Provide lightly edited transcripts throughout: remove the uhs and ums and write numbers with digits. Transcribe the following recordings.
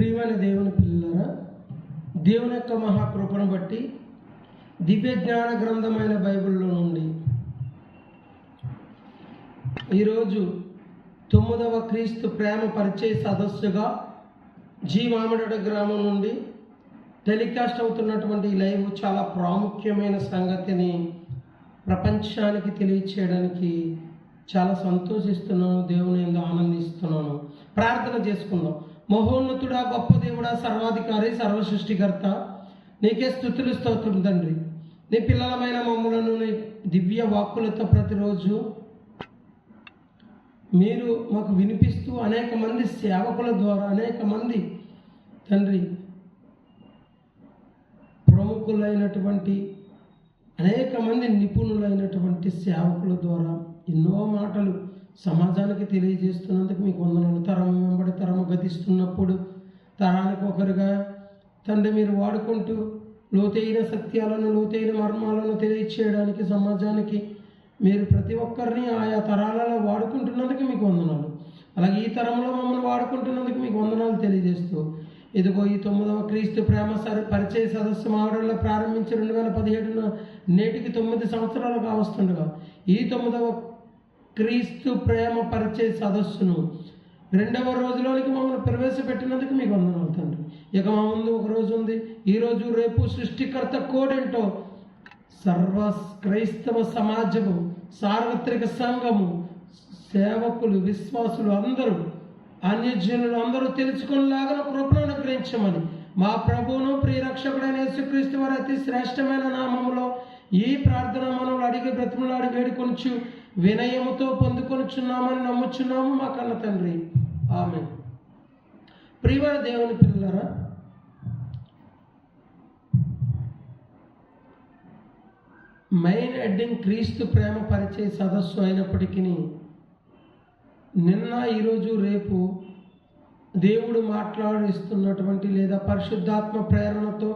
ప్రియమైన దేవుని పిల్లరా, దేవుని యొక్క మహాకృపను బట్టి దివ్య జ్ఞాన గ్రంథమైన బైబిల్లో నుండి ఈరోజు 9వ క్రీస్తు ప్రేమ పరిచయ సదస్సుగా మామిడాడ గ్రామం నుండి టెలికాస్ట్ అవుతున్నటువంటి ఈ లైవ్ చాలా ప్రాముఖ్యమైన సంగతిని ప్రపంచానికి తెలియచేయడానికి చాలా సంతోషిస్తున్నాను, దేవుని యందు ఆనందిస్తున్నాను. ప్రార్థన చేసుకుందాం. మహోన్నతుడా, గొప్ప దేవుడా, సర్వాధికారి, సర్వసృష్టికర్త, నీకే స్తుతులు స్తోత్రం తండ్రి. నీ పిల్లలమైన మమ్మలను నీ దివ్య వాక్కులతో ప్రతిరోజు మీరు మాకు వినిపిస్తూ అనేక మంది సేవకుల ద్వారా, అనేక మంది తండ్రి ప్రముఖులైనటువంటి అనేక మంది నిపుణులైనటువంటి సేవకుల ద్వారా ఎన్నో మాటలు సమాజానికి తెలియజేస్తున్నందుకు మీకు వందనాలు. తరం వెంబడి తరము గతిస్తున్నప్పుడు తరానికి ఒకరుగా తండ్రి మీరు వాడుకుంటూ లోతైన సత్యాలను, లోతైన మర్మాలను తెలియచేయడానికి సమాజానికి మీరు ప్రతి ఒక్కరిని ఆయా తరాలలో వాడుకుంటున్నందుకు మీకు వందనాలు. అలాగే ఈ తరంలో మమ్మల్ని వాడుకుంటున్నందుకు మీకు వందనాలు తెలియజేస్తూ ఇదిగో ఈ 9వ క్రీస్తు ప్రేమ పరిచయ సదస్సు మామిడాడలో ప్రారంభించి 2017 నేటికి 9 సంవత్సరాలు కావస్తుండగా ఈ 9వ క్రీస్తు ప్రేమ పరిచయ సదస్సును 2వ రోజులోనికి మమ్మల్ని ప్రవేశపెట్టినందుకు మీకు వందనాలు తండ్రి. ఇక మా ముందు ఒక రోజు ఉంది. ఈరోజు రేపు సృష్టికర్త కోడేంటో సర్వ క్రైస్తవ సమాజము, సార్వత్రిక సంఘము, సేవకులు, విశ్వాసులు అందరూ, అన్యజనులు అందరూ తెలుసుకునేలాగా కృపను అనుగ్రహించమని మా ప్రభువును ప్రియరక్షకుడైన యేసుక్రీస్తు వారి అతి శ్రేష్టమైన నామములో ఈ ప్రార్థన మనములు అడిగి బ్రతిమలాడి వేడుకొనుచు వినయముతో పొందుకొనుచున్నామని నమ్ముచున్నాము మా కన్న తండ్రి, ఆమేన్. ప్రియమైన దేవుని పిల్లరా, మెయిన్ హెడ్డింగ్ క్రీస్తు ప్రేమ పరిచయ సదస్సు అయినప్పటికీ నిన్న, ఈరోజు, రేపు దేవుడు మాట్లాడిస్తున్నటువంటి లేదా పరిశుద్ధాత్మ ప్రేరణతో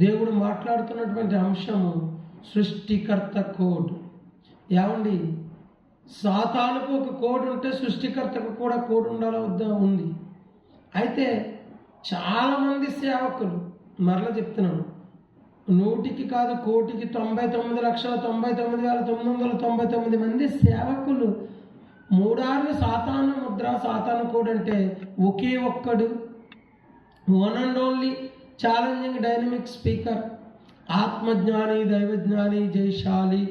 దేవుడు మాట్లాడుతున్నటువంటి అంశము సృష్టికర్త కోడ్. ఏమండి, సాతానుకు ఒక కోడ్ ఉంటే సృష్టికర్తకు కూడా కోడ్ ఉండాలా వద్దా? ఉంది. అయితే చాలామంది సేవకులు, మరలా చెప్తున్నాను, 100కి కాదు కోటికి 99,99,999 మంది సేవకులు 3 సాతాను ముద్ర, సాతాను కోడ్ అంటే ఒకే ఒక్కడు, one and only challenging dynamic speaker, ఆత్మజ్ఞాని, దైవజ్ఞాని, జయశాలి,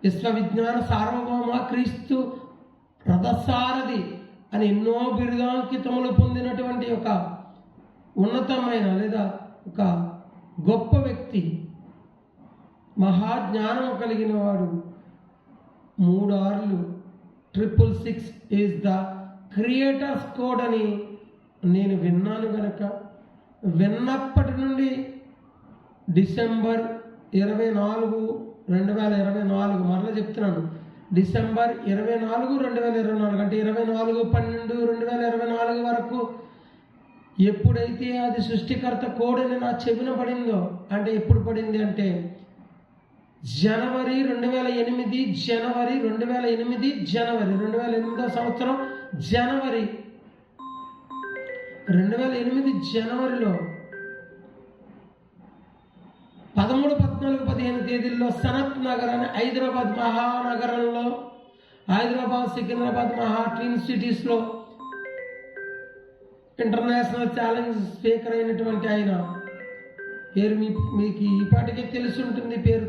విశ్వవిజ్ఞాన సార్వభౌమ, క్రీస్తు రథసారథి అని ఎన్నో బిరుదాంకితములు పొందినటువంటి ఒక ఉన్నతమైన లేదా ఒక గొప్ప వ్యక్తి, మహాజ్ఞానం కలిగిన వాడు 3 666 ఈజ్ ద క్రియేటర్స్ కోడ్ అని నేను విన్నాను. కనుక విన్నప్పటి నుండి డిసెంబర్ 24, 2024, మరలా చెప్తున్నాను, డిసెంబర్ 24, 2024 అంటే 24/12/2024 వరకు ఎప్పుడైతే అది సృష్టికర్త కోడ్ అని నా చెవిన పడిందో, అంటే ఎప్పుడు పడింది అంటే జనవరి 2008 సంవత్సరం జనవరి 2008 జనవరిలో 13, 14, 15 తేదీల్లో సనత్ నగర్ అని హైదరాబాద్ మహానగరంలో, హైదరాబాద్, సికింద్రాబాద్ ట్విన్ సిటీస్లో ఇంటర్నేషనల్ ఛాలెంజ్ స్పీకర్ అయినటువంటి ఆయన పేరు మీకు ఈపాటికే తెలిసి ఉంటుంది, పేరు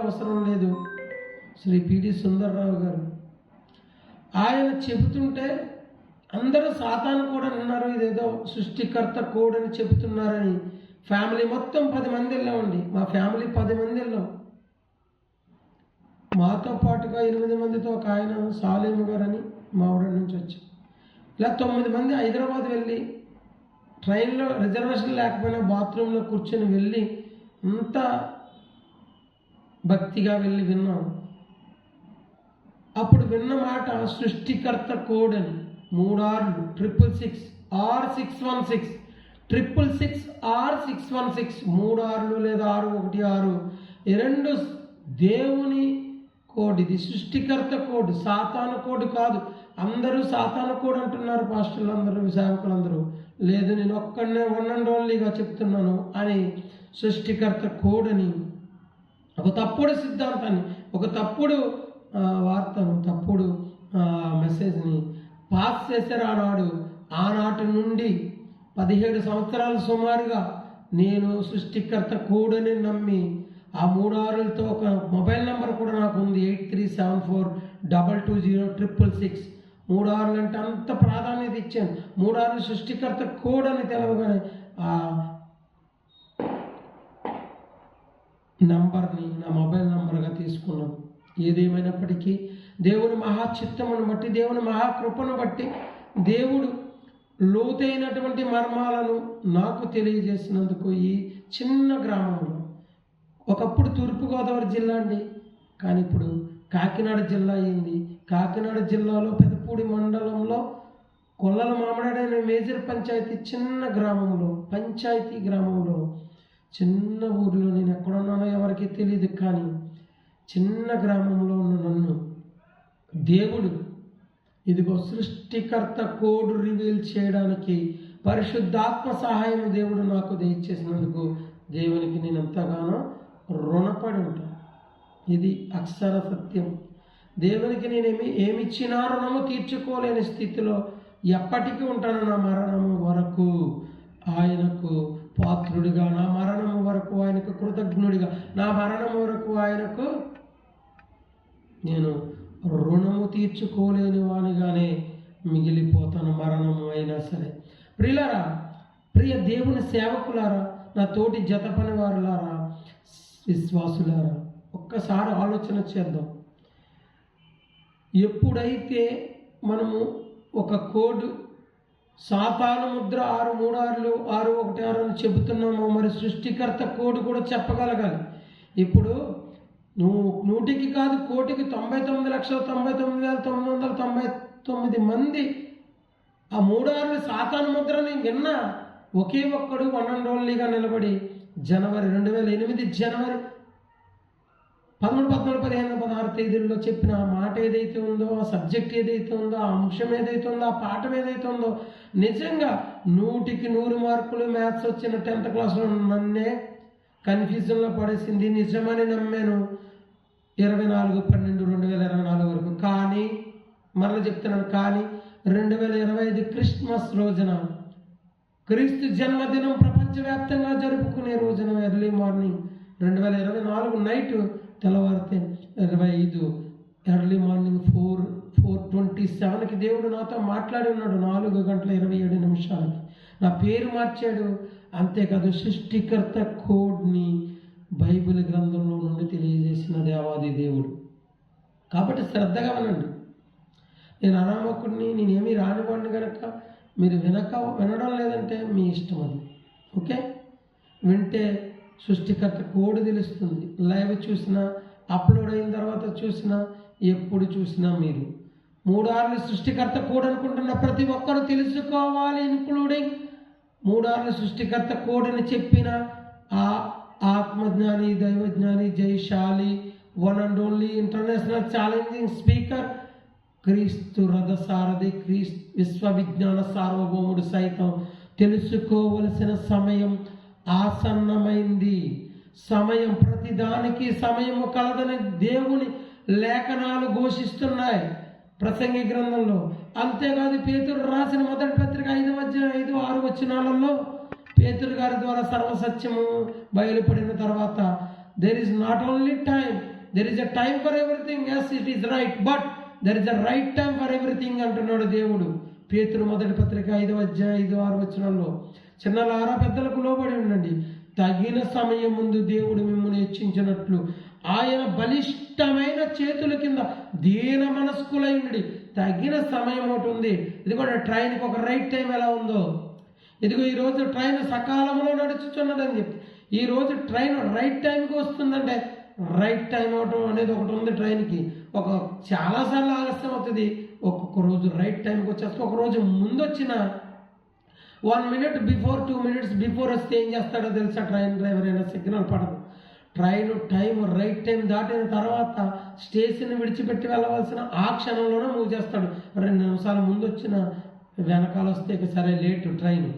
అవసరం లేదు, శ్రీ పిడి సుందర్రావు గారు. ఆయన చెబుతుంటే అందరూ సాతాను కూడా అన్నారు, ఇదేదో సృష్టికర్త కోడ్ అని చెబుతున్నారని. ఫ్యామిలీ మొత్తం 10 మంది వెళ్ళామండి. మా ఫ్యామిలీ 10 మంది వెళ్ళాం. మాతో పాటుగా 8 మందితో ఒక ఆయన సాలేము గారు అని మావిడ నుంచి వచ్చాం. ఇలా 9 మంది హైదరాబాద్ వెళ్ళి ట్రైన్లో రిజర్వేషన్ లేకపోయినా బాత్రూంలో కూర్చొని వెళ్ళి అంత భక్తిగా వెళ్ళి విన్నాం. అప్పుడు విన్న మాట సృష్టికర్త కోడ్ అని 3 666 ఆర్ 616 666 ఆర్ 616 3 లేదా 616 ఈ 2 దేవుని కోడ్. ఇది సృష్టికర్త కోడ్, సాతాను కోడ్ కాదు. అందరూ సాతాను కూడా అంటున్నారు, పాస్టర్లు అందరూ, సేవకులందరూ. లేదు, నేను ఒక్కడనే వన్ అండ్ ఓన్లీగా చెప్తున్నాను అని సృష్టికర్త కోడని ఒక తప్పుడు సిద్ధాంతాన్ని, ఒక తప్పుడు వార్తను, తప్పుడు మెసేజ్ని పాస్ చేశారు ఆనాటి నుండి 17 సంవత్సరాలు సుమారుగా నేను సృష్టికర్త కోడని నమ్మి ఆ 3 ఒక మొబైల్ నెంబర్ కూడా నాకు ఉంది, 8374220666. 3 అంటే అంత ప్రాధాన్యత ఇచ్చాను. 3 సృష్టికర్త కోడని తెలవగానే ఆ నంబర్ని నా మొబైల్ నంబర్గా తీసుకున్నాను. ఏదేమైనప్పటికీ దేవుని మహాచిత్తమును బట్టి, దేవుని మహాకృపను బట్టి, దేవుడు లోతైనటువంటి మర్మాలను నాకు తెలియజేసినందుకు ఈ చిన్న గ్రామంలో, ఒకప్పుడు తూర్పుగోదావరి జిల్లా అండి, కానీ ఇప్పుడు కాకినాడ జిల్లా అయింది. కాకినాడ జిల్లాలో పెదపూడి మండలంలో కొల్లల మామిడాడ అనే మేజర్ పంచాయతీ చిన్న గ్రామంలో, పంచాయతీ గ్రామంలో, చిన్న ఊరిలో, నేను ఎక్కడున్నానో ఎవరికి తెలియదు, కానీ చిన్న గ్రామంలో ఉన్న నన్ను దేవుడు ఇదిగో సృష్టికర్త కోడ్ రివీల్ చేయడానికి పరిశుద్ధాత్మ సహాయం దేవుడు నాకు దయచేసినందుకు దేవునికి నేను ఎంతగానో రుణపడి ఉంటాను. ఇది అక్షర సత్యం. దేవునికి నేను ఏమిచ్చినా రుణము తీర్చుకోలేని స్థితిలో ఎప్పటికీ ఉంటాను. నా మరణము వరకు ఆయనకు పాత్రుడిగా, నా మరణము వరకు ఆయనకు కృతజ్ఞుడిగా, నా మరణము వరకు ఆయనకు నేను రుణము తీర్చుకోలేని వానిగానే మిగిలిపోతాను, మరణము అయినా సరే. ప్రియులారా, ప్రియ దేవుని సేవకులారా, నా తోటి జత పని వారులారా, విశ్వాసులారా, ఒక్కసారి ఆలోచన చేద్దాం. ఎప్పుడైతే మనము ఒక కోడ్ సాతాను ముద్ర 636 616 అని చెబుతున్నామో, మరి సృష్టికర్త కోడ్ కూడా చెప్పగలగాలి. ఇప్పుడు నువ్వు 100కి కాదు, 1,99,99,999 మంది ఆ 36 సాతాను ముద్రని విన్న ఒకే ఒక్కడు వన్ అండ్ ఓన్లీగా నిలబడి జనవరి 2008 జనవరి 13, 14, 15, 16 తేదీల్లో చెప్పిన ఆ మాట ఏదైతే ఉందో, ఆ సబ్జెక్ట్ ఏదైతే ఉందో, ఆ అంశం ఏదైతే ఉందో, ఆ పాఠం ఏదైతే ఉందో, నిజంగా 100కి 100 మార్కులు మ్యాథ్స్ వచ్చిన 10th క్లాస్లో నన్నే కన్ఫ్యూజన్లో పడేసింది. నిజమని నమ్మాను 24/12/2024 వరకు. కానీ మరలా చెప్తున్నాను, కానీ 2025 క్రిస్మస్ రోజున, క్రీస్తు జన్మదినం ప్రపంచవ్యాప్తంగా జరుపుకునే రోజున, ఎర్లీ మార్నింగ్ 2024 నైట్ తెల్లవారితే 25 ఎర్లీ మార్నింగ్ 4:27కి దేవుడు నాతో మాట్లాడి ఉన్నాడు. 4:27 నా పేరు మార్చాడు. అంతేకాదు సృష్టికర్త కోడ్ని బైబిల్ గ్రంథంలో నుండి తెలియజేసిన దేవాది దేవుడు. కాబట్టి శ్రద్ధగా వినండి. నేను అనామకుడిని, నేనేమీ రానివాడిని కనుక మీరు వినడం లేదంటే మీ ఇష్టం అది. ఓకే, వింటే సృష్టికర్త కోడ్ తెలుస్తుంది. లైవ్ చూసినా, అప్లోడ్ అయిన తర్వాత చూసినా, ఎప్పుడు చూసినా మీరు 3 సృష్టికర్త కోడ్ అనుకుంటున్న ప్రతి ఒక్కరూ తెలుసుకోవాలి, ఇంక్లూడింగ్ 3 సృష్టికర్త కోడ్ అని చెప్పిన ఆ ఆత్మజ్ఞాని, దైవజ్ఞాని, జయశాలి, one and only international challenging speaker, క్రీస్తు రథసారథి, విశ్వవిజ్ఞాన సార్వభౌముడు సైతం తెలుసుకోవలసిన సమయం ఆసన్నమైంది. సమయం, ప్రతిదానికి సమయము కలదని దేవుని లేఖనాలు ఘోషిస్తున్నాయి ప్రసంగి గ్రంథంలో. అంతేకాదు పేతురు రాసిన మొదటి పత్రిక 5:5-6 వచనాలలో పేతురు గారి ద్వారా సర్వసత్యము బయలుపడిన తర్వాత there is not only time, there is a time for everything. Yes, it is right, but there is a right time for everything అంటున్నాడు దేవుడు. పేతురు మొదటి పత్రిక 5:5-6 వచనాల్లో, చిన్నలారా పెద్దలకు లోబడి ఉండండి, తగిన సమయం ముందు దేవుడు మిమ్మల్ని హెచ్చించినట్లు ఆయన బలిష్టమైన చేతుల కింద దీన మనస్కులై ఉండి. తగిన సమయం ఒకటి ఉంది. ఇది కూడా ట్రైన్కి ఒక రైట్ టైం ఎలా ఉందో, ఇదిగో ఈరోజు ట్రైన్ సకాలంలో నడుచుతున్నదని చెప్పి, ఈరోజు ట్రైన్ రైట్ టైంకి వస్తుందంటే రైట్ టైం అవటం అనేది ఒకటి ఉంది ట్రైన్కి. చాలాసార్లు ఆలస్యం అవుతుంది, ఒక్కొక్క రోజు రైట్ టైంకి వచ్చేస్తే, ఒక రోజు ముందు వచ్చిన 1 minute బిఫోర్ 2 minutes బిఫోర్ వస్తే ఏం చేస్తాడో తెలుసా ట్రైన్ డ్రైవర్ అయినా, సిగ్నల్ పడదు. ట్రైన్ టైం రైట్ టైం దాటిన తర్వాత స్టేషన్ విడిచిపెట్టి వెళ్ళవలసిన ఆ క్షణంలోనే మూవ్ చేస్తాడు. 2 నిమిషాల ముందు వచ్చిన వెనకాల వస్తే ఇక సరే లేట్ ట్రైన్.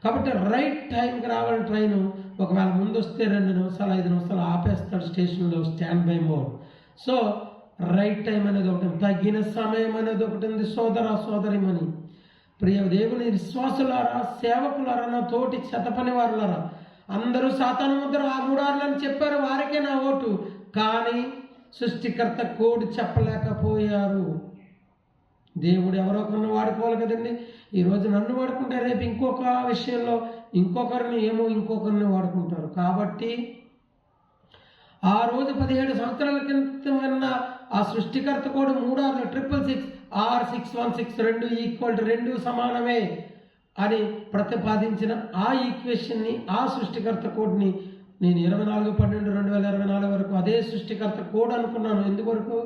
కాబట్టి రైట్ టైంకి రావాలి ట్రైను. ఒకవేళ ముందు వస్తే 2 నిమిషాలు 5 నిమిషాలు ఆపేస్తాడు స్టేషన్లో, stand by mod. So right time అనేది ఒకటి, తగిన సమయం అనేది ఒకటి ఉంది. సోదర సోదరిమని, ప్రియ దేవుని విశ్వాసులారా, సేవకులారా, నా తోటి శతపని వారులారా, అందరూ సాతాను ముద్ర ఆ 3 ఆర్లని చెప్పారు, వారికే నా ఓటు. కానీ సృష్టికర్త కోడ్ చెప్పలేకపోయారు. దేవుడు ఎవరో ఒకరిని వాడుకోవాలి కదండి. ఈరోజు నన్ను వాడుకుంటే రేపు ఇంకొక విషయంలో ఇంకొకరిని వాడుకుంటారు. కాబట్టి ఆ రోజు 17 సంవత్సరాల క్రితం విన్న ఆ సృష్టికర్త కోడ్ 3 6 666 R616 2 సమానమే అని ప్రతిపాదించిన ఆ ఈక్వేషన్ని, ఆ సృష్టికర్త కోడ్ని నేను 24/12/2024 వరకు అదే సృష్టికర్త కోడ్ అనుకున్నాను. ఎందువరకు?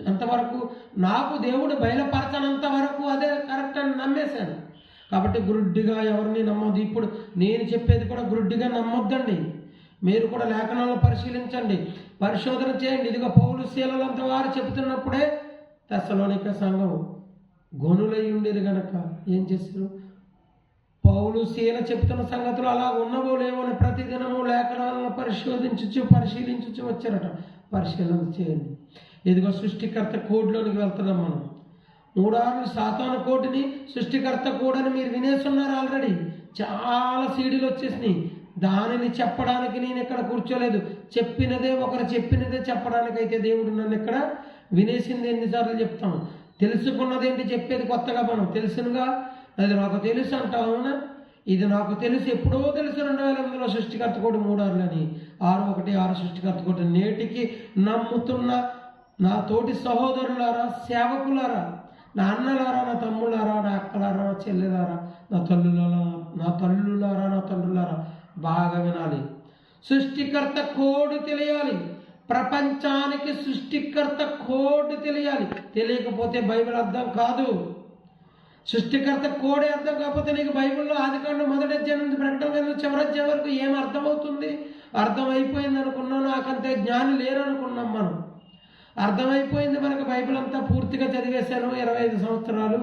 ఎంతవరకు? నాకు దేవుడు బయలుపరచనంత వరకు అదే కరెక్ట్ అని నమ్మేశాను. కాబట్టి గురుడ్డిగా ఎవరిని నమ్మొద్దు. ఇప్పుడు నేను చెప్పేది కూడా గురుడ్డిగా నమ్మొద్దండి. మీరు కూడా లేఖనాలను పరిశీలించండి, పరిశోధన చేయండి. ఇదిగో పౌలు శీలలంత వారు చెబుతున్నప్పుడే తెస్సలోనిక సంఘం గొనులై ఉండేది గనక ఏం చేశారు? పౌలు శీల చెప్తున్న సంగతులు అలా ఉన్నవో లేవో అని ప్రతిదినము లేఖనాలను పరిశీలించు వచ్చారట. పరిశీలన చేయండి. ఇదిగో సృష్టికర్త కోడ్లోనికి వెళ్తున్నాం మనం. 3 6 సాతాను కోడ్ని సృష్టికర్త కోడ్ అని మీరు వినేస్తున్నారు ఆల్రెడీ. చాలా సీడీలు వచ్చేసినాయి. దానిని చెప్పడానికి నేను ఇక్కడ కూర్చోలేదు. ఒకరు చెప్పినదే చెప్పడానికైతే దేవుడు నన్ను ఇక్కడ వినేసింది ఎన్నిసార్లు చెప్తాం. తెలుసుకున్నదేంటి చెప్పేది కొత్తగా మనం తెలుసునుగా. అది నాకు తెలుసు అంటావు, అవునా? ఇది నాకు తెలుసు, ఎప్పుడో తెలుసు. 2008లో సృష్టికర్త కోడ్ 3 6 అని 6:1 సృష్టికర్త కోడ్ నేటికి నమ్ముతున్న నా తోటి సహోదరులారా, సేవకులారా, నా అన్నలారా, నా తమ్ముళ్ళారా, నా అక్కలారా, నా చెల్లెలారా, నా తల్లులారా, నా తండ్రులారా, బాగా వినాలి. సృష్టికర్త కోడ్ తెలియాలి. ప్రపంచానికి సృష్టికర్త కోడ్ తెలియాలి. తెలియకపోతే బైబిల్ అర్థం కాదు. సృష్టికర్త కోడే అర్థం కాకపోతే నీకు బైబిల్లో ఆదికాండం 1వ అధ్యాయం నుంచి ప్రకటన గ్రంథం చివరి అధ్యాయం వరకు ఏం అర్థమవుతుంది? అర్థమైపోయింది అనుకున్నాం. నాకంతే జ్ఞాని లేరు అనుకున్నాం మనం. అర్థమైపోయింది మనకు. బైబిల్ అంతా పూర్తిగా చదివేశాను, 25 సంవత్సరాలు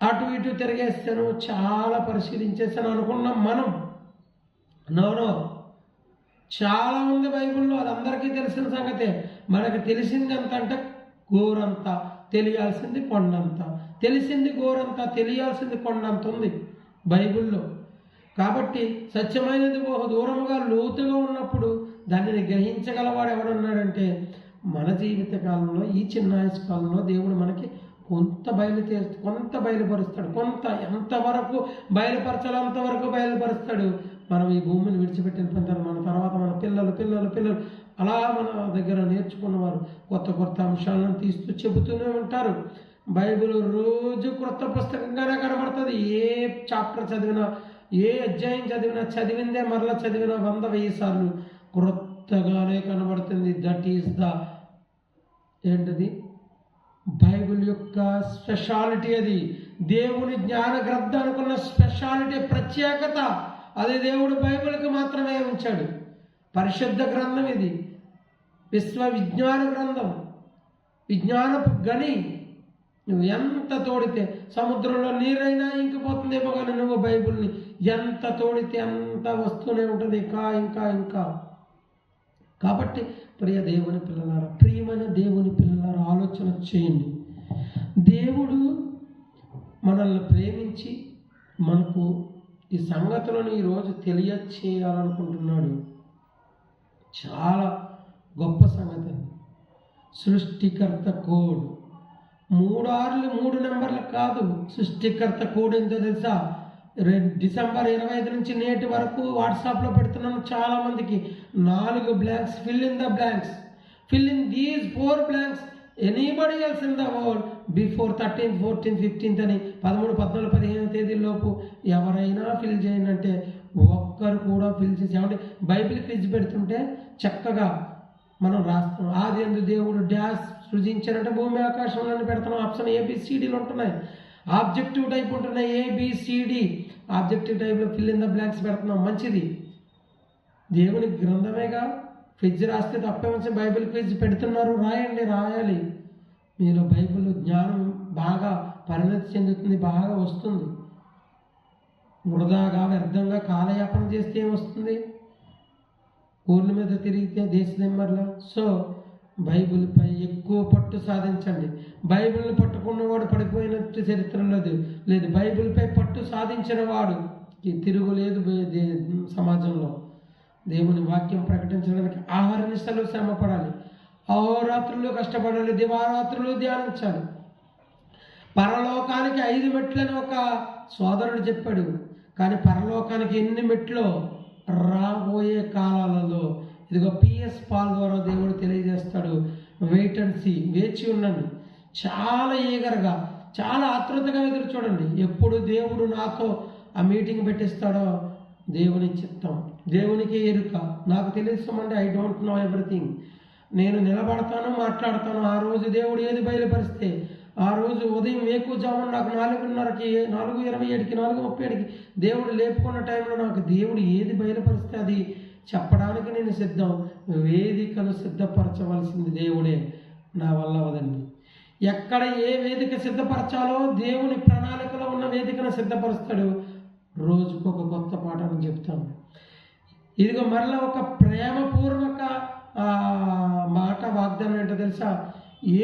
అటు ఇటు తిరిగేస్తాను, చాలా పరిశీలించేసాను అనుకున్నాం మనం. నో, చాలా ఉంది బైబిల్లో. అది అందరికీ తెలిసిన సంగతే. మనకు తెలిసింది ఎంత అంటే గోరంత, తెలియాల్సింది కొండంత. తెలిసింది గోరంత, తెలియాల్సింది కొండంత ఉంది బైబిల్లో. కాబట్టి సత్యమైనది బహు దూరముగా లోతుగా ఉన్నప్పుడు దానిని గ్రహించగలవాడు ఎవడున్నాడంటే మన జీవిత కాలంలో, ఈ చిన్న ఆయుష్ కాలంలో దేవుడు మనకి కొంత బయలుపరుస్తాడు. ఎంతవరకు బయలుపరచాలో అంతవరకు బయలుపరుస్తాడు. మనం ఈ భూమిని విడిచిపెట్టిన పొందారు. మన తర్వాత మన పిల్లలు అలా మన దగ్గర నేర్చుకున్నవారు కొత్త అంశాలను తీస్తూ చెబుతూనే ఉంటారు. బైబిల్ రోజు క్రొత్త పుస్తకంగానే కనబడుతుంది. ఏ చాప్టర్ చదివినా, ఏ అధ్యాయం చదివిందే మరలా చదివినా 100-1000 సార్లు క్రొత్తగానే కనబడుతుంది. దట్ ఈస్ ఏంటది? బైబిల్ యొక్క స్పెషాలిటీ. అది దేవుని జ్ఞాన గ్రంథానికి ఉన్న స్పెషాలిటీ, ప్రత్యేకత. అది దేవుడు బైబిల్కి మాత్రమే ఉంచాడు. పరిశుద్ధ గ్రంథం ఇది, విశ్వ విజ్ఞాన గ్రంథం, విజ్ఞానపు గని. నువ్వు ఎంత తోడితే సముద్రంలో నీరైనా ఇంకిపోతుందేమో, కానీ నువ్వు బైబిల్ని ఎంత తోడితే అంత వస్తూనే ఉంటుంది, ఇంకా. కాబట్టి ప్రియమైన దేవుని పిల్లలారా, ఆలోచన చేయండి. దేవుడు మనల్ని ప్రేమించి మనకు ఈ సంగతులను ఈరోజు తెలియచేయాలనుకుంటున్నాడు. చాలా గొప్ప సంగతి. సృష్టికర్త కోడ్ 3 6 3 నెంబర్లు కాదు. సృష్టికర్త కోడ్ ఎంతో తెలుసా? డిసెంబర్ 25 నుంచి నేటి వరకు వాట్సాప్లో పెడుతున్నాను చాలామందికి. 4 blanks. Fill in these 4 blanks. Anybody else in the world before 13th, 14th, 15th అని 13, 14, 15 తేదీలోపు ఎవరైనా ఫిల్ చేయండి అంటే ఒక్కరు కూడా ఫిల్ చేసి. ఏమంటే బైబిల్ క్విజ్ పెడుతుంటే చక్కగా మనం రాస్తాం. ఆది యందు దేవుడు డాష్ సృజించారంటే భూమి ఆకాశంలో పెడుతున్నాం. ఆప్షన్ ABCDలు ఉంటున్నాయి. ఆబ్జెక్టివ్ టైప్ ఉంటున్నాయి ABCD. ఆబ్జెక్టివ్ టైప్లో ఫిల్ ఇన్ ద బ్లాంక్స్ పెడుతున్నాం. మంచిది. దేవుని గ్రంథమేగా. క్విజ్ రాస్తే తప్పేమని బైబిల్ క్విజ్ పెడుతున్నారు, రాయండి, రాయాలి. మీలో బైబిల్ జ్ఞానం బాగా పరిణతి చెందుతుంది, బాగా వస్తుంది. వృధాగా వ్యర్థంగా కాలయాపన చేస్తే ఏమొస్తుంది? ఊర్ల మీద తిరిగితే దేశదిమ్మర్లా. సో బైబిల్పై ఎక్కువ పట్టు సాధించండి. బైబిల్ని పట్టుకున్నవాడు పడిపోయినట్టు చరిత్రలో లేదు. బైబిల్పై పట్టు సాధించిన వాడు తిరుగులేదు సమాజంలో. దేవుని వాక్యం ప్రకటించడానికి ఆహార నిశలు శ్రమ పడాలి, అహోరాత్రులు కష్టపడాలి, దివారాత్రులు ధ్యానించాలి. పరలోకానికి 5 మెట్లని ఒక సోదరుడు చెప్పాడు. కానీ పరలోకానికి ఎన్ని మెట్లో రాబోయే కాలాలలో ఇదిగో పిఎస్ పాల్ ద్వారా దేవుడు తెలియజేస్తాడు. వెయిట్ అండ్ సీ, వేచి ఉండండి. చాలా ఈగర్గా, చాలా ఆతృతగా ఎదురు చూడండి. ఎప్పుడు దేవుడు నాతో ఆ మీటింగ్ పెట్టిస్తాడో దేవుని చిత్తం, దేవునికి ఎరుక. నాకు తెలుస్తామండి, ఐ డోంట్ నో ఎవ్రీథింగ్. నేను నిలబడతాను, మాట్లాడతాను. ఆ రోజు దేవుడు ఏది బయలుపరిస్తే, ఆ రోజు ఉదయం వేకుజామున నాకు 4:30కి, 4:27కి, 4:37కి దేవుడు లేపుకున్న టైంలో నాకు దేవుడు ఏది బయలుపరిస్తే అది చెప్పడానికి నేను సిద్ధం. వేదికను సిద్ధపరచవలసింది దేవుడే, నా వల్ల అవదండి. ఎక్కడ ఏ వేదిక సిద్ధపరచాలో దేవుని ప్రణాళికలో ఉన్న వేదికను సిద్ధపరుస్తాడు. రోజుకొక కొత్త పాఠం చెప్తాను. ఇదిగో మరలా ఒక ప్రేమపూర్వక మాట వాగ్దానం ఏంటో తెలుసా?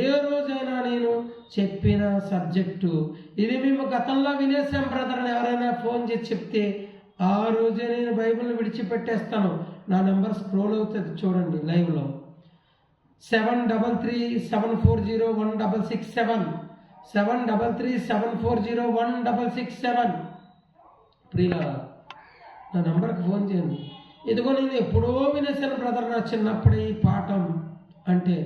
ఏ రోజైనా నేను చెప్పిన సబ్జెక్టు ఇది మేము గతంలో వినేసాం బ్రదర్ అని ఎవరైనా ఫోన్ చేసి చెప్తే ఆ రోజే నేను బైబిల్ని విడిచిపెట్టేస్తాను. నా నెంబర్ స్క్రోల్ అవుతుంది చూడండి లైవ్లో. 7337401667, 7337401667. ప్రియులారా, నా నెంబర్కి ఫోన్ చేయండి. ఇదిగో నేను ఎప్పుడో వినేసాను బ్రదర్ నా చిన్నప్పుడే ఈ పాఠం అంటే,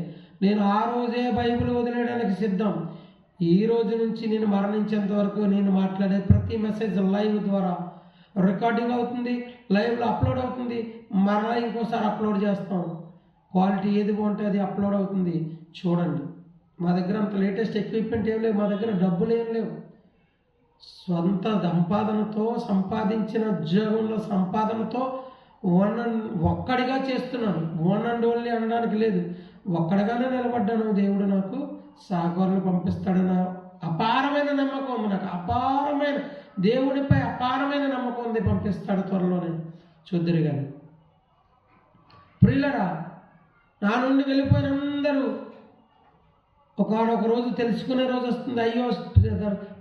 నేను ఆ రోజే బైబిల్ వదిలేయడానికి సిద్ధం. ఈ రోజు నుంచి నేను మరణించేంత వరకు నేను మాట్లాడే ప్రతి మెసేజ్ లైవ్ ద్వారా రికార్డింగ్ అవుతుంది, లైవ్లో అప్లోడ్ అవుతుంది, మరలా ఇంకోసారి అప్లోడ్ చేస్తాం. క్వాలిటీ ఏది బాగుంటే అది అప్లోడ్ అవుతుంది, చూడండి. మా దగ్గర అంత లేటెస్ట్ ఎక్విప్మెంట్ ఏం లేవు, మా దగ్గర డబ్బులు ఏం లేవు. స్వంత సంపాదనతో సంపాదించిన ఉద్యోగంలో సంపాదనతో ఒక్కడిగా చేస్తున్నాను. వన్ అండ్ ఓన్లీ అనడానికి లేదు, ఒక్కడిగానే నిలబడ్డాను. దేవుడు నాకు సహకారులు పంపిస్తాడన్న అపారమైన నమ్మకం ఉంది. నాకు అపారమైన దేవుడిపై అపారమైన నమ్మకం ఉంది, పంపిస్తాడు త్వరలోనే. చూద్దరు గారు ప్రియులరా, నా నుండి వెళ్ళిపోయిన అందరూ ఒకనొక రోజు తెలుసుకునే రోజు వస్తుంది. అయ్యో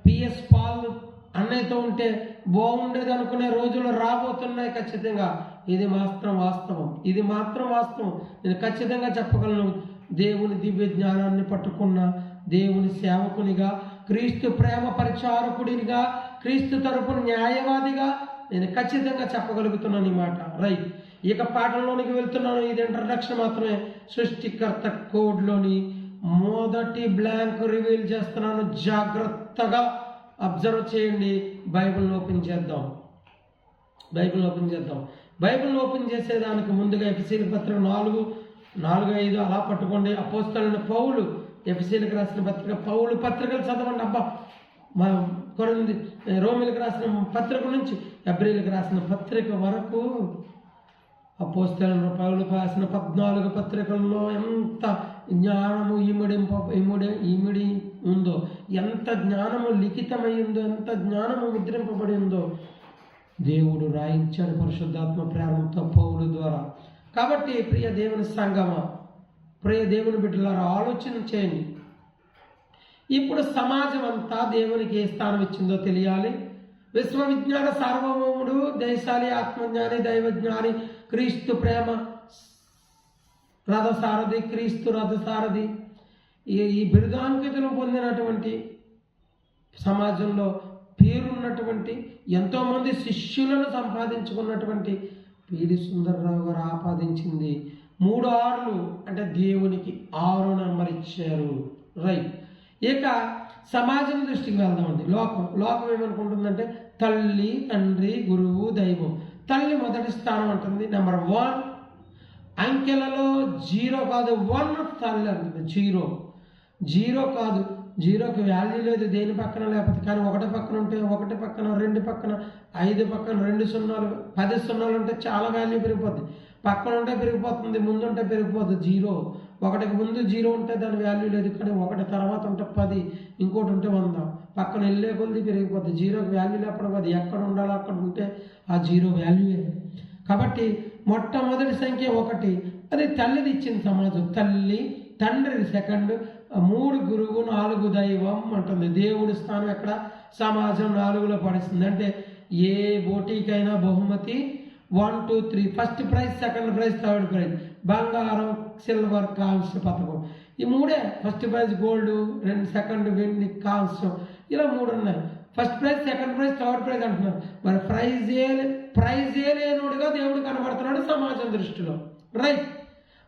పిఎస్ పాల్ అన్నయ్యతో ఉంటే బాగుండేది అనుకునే రోజులు రాబోతున్నాయి ఖచ్చితంగా. ఇది మాత్రం వాస్తవం, ఇది మాత్రం వాస్తవం. నేను ఖచ్చితంగా చెప్పగలను. దేవుని దివ్య జ్ఞానాన్ని పట్టుకున్న దేవుని సేవకునిగా, క్రీస్తు ప్రేమ పరిచారకుడినిగా, క్రీస్తు తరపున న్యాయవాదిగా నేను ఖచ్చితంగా చెప్పగలుగుతున్నాను ఈ మాట. రైట్, ఇక పాఠంలోనికి వెళ్తున్నాను. ఇది ఇంట్రడక్షన్ మాత్రమే. సృష్టికర్త కోడ్లోని మొదటి బ్లాంక్ రివీల్ చేస్తున్నాను. జాగ్రత్తగా అబ్జర్వ్ చేయండి. బైబిల్ని ఓపెన్ చేద్దాం. బైబిల్ని ఓపెన్ చేసేదానికి ముందుగా ఎఫెసీయుల పత్రిక 4:5 అలా పట్టుకోండి. అపోస్తలుడైన పౌలు ఎఫెసీయులకు రాసిన పత్రిక, పౌలు పత్రికలు చదవండి. అబ్బా, రోమిలకు రాసిన పత్రిక నుంచి హెబ్రీలకు రాసిన పత్రిక వరకు అపోస్తలుడైన పౌలు రాసిన 14 పత్రికల్లో ఎంత జ్ఞానము ఇమిడి ఉందో, ఎంత జ్ఞానము లిఖితమై ఉందో, ఎంత జ్ఞానము ముద్రింపబడి ఉందో దేవుడు రాయించాడు పరిశుద్ధాత్మ ప్రేరణతో పౌలు ద్వారా. కాబట్టి ప్రియ దేవుని సంగమా, ప్రియ దేవుని బిడ్డలారా, ఆలోచన చేయండి. ఇప్పుడు సమాజం అంతా దేవునికి ఏ స్థానం ఇచ్చిందో తెలియాలి. విశ్వవిజ్ఞాన సార్వభౌముడు, దేశాలి, ఆత్మజ్ఞాని, దైవజ్ఞాని, క్రీస్తు ప్రేమ రథసారథి, క్రీస్తు రథసారథి, ఈ బిరుదాంకితులు పొందినటువంటి సమాజంలో పేరున్నటువంటి ఎంతోమంది శిష్యులను సంపాదించుకున్నటువంటి పీడి సుందరరావు గారు ఆపాదించింది 3 6 అంటే దేవునికి 6 నెంబర్ ఇచ్చారు. రైట్, ఇక సమాజం దృష్టికి వెళ్దామండి. లోకం ఏమనుకుంటుందంటే తల్లి, తండ్రి, గురువు, దైవం. తల్లి మొదటి స్థానం అంటుంది, నెంబర్ 1. అంకెలలో 0 కాదు, 1 తల్లి అంటుంది. 0 కాదు, 0కి వాల్యూ లేదు దేని పక్కన లేకపోతే. కానీ 1 పక్కన ఉంటే 1 పక్కన, 2 పక్కన, 5 పక్కన 2 సున్నాలు, 10 సున్నాలు ఉంటే చాలా వాల్యూ పెరిగిపోద్ది. పక్కన ఉంటే పెరిగిపోతుంది, ముందు ఉంటే పెరిగిపోతుంది. 0 ఒకటికి ముందు 0 ఉంటే దాని వాల్యూ లేదు, కానీ 1 తర్వాత ఉంటే 10, ఇంకోటి ఉంటే 100. పక్కన వెళ్ళే కొద్ది పెరిగిపోతుంది. 0కి వాల్యూ లేకపోతే అది ఎక్కడ ఉండాలో అక్కడ ఉంటే ఆ 0 వాల్యూయే. కాబట్టి మొట్టమొదటి సంఖ్య 1. అది తల్లిది ఇచ్చిన సమాజం. తల్లి, తండ్రి సెకండ్, 3 గురువు, 4 దైవం అంటుంది. దేవుడి స్థానం ఎక్కడ? సమాజం 4లో పడిస్తుంది. అంటే ఏ పోటీకైనా బహుమతి 1, 2, 3. First prize, second prize, third prize. బంగారం, సిల్వర్, కాంస్య పథకం. ఈ 3 ఫస్ట్ ప్రైజ్ గోల్డ్, సెకండ్ వెండి, కాంస్యం, ఇలా 3 ఉన్నాయి. First prize, second prize, third prize అంటున్నారు. మరి ప్రైజే లేనుడుగా దేవుడు కనబడుతున్నాడు సమాజం దృష్టిలో. రైట్.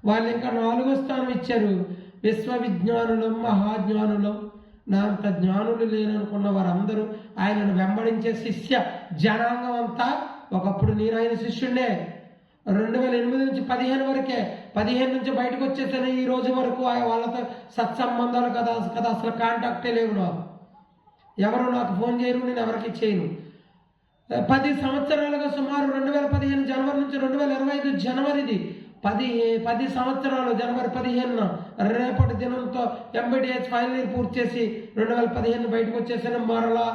వాళ్ళు ఇంకా 4వ స్థానం ఇచ్చారు. విశ్వవిజ్ఞానులం, మహాజ్ఞానులం. నా అంత జ్ఞానులు లేననుకున్న వారందరూ ఆయనను వెంబడించే శిష్య జనాంగం అంతా. ఒకప్పుడు నేను ఆయన శిష్యుడే. 2008 నుంచి 15 వరకే. 15 నుంచి బయటకు వచ్చేసాను. ఈ రోజు వరకు వాళ్ళతో సత్సంబంధాలు కదా అసలు కాంటాక్టే లేవు నాకు. ఎవరు నాకు ఫోన్ చేయరు, నేను ఎవరికి చేయను. 10 సంవత్సరాలుగా సుమారు 2015 జనవరి నుంచి 2025 జనవరిది 10 సంవత్సరాలు. జనవరి 15న రేపటి దినంతో MBDH ఫైనల్ ఇయర్ పూర్తి చేసి 2015 బయటకు వచ్చేసాను. మరలా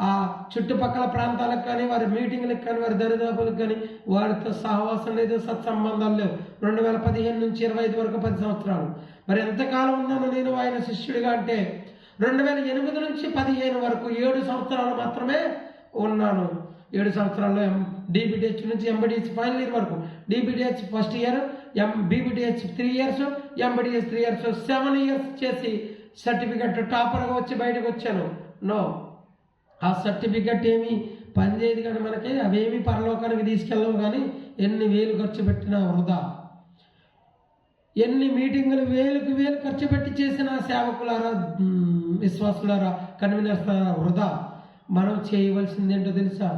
ఆ చుట్టుపక్కల ప్రాంతాలకు కానీ, వారి మీటింగ్లకు కానీ, వారి దరిదాపులకు కానీ వారితో సహవాసం లేదు, సత్సంబంధాలు లేవు. 2015 నుంచి 25 వరకు 10 సంవత్సరాలు. మరి ఎంతకాలం ఉన్నాను నేను ఆయన శిష్యుడిగా అంటే 2008 నుంచి 15 వరకు 7 సంవత్సరాలు మాత్రమే ఉన్నాను. 7 సంవత్సరాల్లో DBDH నుంచి MBDH ఫైనల్ ఇయర్ వరకు. DBDH first year, BBDH 3 years, MBDH 3 years, 7 years చేసి సర్టిఫికెట్ టాపర్గా వచ్చి బయటకు వచ్చాను. నో, ఆ సర్టిఫికెట్ ఏమి పనిచేయదు, కానీ మనకి అవేమి పరలోకానికి తీసుకెళ్ళవు. కానీ ఎన్ని వేలు ఖర్చు పెట్టినా వృధా. ఎన్ని మీటింగులు వేలకు వేలు ఖర్చు పెట్టి చేసిన సేవకులారా, విశ్వాసులారా, కన్వీనర్స్లారా వృధా. మనం చేయవలసింది ఏంటో తెలుసా?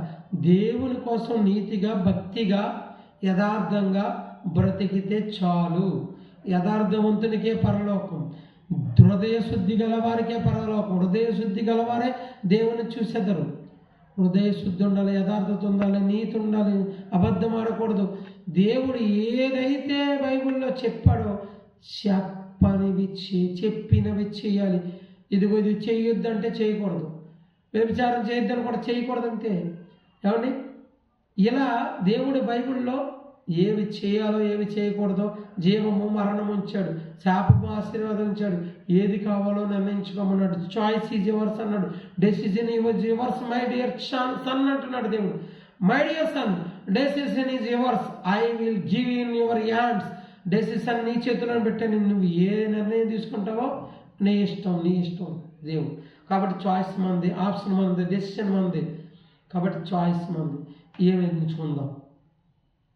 దేవుని కోసం నీతిగా, భక్తిగా, యథార్థంగా బ్రతికితే చాలు. యథార్థవంతునికే పరలోకం. హృదయ శుద్ధి గలవారికే పరలోకం. హృదయ శుద్ధి గలవారే దేవుని చూసేద్దరు. హృదయ శుద్ధి ఉండాలి, యథార్థత ఉండాలి, నీతి ఉండాలి, అబద్ధం ఆడకూడదు. దేవుడు ఏదైతే బైబిల్లో చెప్పాడో చెప్పినవి చేయాలి. ఇదిగో ఇది చేయొద్దంటే చేయకూడదు. వ్యభిచారం చేయొద్దని కూడా చేయకూడదు, అంతే. ఏమండి? ఇలా దేవుడు బైబిల్లో ఏవి చేయాలో ఏవి చేయకూడదో, జీవము మరణము ఉంచాడు, శాపము ఆశీర్వాదం ఉంచాడు. ఏది కావాలో నిర్ణయించుకోమన్నాడు. చాయిస్ ఈజ్ యువర్స్ అన్నాడు. Decision is yours my dear son అంటున్నాడు దేవుడు. My dear son, decision is yours, I will give in your hands. Decision నీ చేతిలో పెట్టాను. నువ్వు ఏ నిర్ణయం తీసుకుంటావో నీ ఇష్టం దేవుడు. కాబట్టి చాయిస్ మంది, ఆప్షన్ మంది, డెసిషన్ మంది. కాబట్టి చాయిస్ మంది. ఏమి ఎంచుకుందాం?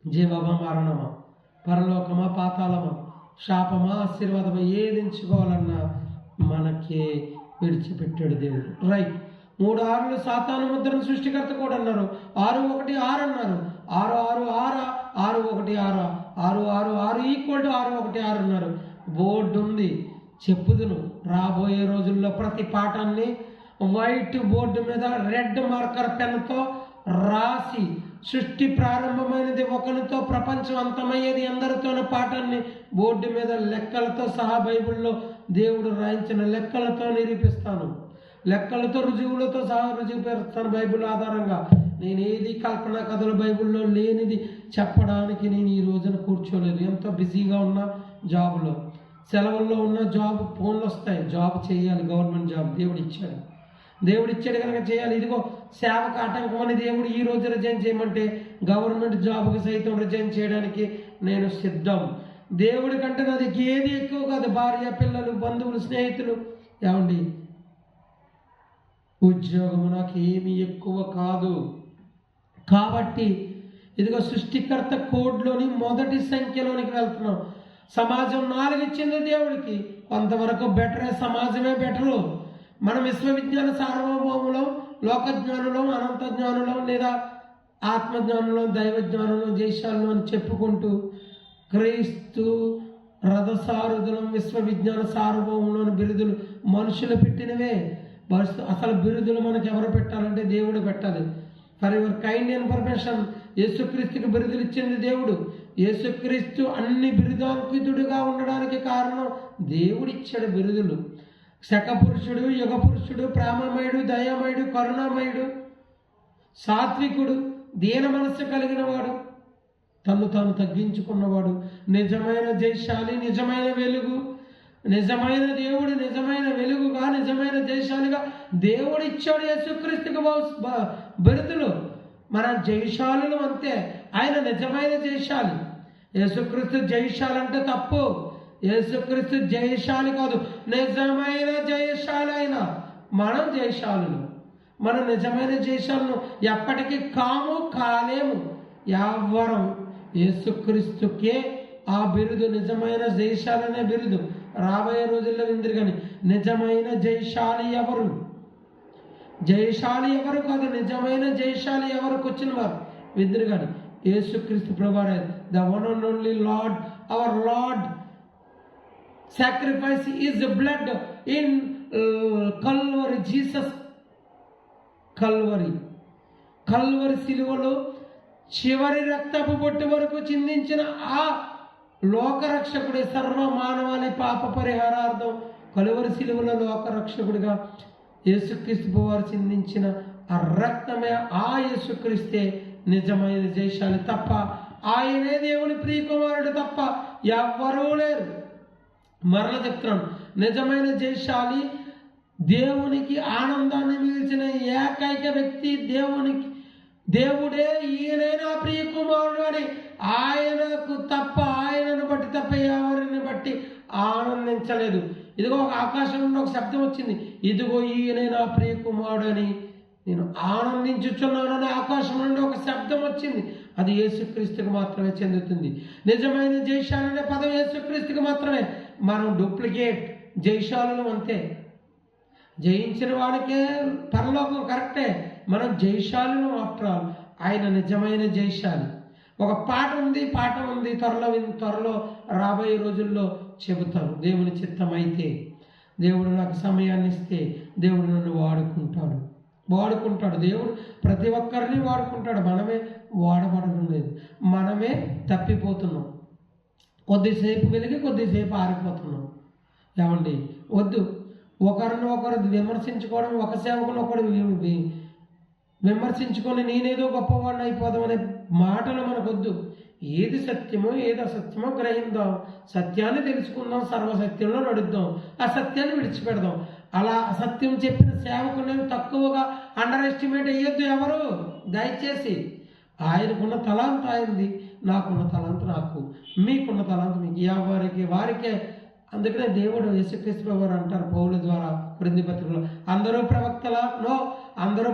జీవమా, మరణమా, పరలోకమా, పాతాళమా, శాపమా, ఆశీర్వాదమా, ఏది ఎంచుకోవాలన్నా మనకే విడిచిపెట్టాడు దేవుడు. రైట్. 3 6 సాతాను ముద్రను సృష్టికర్త కూడా అన్నారు. 6 1 6 అన్నారు. 6 6 6 6 1 6 6 6 6 ఈక్వల్ టు 6 1 6 అన్నారు. బోర్డు ఉంది, చెప్పుదును. రాబోయే రోజుల్లో ప్రతి పాఠాన్ని వైట్ బోర్డు మీద రెడ్ మార్కర్ పెన్తో రాసి, సృష్టి ప్రారంభమైనది ఒకరితో, ప్రపంచం అంతమయ్యేది అందరితోనూ పాఠాన్ని బోర్డు మీద లెక్కలతో సహా బైబిల్లో దేవుడు రాయించిన లెక్కలతో నిరూపిస్తాను. లెక్కలతో, రుజువులతో సహా రుజువుపరుస్తాను బైబిల్ ఆధారంగా. నేను ఏది కల్పన కథలు బైబిల్లో లేనిది చెప్పడానికి నేను ఈ రోజున కూర్చోలేదు. ఎంతో బిజీగా ఉన్నా, జాబ్లో, సెలవుల్లో ఉన్న, ఫోన్లు వస్తాయి, జాబ్ చేయాలి, గవర్నమెంట్ జాబ్ దేవుడు ఇచ్చాడు కనుక చేయాలి. ఇదిగో సేవకు ఆటంకం అని దేవుడు ఈ రోజు రిజైన్ చేయమంటే గవర్నమెంట్ జాబ్కి సైతం రిజైన్ చేయడానికి నేను సిద్ధం. దేవుడి కంటే నాది ఏది ఎక్కువ కాదు. భార్య, పిల్లలు, బంధువులు, స్నేహితులు. ఏమండి? ఉద్యోగము నాకు ఏమీ ఎక్కువ కాదు. కాబట్టి ఇదిగో సృష్టికర్త కోడ్లోని మొదటి సంఖ్యలోనికి వెళ్తున్నాం. సమాజం 4 ఇచ్చింది దేవుడికి. కొంతవరకు బెటరే, సమాజమే బెటరు. మనం విశ్వవిజ్ఞాన సార్వభౌములం, లోకజ్ఞానులం, అనంత జ్ఞానులం, లేదా ఆత్మజ్ఞానులం, దైవజ్ఞానులం, జైశాలను అని చెప్పుకుంటూ క్రీస్తు రథసారుధులం, విశ్వవిజ్ఞాన సార్వభౌములను బిరుదులు మనుషులు పెట్టినవే. అసలు బిరుదులు మనకు ఎవరు పెట్టాలంటే దేవుడు పెట్టాలి. ఫర్ యువర్ కైండ్ ఇన్ఫర్మేషన్, యేసుక్రీస్తుకి బిరుదులు ఇచ్చింది దేవుడు. యేసుక్రీస్తు అన్ని బిరుదాంకితుడిగా ఉండడానికి కారణం దేవుడిచ్చాడు బిరుదులు. శకపురుషుడు, యుగపురుషుడు, ప్రేమమయుడు, దయామయుడు, కరుణామయుడు, సాత్వికుడు, దీన మనస్సు కలిగిన వాడు, తను తాను తగ్గించుకున్నవాడు, నిజమైన జయశాలి, నిజమైన వెలుగు, నిజమైన దేవుడు, నిజమైన వెలుగుగా, నిజమైన జయశాలిగా దేవుడు ఇచ్చాడు యేసుక్రీస్తుకు బిరుదులు. మన జయశాలులు అంతే, ఆయన నిజమైన జయశాలి. యేసుక్రీస్తు జయశాలి అంటే తప్పు. యేసుక్రీస్తు జయశాలి కాదు, నిజమైన జయశాలి. ఆయన మనం జయశాలులు. మన నిజమైన జయశాలను ఎప్పటికీ కాలేము. ఎవ్వరం యేసుక్రీస్తుకే ఆ బిరుదు, నిజమైన జయశాలనే బిరుదు. రాబోయే రోజుల్లో విందురు కానీ నిజమైన జయశాలి ఎవరు? జయశాలి ఎవరు కాదు, నిజమైన జయశాలి ఎవరికి వచ్చిన వారు విందురు కానీ యేసుక్రీస్తు ప్రభువారే. The one and only lord, our lord sacrifice is the blood in Calvary. Jesus Calvary సిలువలో చివరి రక్తపు బొట్టు వరకు చిందించిన ఆ లోకరక్షకుడే, సర్వ మానవాళి పాప పరిహారార్థం కల్వరి సిలువలో లోకరక్షకుడిగా యేసుక్రీస్తు వారు చిందించిన ఆ రక్తమే, ఆ యేసుక్రీస్తే నిజమైన జయశాలి తప్ప, ఆయనే దేవుని ప్రియకుమారుడు తప్ప ఎవ్వరూ లేరు. మరల చెప్తున్నాను, నిజమైన జయశాలి, దేవునికి ఆనందాన్ని మిగిల్చిన ఏకైక వ్యక్తి దేవుడే, ఈయనే నా ప్రియ కుమారుడు అని ఆయనకు తప్ప, ఆయనను బట్టి తప్ప ఎవరిని బట్టి ఆనందించలేదు. ఇదిగో ఒక ఆకాశం నుండి ఒక శబ్దం వచ్చింది, ఇదిగో ఈయనే నా ప్రియ కుమారుడు అని నేను ఆనందించుచున్నానని ఆకాశం నుండి ఒక శబ్దం వచ్చింది. అది యేసుక్రీస్తుకు మాత్రమే చెందుతుంది. నిజమైన జయశాలి అనే పదం యేసుక్రీస్తుకు మాత్రమే. మనం డూప్లికేట్ జయశాలులు అంతే. జయించిన వాడికే పరలోకం కరెక్టే, మనం జయశాలులు ఆఫ్టర్ ఆల్. ఆయన నిజమైన జయశాలి. ఒక పాఠం ఉంది, త్వరలో రాబోయే రోజుల్లో చెబుతాను. దేవుని చిత్తం అయితే, దేవుడు నాకు సమయాన్ని ఇస్తే దేవుడు నన్ను వాడుకుంటాడు. దేవుడు ప్రతి ఒక్కరిని వాడుకుంటాడు. మనమే వాడబడడం లేదు, మనమే తప్పిపోతున్నాం. కొద్దిసేపు వెలిగి కొద్దిసేపు ఆరిపోతున్నాం. ఏమండి, వద్దు. ఒకరు విమర్శించుకోవడం, ఒక సేవకుని ఒకడు విమర్శించుకొని నేనేదో గొప్పవాడిని అయిపోదామనే మాటలు మనకొద్దు. ఏది సత్యమో ఏది అసత్యమో గ్రహిందాం, సత్యాన్ని తెలుసుకుందాం, సర్వసత్యంలో నడుద్దాం, అసత్యాన్ని విడిచిపెడదాం. అలా అసత్యం చెప్పిన సేవకుని తక్కువగా అండర్ ఎస్టిమేట్ అయ్యొద్దు ఎవరు, దయచేసి. ఆయనకున్న తలాంత ఆయనది, నాకున్న తలాంత నాకు, మీకున్న తలాంత మీకు, ఎవరికి వారికే. అందుకనే దేవుడు యేసుక్రీస్తు వారు అంటారు పౌలు ద్వారా కొరింథీ పత్రికలో, అందరూ ప్రవక్తలా? నో. అందరూ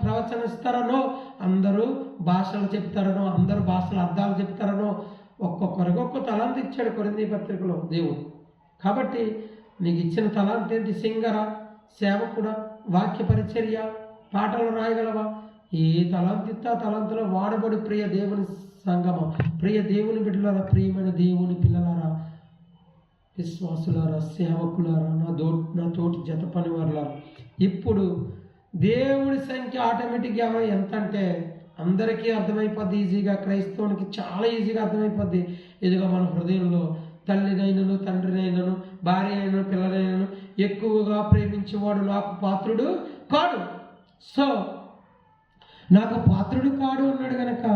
ప్రవచనిస్తారనో, అందరూ భాషలు చెప్తారనో, అందరూ భాషల అర్థాలు చెప్తారనో, ఒక్కొక్కరికి ఒక్కొక్క తలాంత ఇచ్చాడు కొరింథీ పత్రికలో దేవుడు. కాబట్టి నీకు ఇచ్చిన తలాంత ఏంటి? సింగరా, సేవకుడా, వాక్య పరిచర్య, పాటలు రాయగలవా? ఏ తలాంత ఇస్తా తలాంతలో వాడబడి ప్రియ దేవుని సంగమం, ప్రియ దేవుని బిడ్డలారా, ప్రియమైన దేవుని పిల్లలారా, విశ్వాసులారా, సేవకులారా, నా తోటి జత పని వారులారా, ఇప్పుడు దేవుడి సంఖ్య ఆటోమేటిక్గా ఎంత అంటే అందరికీ అర్థమైపోద్ది ఈజీగా. క్రైస్తవునికి చాలా ఈజీగా అర్థమైపోద్ది. ఇదిగో మన హృదయంలో తల్లినైనను, తండ్రినైనను, భార్య అయినను, పిల్లలైనను ఎక్కువగా ప్రేమించేవాడు నాకు పాత్రుడు కాడు. సో నాకు పాత్రుడు కాడు అన్నాడు కనుక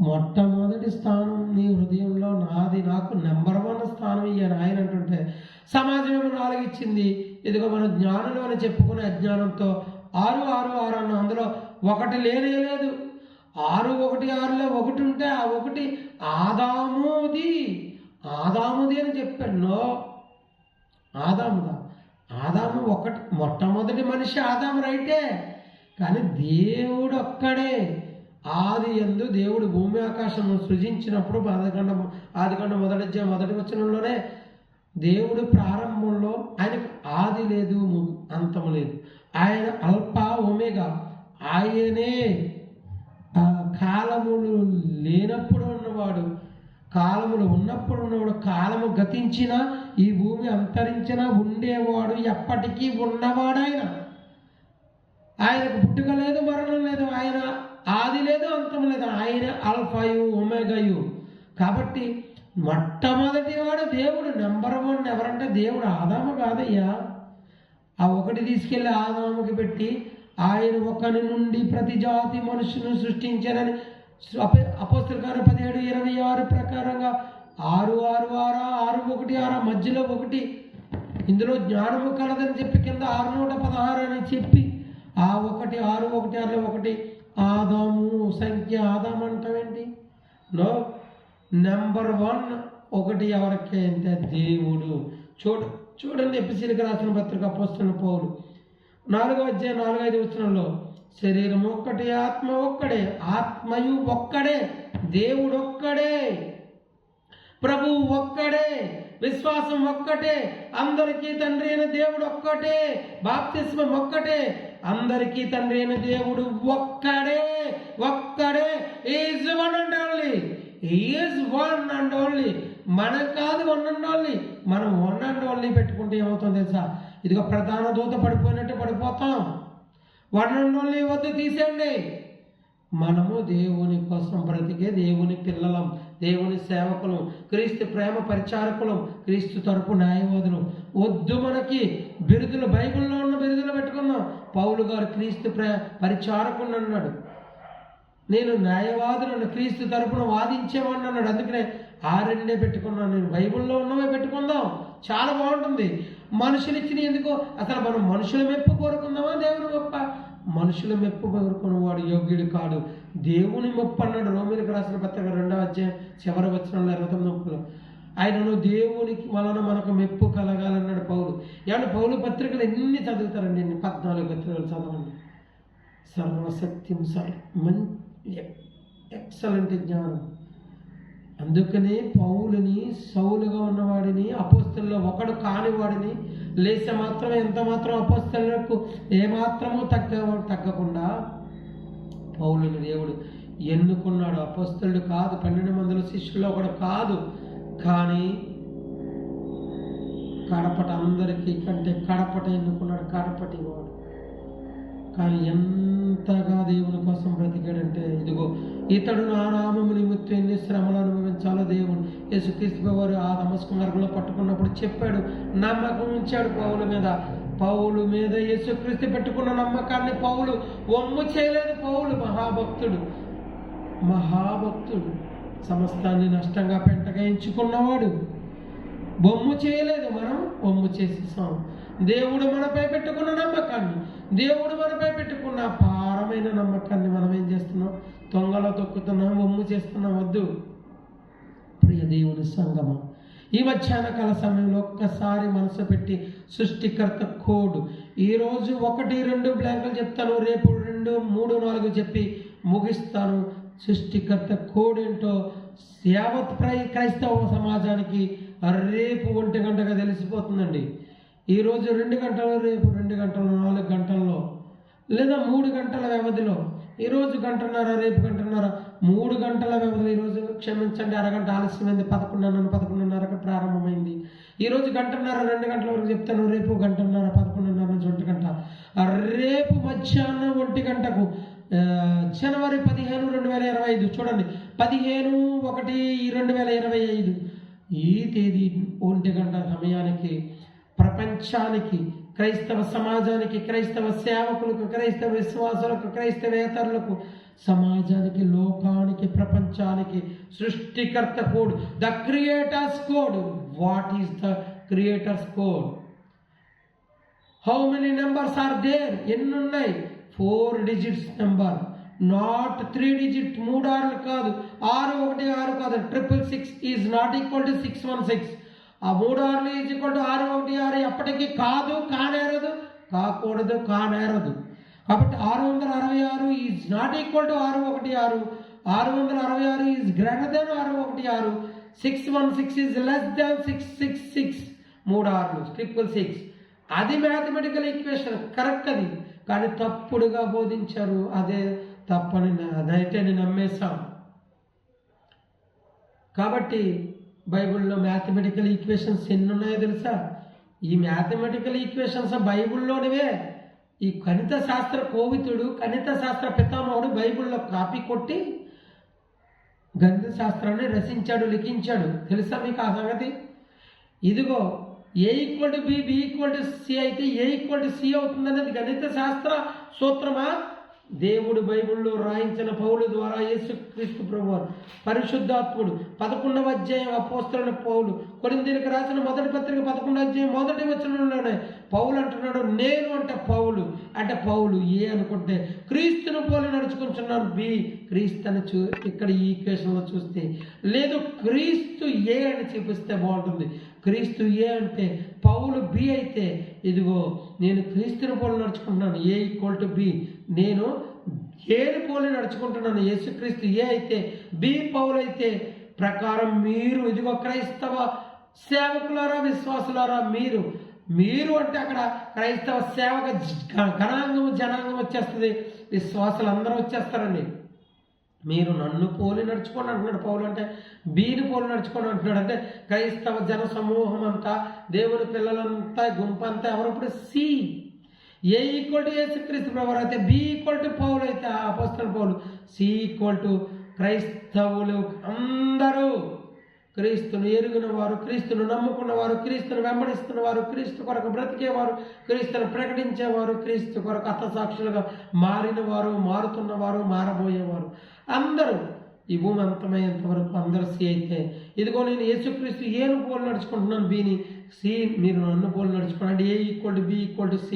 మొట్టమొదటి స్థానం నీ హృదయంలో నాది, నాకు నెంబర్ 1 స్థానం ఇయ్యాను ఆయన అంటుంటే, సమాజం ఏమో 4 ఇచ్చింది. ఇదిగో మన జ్ఞానులు అని చెప్పుకునే అజ్ఞానంతో 6, 6, 6 అన్న, అందులో ఒకటి లేదు. 6, 1, 6లో ఒకటి ఉంటే ఆ ఒకటి ఆదాముది అని చెప్పాడు. నో, ఆదాము ఒకటి, మొట్టమొదటి మనిషి ఆదాము రైటే, కానీ దేవుడు ఒక్కడే. ఆది యందు దేవుడు భూమి ఆకాశము సృజించినప్పుడు ఆదికాండం మొదటి వచనంలోనే దేవుడు ప్రారంభంలో ఆయనకు ఆది లేదు, అంతం లేదు. ఆయన అల్ఫా ఒమేగా, ఆయనే కాలములు లేనప్పుడు ఉన్నవాడు, కాలములు ఉన్నప్పుడు ఉన్నవాడు, కాలము గతించిన ఈ భూమి అంతరించిన ఉండేవాడు, ఎప్పటికీ ఉన్నవాడు. ఆయనకు పుట్టుక లేదు, మరణం లేదు, ఆయన ఆది లేదు, అంతం లేదు. ఆయన అల్ఫాయు ఒమేగాయు. కాబట్టి మొట్టమొదటి వాడు దేవుడు. నెంబర్ 1 ఎవరంటే దేవుడు. ఆదాము కాదయ్యా. ఆ ఒకటి తీసుకెళ్ళి ఆదాముకి పెట్టి ఆయన ఒకని నుండి ప్రతి జాతి మనుషులను సృష్టించారని అపోస్తలుల కార్యం 17:26 ప్రకారంగా 6 మధ్యలో 1 ఇందులో జ్ఞానము కలదని చెప్పి కింద 616 అని చెప్పి ఆ 1 ఆదాము సంఖ్య. ఆదాము అంటావేంటి? నో, నెంబర్ 1 ఒకటి ఎవరికి అంటే దేవుడు. చూడండి ఎఫెసీయులకు రాసిన పత్రిక అపోస్తలుడైన పౌలు 4వ అధ్యాయం 4-5 వచనంలో శరీరం ఒక్కటే, ఆత్మ ఒక్కడే, ఆత్మయు ఒక్కడే, దేవుడు ఒక్కడే, ప్రభువు ఒక్కడే, విశ్వాసం ఒక్కటే, అందరికీ తండ్రి అయిన దేవుడు ఒక్కటే, బాప్తిస్మం ఒక్కటే, అందరికీ తండ్రి అయిన దేవుడు ఒక్కడే. Is one and only. Is one and only. మనం కాదు వన్ అండ్ ఓన్లీ. మనం వన్ అండ్ ఓన్లీ పెట్టుకుంటే ఏమవుతుందో తెలుసా? ఇదిగో ప్రధాన దూత పడిపోయినట్టు పడిపోతాం. వన్ అండ్ ఓన్లీ వద్దు, తీసేయండి. మనము దేవుని కోసం బ్రతికే దేవుని పిల్లలం, దేవుని సేవకులం, క్రీస్తు ప్రేమ పరిచారకులం, క్రీస్తు తరపు న్యాయవాదులం. వద్దు మనకి బిరుదులు, బైబిల్లో ఉన్న బిరుదులు పెట్టుకుందాం. పౌలు గారు క్రీస్తు పరిచారకుని అన్నాడు. నేను న్యాయవాదులను, క్రీస్తు తరపున వాదించేవాడిని అన్నాడు. అందుకనే ఆ 2 పెట్టుకున్నాను. నేను బైబిల్లో ఉన్నవే పెట్టుకుందాం, చాలా బాగుంటుంది. మనుషులు ఇచ్చిన ఎందుకో అసలు మనం మనుషుల మెప్పు కోరుకుందామా దేవుని గొప్ప? మనుషుల మెప్పు కోరుకున్న వాడు యోగ్యుడు కాడు, దేవుని మెప్పు అన్నాడు రోమీయులకు రాసిన పత్రిక 2వ అధ్యాయం చివరి వచనంలో 29 ఆయనను దేవునికి వలన మనకు మెప్పు కలగాలన్నాడు పౌలు. ఏమంటే పౌలు పత్రికలు ఎన్ని చదువుతారండి? 14 పత్రికలు చదవండి. సర్వసత్యం, ఎక్సలెంట్ జ్ఞానం. అందుకనే పౌలుని, సౌలుగా ఉన్నవాడిని, అపోస్తలుల్లో ఒకడు కానివాడిని లేస మాత్రం ఎంత మాత్రం అపోస్తలులకు ఏమాత్రమూ తగ్గకుండా పౌలుని దేవుడు ఎన్నుకున్నాడు. అపోస్తలుడు కాదు, 12 మంది శిష్యుల్లో ఒకడు కాదు, కానీ కడపట అందరికీ కంటే కడపట ఎన్నుకున్నాడు. కడపటి వాడు కానీ ఎంతగా దేవుని కోసం బ్రతికాడంటే, ఇదిగో ఇతడు నా నామము నిమిత్తం ఎన్ని శ్రమలు అనుభవించాలో దేవుడు యేసుక్రీస్తు వారు ఆ దమస్కు మార్గంలో పట్టుకున్నప్పుడు చెప్పాడు. నమ్మకం ఉంచాడు పౌలు మీద యేసుక్రీస్తు పెట్టుకున్న నమ్మకాన్ని పౌలు వమ్ము చేయలేదు. పౌలు మహాభక్తుడు, సమస్తాన్ని నష్టంగా పెంటగా ఎంచుకున్నవాడు. బొమ్ము చేయలేదు, మనం బొమ్ము చేసేసాం. దేవుడు మనపై పెట్టుకున్న నమ్మకాన్ని, దేవుడు మనపై పెట్టుకున్న అపారమైన నమ్మకాన్ని మనం ఏం చేస్తున్నాం? తొంగలో తొక్కుతున్నాం, బొమ్ము చేస్తున్నాం. వద్దు. ప్రియ దేవుని సంగమం, ఈ మధ్యాహ్న కాల సమయంలో ఒక్కసారి మనసు పెట్టి సృష్టికర్త కోడ్, ఈరోజు 1, 2 బ్లాంకులు చెప్తాను, రేపు 2, 3, 4 చెప్పి ముగిస్తాను. సృష్టికర్త కోడ్ ఏంటో యావత్ క్రైస్తవ సమాజానికి రేపు 1 గంటగా తెలిసిపోతుందండి. ఈరోజు 2 గంటలు, రేపు 2 గంటలు, 4 గంటల్లో, లేదా 3 గంటల వ్యవధిలో. ఈరోజు గంటన్నర, రేపు గంటన్నర, 3 గంటల వ్యవధిలో. ఈరోజు క్షమించండి, అరగంట ఆలస్యమైంది, 11:30కు ప్రారంభమైంది. ఈరోజు గంటన్నర, 2 గంటల వరకు చెప్తాను, రేపు గంటన్నర, 11:30 నుంచి 1 గంట. రేపు మధ్యాహ్నం 1 గంటకు జనవరి 15, 2025 చూడండి, 15/1/2025 ఈ తేదీ 1 గంట సమయానికి ప్రపంచానికి, క్రైస్తవ సమాజానికి, క్రైస్తవ సేవకులకు, క్రైస్తవ విశ్వాసులకు, క్రైస్తవేతరులకు, సమాజానికి, లోకానికి, ప్రపంచానికి సృష్టికర్త code, the creator's code. What is the creator's code? How many numbers are there? ఎన్ని ఉన్నాయి? 4 digits నెంబర్, నాట్ 3 digit, 3 6 కాదు, 616 కాదు. 666 ఈజ్ నాట్ ఈక్వల్ టు 616. ఆ 3 6 ఈజ్ ఈక్వల్ టు 616 ఎప్పటికీ కాదు, కాకూడదు, కానేరదు. కాబట్టి 666 is not equal to 616. 666 is greater than 616. 616 is less than 666. 3 6 6. అది మ్యాథమెటికల్ ఈక్వేషన్, కరెక్ట్ అది, కానీ తప్పుడుగా బోధించారు. అదే తప్పని అదైతే నేను నమ్మేశాం. కాబట్టి బైబిల్లో మ్యాథమెటికల్ ఈక్వేషన్స్ ఎన్ని ఉన్నాయో తెలుసా? ఈ మ్యాథమెటికల్ ఈక్వేషన్స్ బైబిల్లోనివే. ఈ గణిత శాస్త్ర కోవితుడు, గణిత శాస్త్ర పితామహుడు బైబిల్లో కాపీ కొట్టి గణిత శాస్త్రాన్ని రచించాడు, లిఖించాడు. తెలుసా మీకు ఆ సంగతి? ఇదిగో A=B=C అయితే A=C అవుతుందనేది గణిత శాస్త్ర సూత్రమా? దేవుడు బైబిల్లో రాయించిన పౌలు ద్వారా యేసుక్రీస్తు ప్రభువారు పరిశుద్ధాత్ముడు 11వ అధ్యాయం అపోస్తలుడైన పౌలు కొరింథీయులకు రాసిన మొదటి పత్రిక 11వ అధ్యాయం మొదటి వచనంలోనే పౌలు అంటున్నాడు, నేను అంటే పౌలు అంటే పౌలు ఏ అనుకుంటే క్రీస్తును పోలి నడుచుకుంటున్నాను బి క్రీస్తు అని ఇక్కడ ఈ ఈక్వేషన్లో చూస్తే లేదు, క్రీస్తు ఏ అని చూపిస్తే బాగుంటుంది. క్రీస్తు ఏ అంటే పౌలు బి అయితే ఇదిగో నేను క్రీస్తుని పోలి నడుచుకుంటున్నాను A=B, నేను ఏని పోలి నడుచుకుంటున్నాను యేసుక్రీస్తు ఏ అయితే బి పౌలు అయితే ప్రకారం మీరు ఇదిగో క్రైస్తవ సేవకులారా విశ్వాసులారా మీరు అంటే అక్కడ క్రైస్తవ సేవక జనాంగం వచ్చేస్తుంది, విశ్వాసులు అందరూ వచ్చేస్తారండి. మీరు నన్ను పోలి నడుచుకోండి అంటున్నాడు పౌలు, అంటే బీని పోలి నడుచుకోండి అంటున్నాడు. అంటే క్రైస్తవ జన సమూహం అంతా, దేవుని పిల్లలంతా గుంపంతా ఎవరు? ఇప్పుడు సి A=యేసుక్రీస్తు ప్రభువారు అయితే B= పౌలు అయితే అపోస్తలుడైన పౌలు, C= క్రైస్తవులు అందరూ క్రీస్తును ఎరిగిన వారు, క్రీస్తును నమ్ముకున్నవారు, క్రీస్తును వెంబడిస్తున్నవారు, క్రీస్తు కొరకు బ్రతికేవారు, క్రీస్తును ప్రకటించేవారు, క్రీస్తు కొరకు హతసాక్షులుగా మారినవారు, మారుతున్నవారు, మారబోయేవారు అందరూ ఈ భూమి అంతమయ్యేంత వరకు అందరూ సి అయితే ఇదిగో నేను యేసుక్రీస్తు ఏను పోలి నడుచుకుంటున్నాను బిని, సి మీరు నన్ను పోలి నడుచుకోండి. A=B=C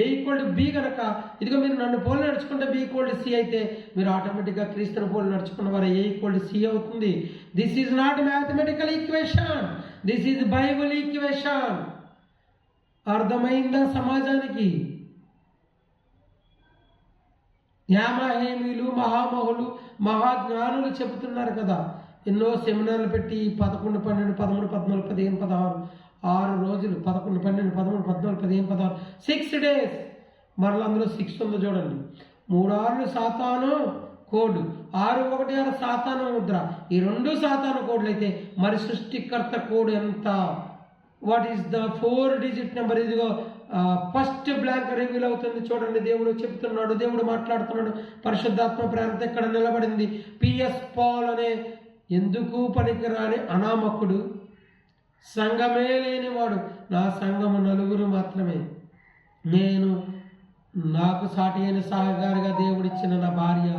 A=B కనుక ఇదిగో మీరు నన్ను పోలి నడుచుకుంటే B=C అయితే మీరు ఆటోమేటిక్గా క్రీస్తుని పోలి నడుచుకున్న వారు A=C అవుతుంది. This is not mathematical equation, this is Bible equation. అర్థమైందా సమాజానికి? యామహేమీలు మహామహులు మహాజ్ఞానులు చెబుతున్నారు కదా, ఎన్నో సెమినార్లు పెట్టి 11, 12, 13, 14, 15, 16 6 రోజులు 11, 12, 13, 14, 15, 16 6 days. మరలా అందులో 6 ఉంది చూడండి. 3 6 సాతాను కోడ్, 6 1 6 సాతాను ముద్ర. ఈ 2 సాతాను కోడ్లు అయితే మరి సృష్టికర్త కోడ్ ఎంత? What is the 4 digit number? ఇదిగో ఫస్ట్ బ్లాంక్ రివీల్ అవుతుంది చూడండి. దేవుడు చెప్తున్నాడు, దేవుడు మాట్లాడుతున్నాడు, పరిశుద్ధాత్మ ప్రేరణ ఇక్కడ నిలబడింది. పిఎస్ పాల్ అనే ఎందుకు పనికిరాని అనామకుడు, సంఘమే లేనివాడు, నా సంఘము 4 మాత్రమే, నేను నాకు సాటి అయిన సహకారిగా దేవుడిచ్చిన నా భార్య,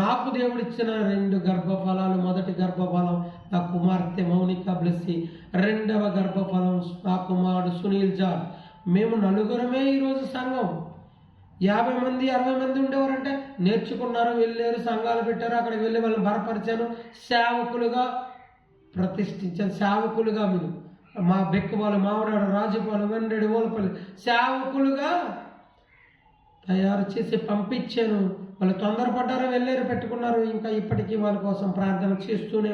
నాకు దేవుడిచ్చిన 2 గర్భఫలాలు, మొదటి గర్భఫలం నా కుమార్తె మౌనిక బ్లెస్సి, 2వ గర్భఫలం నా కుమారుడు సునీల్ జార్జ్. మేము 4 ఈరోజు సంఘం. 50 మంది 60 మంది ఉండేవారంటే నేర్చుకున్నారు, వెళ్ళారు, సంఘాలు పెట్టారు, అక్కడికి వెళ్ళి వాళ్ళని బలపరిచాను, సేవకులుగా ప్రతిష్ఠించాను. సేవకులుగా మీరు మా బెక్కువాళ్ళు, మామిడాడు, రాజుపాలు, వెండడి, ఓలపల్లి సేవకులుగా తయారు చేసి పంపించాను. వాళ్ళు తొందరపడ్డారు, వెళ్ళారు, పెట్టుకున్నారు. ఇంకా ఇప్పటికీ వాళ్ళ కోసం ప్రార్థన చేస్తూనే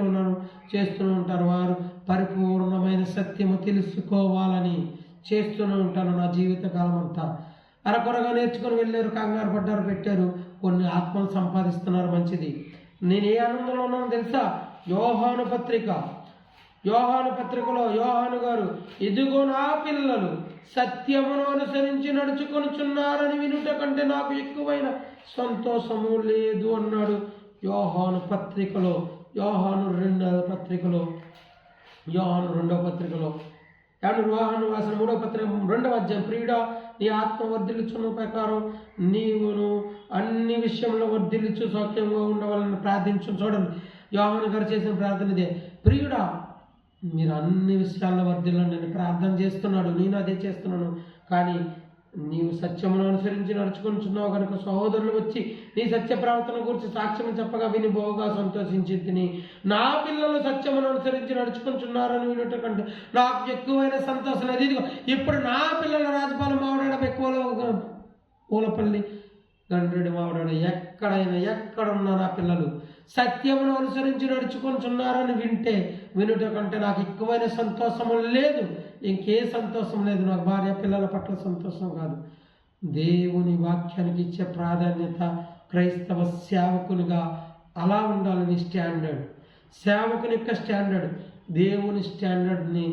ఉంటారు. వారు పరిపూర్ణమైన సత్యము తెలుసుకోవాలని చేస్తూనే ఉంటాను నా జీవితకాలం అంతా. అరకొరగా నేర్చుకొని వెళ్ళారు, కంగారు పడ్డారు, పెట్టారు, కొన్ని ఆత్మలు సంపాదిస్తున్నారు. మంచిది. నేను ఏ ఆనందంలో ఉన్నానో తెలుసా? యోహాను పత్రికలో యోహాను గారు ఇదిగో నా పిల్లలు సత్యమును అనుసరించి నడుచుకొనుచున్నారని వినుట కంటే నాకు ఎక్కువైన సంతోషము లేదు అన్నాడు. యోహాను పత్రికలో, యోహాను రెండవ పత్రికలో యోహాను రాసిన 3వ పత్రిక 2వ అధ్యాయం, ప్రియుడా నీ ఆత్మ వర్ధిల్లుచున్న ప్రకారం నీవును అన్ని విషయంలో వర్ధిల్లుచు సౌఖ్యంగా ఉండవాలని ప్రార్థించు. చూడండి, యోహాను గారు చేసిన ప్రార్థన ఇదే, ప్రియుడా మీరు అన్ని విషయాల్లో వర్ధిల్లని నేను ప్రార్థన చేస్తున్నాడు, నేను అదే చేస్తున్నాను. కానీ నీవు సత్యమును అనుసరించి నడుచుకుంటున్నావు కనుక సహోదరులు వచ్చి నీ సత్య ప్రవర్తన గురించి సాక్ష్యం చెప్పగా విని బహుగా సంతోషించి తిని, నా పిల్లలు సత్యమును అనుసరించి నడుచుకుంటున్నారని వినట కంటే నాకు ఎక్కువైన సంతోషం లేదు. ఇదిగో ఇప్పుడు నా పిల్లలు రాజపాలెం, మావిడాడ, బెక్కువలో, పూలపల్లి, గండ్రెడ్డి, మావిడాడ, ఎక్కడున్నా నా పిల్లలు సత్యమును అనుసరించి నడుచుకుంటున్నారని వినుట కంటే నాకు ఎక్కువైన సంతోషము లేదు. ఇంకే సంతోషం లేదు. నాకు భార్య పిల్లల పట్ల సంతోషం కాదు. దేవుని వాక్యానికి ఇచ్చే ప్రాధాన్యత క్రైస్తవ సేవకులుగా అలా ఉండాలని స్టాండర్డ్. సేవకుని యొక్క స్టాండర్డ్ దేవుని స్టాండర్డ్ని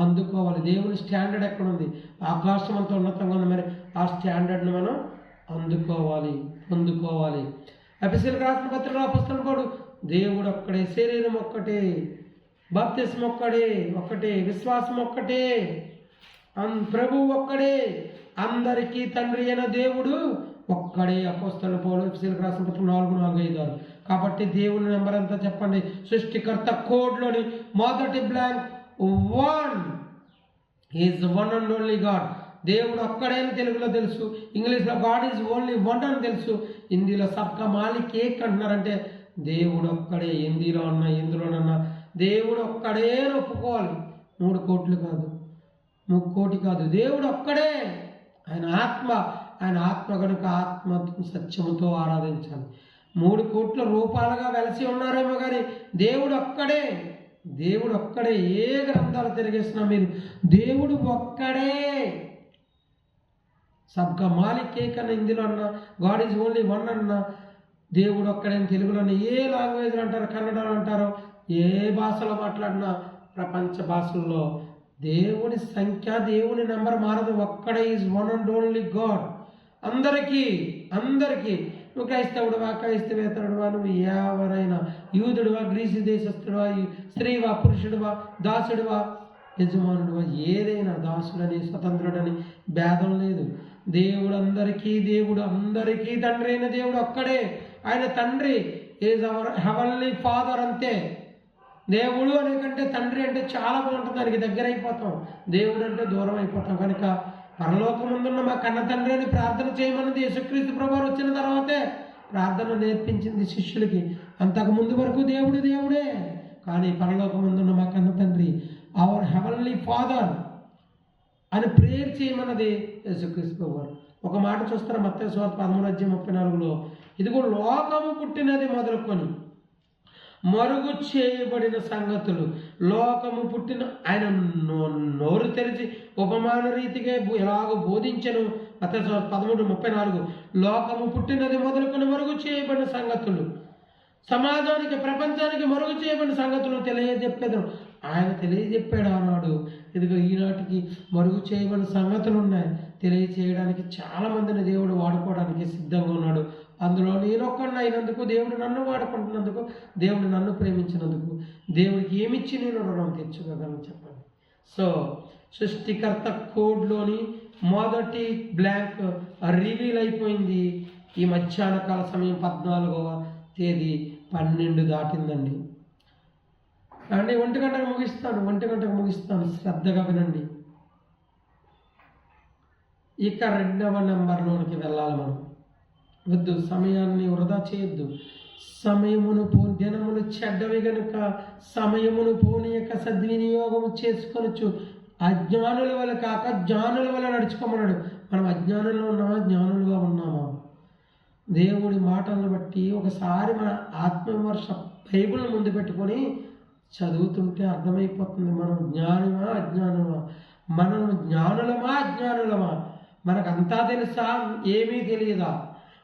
అందుకోవాలి. దేవుని స్టాండర్డ్ ఎక్కడుంది? ఆకాశం అంత ఉన్నతంగా ఉంది. మరి ఆ స్టాండర్డ్ని మనం అందుకోవాలి, పొందుకోవాలి. ఎఫెసీయులకు రాసిన పత్రికలో అపొస్తలుడు పౌలు దేవుడు ఒక్కడే, శరీరం ఒక్కటే, బాప్తిస్మం ఒక్కటే, విశ్వాసం ఒక్కటే, ప్రభువు ఒక్కడే, అందరికీ తండ్రి అయిన దేవుడు ఒక్కడే. అపొస్తలుడు పౌలు ఎఫెసీయులకు రాసిన పత్రిక 4:4-5-6. కాబట్టి దేవుని నెంబర్ ఎంత చెప్పండి? సృష్టికర్త కోడ్లోని మొదటి blank 1 is one and only God. దేవుడు ఒక్కడే అని తెలుగులో తెలుసు, ఇంగ్లీష్లో గాడ్ ఈజ్ ఓన్లీ వన్ అని తెలుసు, హిందీలో సబ్కా మాలిక్ ఏక్ అంటున్నారంటే దేవుడు ఒక్కడే. హిందీలో అన్నా ఎందులోనన్నా దేవుడు ఒక్కడే అని ఒప్పుకోవాలి. 3 కోట్లు కాదు, 3 కోటి కాదు, దేవుడు ఒక్కడే. ఆయన ఆత్మ కనుక ఆత్మ సత్యముతో ఆరాధించాలి. 3 కోట్ల రూపాలుగా వెలసి ఉన్నారేమో కానీ దేవుడు ఒక్కడే. ఏ గ్రంథాలు తిరిగేసినా మీరు దేవుడు ఒక్కడే. సబ్కా మాలిక్ ఏక్ అన్న హిందీలో అన్నా, గాడ్ ఈజ్ ఓన్లీ వన్ అన్నా, దేవుడు ఒక్కడే అని తెలుగులో ఏ లాంగ్వేజ్లో అంటారో, కన్నడలో అంటారో, ఏ భాషలో మాట్లాడినా ప్రపంచ భాషల్లో దేవుని సంఖ్య, దేవుని నెంబర్ మారదు. ఒక్కడే is one and only God. అందరికీ నువ్వు క్రైస్తవేతరుడువా, నువ్వు ఎవరైనా, యూదుడువా, గ్రీసు దేశస్థుడువా, స్త్రీవా, పురుషుడువా, దాసుడువా, యజమానుడువా, ఏదైనా, దాసుడని స్వతంత్రుడని భేదం లేదు. దేవుడు అందరికీ తండ్రి అయిన దేవుడు ఒక్కడే. ఆయన తండ్రి ఈజ్ అవర్ హెవెన్లీ ఫాదర్. అంతే. దేవుడు అనే కంటే తండ్రి అంటే చాలా బాగుంటుంది, దానికి దగ్గర అయిపోతాం. దేవుడు అంటే దూరం అయిపోతాం. కనుక పరలోకముందున్న మా కన్న తండ్రి అని ప్రార్థన చేయమన్నది యేసుక్రీస్తు ప్రభువారు వచ్చిన తర్వాతే ప్రార్థన నేర్పించింది శిష్యులకి. అంతకు ముందు వరకు దేవుడే. కానీ పరలోకముందున్న మా కన్న తండ్రి, అవర్ హెవెన్లీ ఫాదర్ అని ప్రేయర్ చేయమన్నది యేసుక్రీస్తు ప్రభువారు. ఒక మాట చూస్తారా మత్తయి సువార్త 13:34, ఇదిగో లోకము పుట్టినది మొదలుకొని మరుగు చేయబడిన సంగతులు, లోకము పుట్టిన ఆయన నోరు తెరిచి ఉపమాన రీతిగా ఎలాగో బోధించను. మత్తయి సువార్త 13:34, లోకము పుట్టినది మొదలుకొని మరుగు చేయబడిన సంగతులు, సమాజానికి ప్రపంచానికి మరుగు చేయబడిన సంగతులు తెలియజెప్పేదాం. ఆయన తెలియజెప్పాడు ఆనాడు. ఇదిగో ఈనాటికి మరుగు చేయబడిన సంగతులు ఉన్నాయి. తెలియచేయడానికి చాలామందిని దేవుడు వాడుకోవడానికి సిద్ధంగా ఉన్నాడు. అందులో నేనొక్కడిని అయినందుకు, దేవుడు నన్ను వాడుకుంటున్నందుకు, దేవుడు నన్ను ప్రేమించినందుకు, దేవుడికి ఏమిచ్చి నేను రుణం తెచ్చుకోగలను చెప్పండి. సో సృష్టికర్త కోడ్లోని మొదటి బ్లాంక్ రివీల్ అయిపోయింది. ఈ మధ్యాహ్న కాల సమయం 14వ తేదీ 12 దాటిందండి. అంటే 1 గంటకు ముగిస్తాను. శ్రద్ధగా వినండి. ఇక 2వ నెంబర్లోనికి వెళ్ళాలి మనం. వద్దు, సమయాన్ని వృధా చేయొద్దు. దినములు చెడ్డవి గనుక సమయమును పోనీయక సద్వినియోగము చేసుకొనొచ్చు. అజ్ఞానుల వల్ల కాక జ్ఞానుల వల్ల నడుచుకోమన్నాడు. మనం అజ్ఞానుల్లో ఉన్నామా, జ్ఞానులుగా ఉన్నామా? దేవుడి మాటలను బట్టి ఒకసారి మన ఆత్మవిమర్శ బైబిల్ ముందు పెట్టుకొని చదువుతుంటే అర్థమైపోతుంది. మనం జ్ఞానమా అజ్ఞానమా, మనం జ్ఞానులమా అజ్ఞానులమా, మనకంతా తెలుసా, ఏమీ తెలియదా?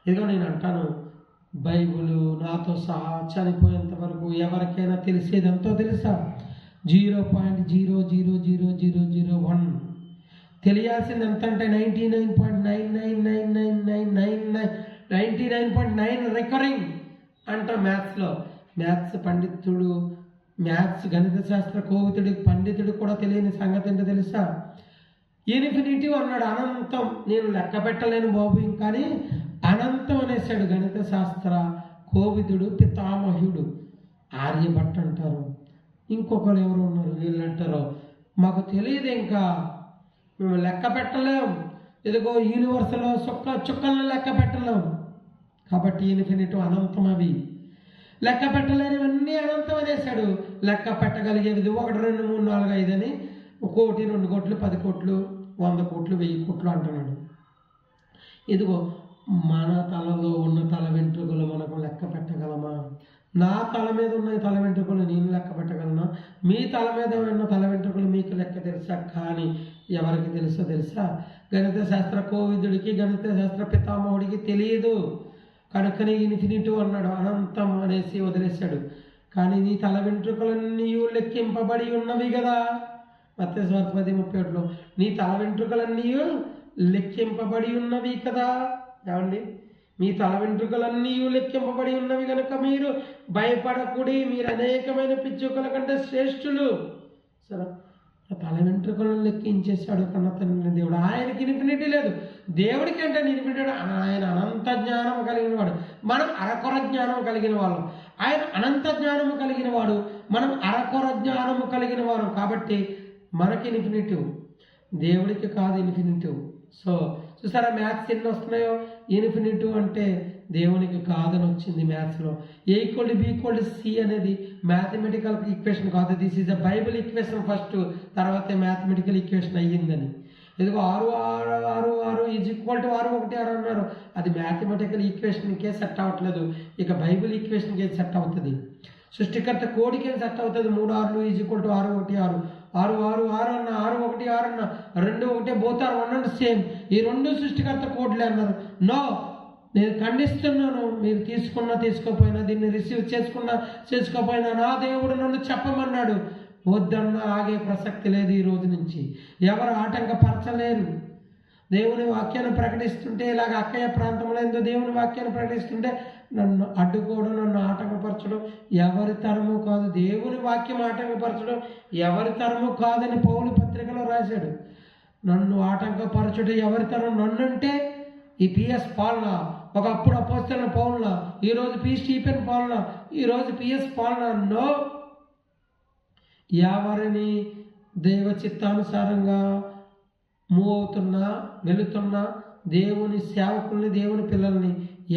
ఇదిగో నేను అంటాను, బైబిల్ నాతో సహా చనిపోయేంత వరకు ఎవరికైనా తెలిసేదంతో తెలుసా? 0.0000001. తెలియాల్సింది ఎంత అంటే 99.9999999 రికరింగ్ అంట మ్యాథ్స్లో. మ్యాథ్స్ పండితుడు, మ్యాథ్స్ గణిత శాస్త్ర కోవితుడు, పండితుడు కూడా తెలియని సంగతి ఏంటో తెలుసా? ఇన్ఫినిటివ్ అన్నాడు, అనంతం. నేను లెక్క పెట్టలేను బాబు, కానీ అనంతం అనేసాడు గణిత శాస్త్ర కోవిదుడు, పితామహుడు. ఆర్యభట్ట అంటారు, ఇంకొకరు ఎవరు ఉన్నారు, వీళ్ళు అంటారు. మాకు తెలియదు, ఇంకా మేము లెక్క పెట్టలేం. ఇదిగో యూనివర్స్లో చుక్కలను లెక్క పెట్టలేం. కాబట్టి ఇన్ఫినిటివ్, అనంతం. అవి లెక్క పెట్టలేనివన్నీ అనంతం అనేసాడు. లెక్క పెట్టగలిగేది 1 2 3 4 5 అని 1 కోటి, 2 కోట్లు, 10 కోట్లు, 100 కోట్లు, 1000 కోట్లు అంటున్నాడు. ఇదిగో మన తలలో ఉన్న తల వెంట్రుకలు మనకు లెక్క పెట్టగలమా? నా తల మీద ఉన్న తల వెంట్రుకలు నేను లెక్క పెట్టగలనా? మీ తల మీద ఉన్న తల వెంట్రుకలు మీకు లెక్క తెలుసా? కానీ ఎవరికి తెలుసా? గణిత శాస్త్ర కోవిదుడికి, గణిత శాస్త్ర పితామహుడికి తెలియదు. కనుకనే ఇన్ఫినిటివ్ అన్నాడు, అనంతం అనేసి వదిలేశాడు. కానీ నీ తల వెంట్రుకలన్నీ లెక్కింపబడి ఉన్నవి కదా. మత్తయి సువార్త 10:31 నీ తల వెంట్రుకలన్నీ లెక్కింపబడి ఉన్నవి కదా. ఏమండి, మీ తల వెంట్రుకలన్నీ లెక్కింపబడి ఉన్నవి కనుక మీరు భయపడకుడి, మీరు అనేకమైన పిచ్చుకల కంటే శ్రేష్ఠులు. సరే, తల వెంట్రుకలను లెక్కించేశాడు కన్న తండ్రి దేవుడు. ఆయనకి ఇన్ఫినిటీ లేదు. దేవుడికి అంటే ఇన్ఫినిటీ. ఆయన అనంత జ్ఞానం కలిగిన వాడు, మనం అరకొర జ్ఞానం కలిగిన వాళ్ళం. ఆయన అనంత జ్ఞానము కలిగిన వాడు, మనం అరకొర జ్ఞానము కలిగిన వారు. కాబట్టి మనకి ఇన్ఫినిటివ్, దేవుడికి కాదు ఇన్ఫినిటివ్. సో చూసారా మ్యాథ్స్ ఎన్ని వస్తున్నాయో, ఇన్ఫినిటివ్ అంటే దేవునికి కాదని వచ్చింది మ్యాథ్స్లో. A=B=C అనేది మ్యాథమెటికల్ ఈక్వేషన్ కాదు, this is a Bible equation first, తర్వాత మ్యాథమెటికల్ ఈక్వేషన్ అయ్యిందని. ఇదిగో 6×6=6=6 అన్నారు, అది మ్యాథమెటికల్ ఈక్వేషన్కే సెట్ అవ్వట్లేదు, ఇక బైబిల్ ఈక్వేషన్కి సెట్ అవుతుంది. సృష్టికర్త కోడికి ఏం సెట్ అవుతుంది? 3×6=6=6, 6×6=6 అన్న, 6×1=6 అన్న, 2 బోత్ ఆర్ 1 అండ్ సేమ్. ఈ రెండు సృష్టికర్త కోడ్లే అన్నారు. నో, నేను ఖండిస్తున్నాను. మీరు తీసుకున్నా తీసుకోపోయినా, దీన్ని రిసీవ్ చేసుకోపోయినా నా దేవుడు నన్ను చెప్పమన్నాడు. వద్దన్నా ఆగే ప్రసక్తి లేదు. ఈ రోజు నుంచి ఎవరు ఆటంకపరచలేరు. దేవుని వాక్యాన్ని ప్రకటిస్తుంటే, ఇలాగ అక్కయ్య ప్రాంతంలో ఏందో దేవుని వాక్యాన్ని ప్రకటిస్తుంటే నన్ను అడ్డుకోవడం, నన్ను ఆటంకపరచడం ఎవరి తరము కాదు. దేవుని వాక్యం ఆటంకపరచడం ఎవరి తరము కాదని పౌలు పత్రికలో రాశాడు. నన్ను ఆటంకపరచడం ఎవరి తరం? నన్నంటే ఈ పిఎస్ పాలన, ఒకప్పుడు అపోస్తలుడైన పౌలులా, ఈరోజు పి స్టీఫెన్ పాలన, ఈరోజు పిఎస్ పాలన. నో, ఎవరిని దైవ చిత్తానుసారంగా మూవ్ అవుతున్నా, వెళుతున్నా దేవుని సేవకుల్ని, దేవుని పిల్లల్ని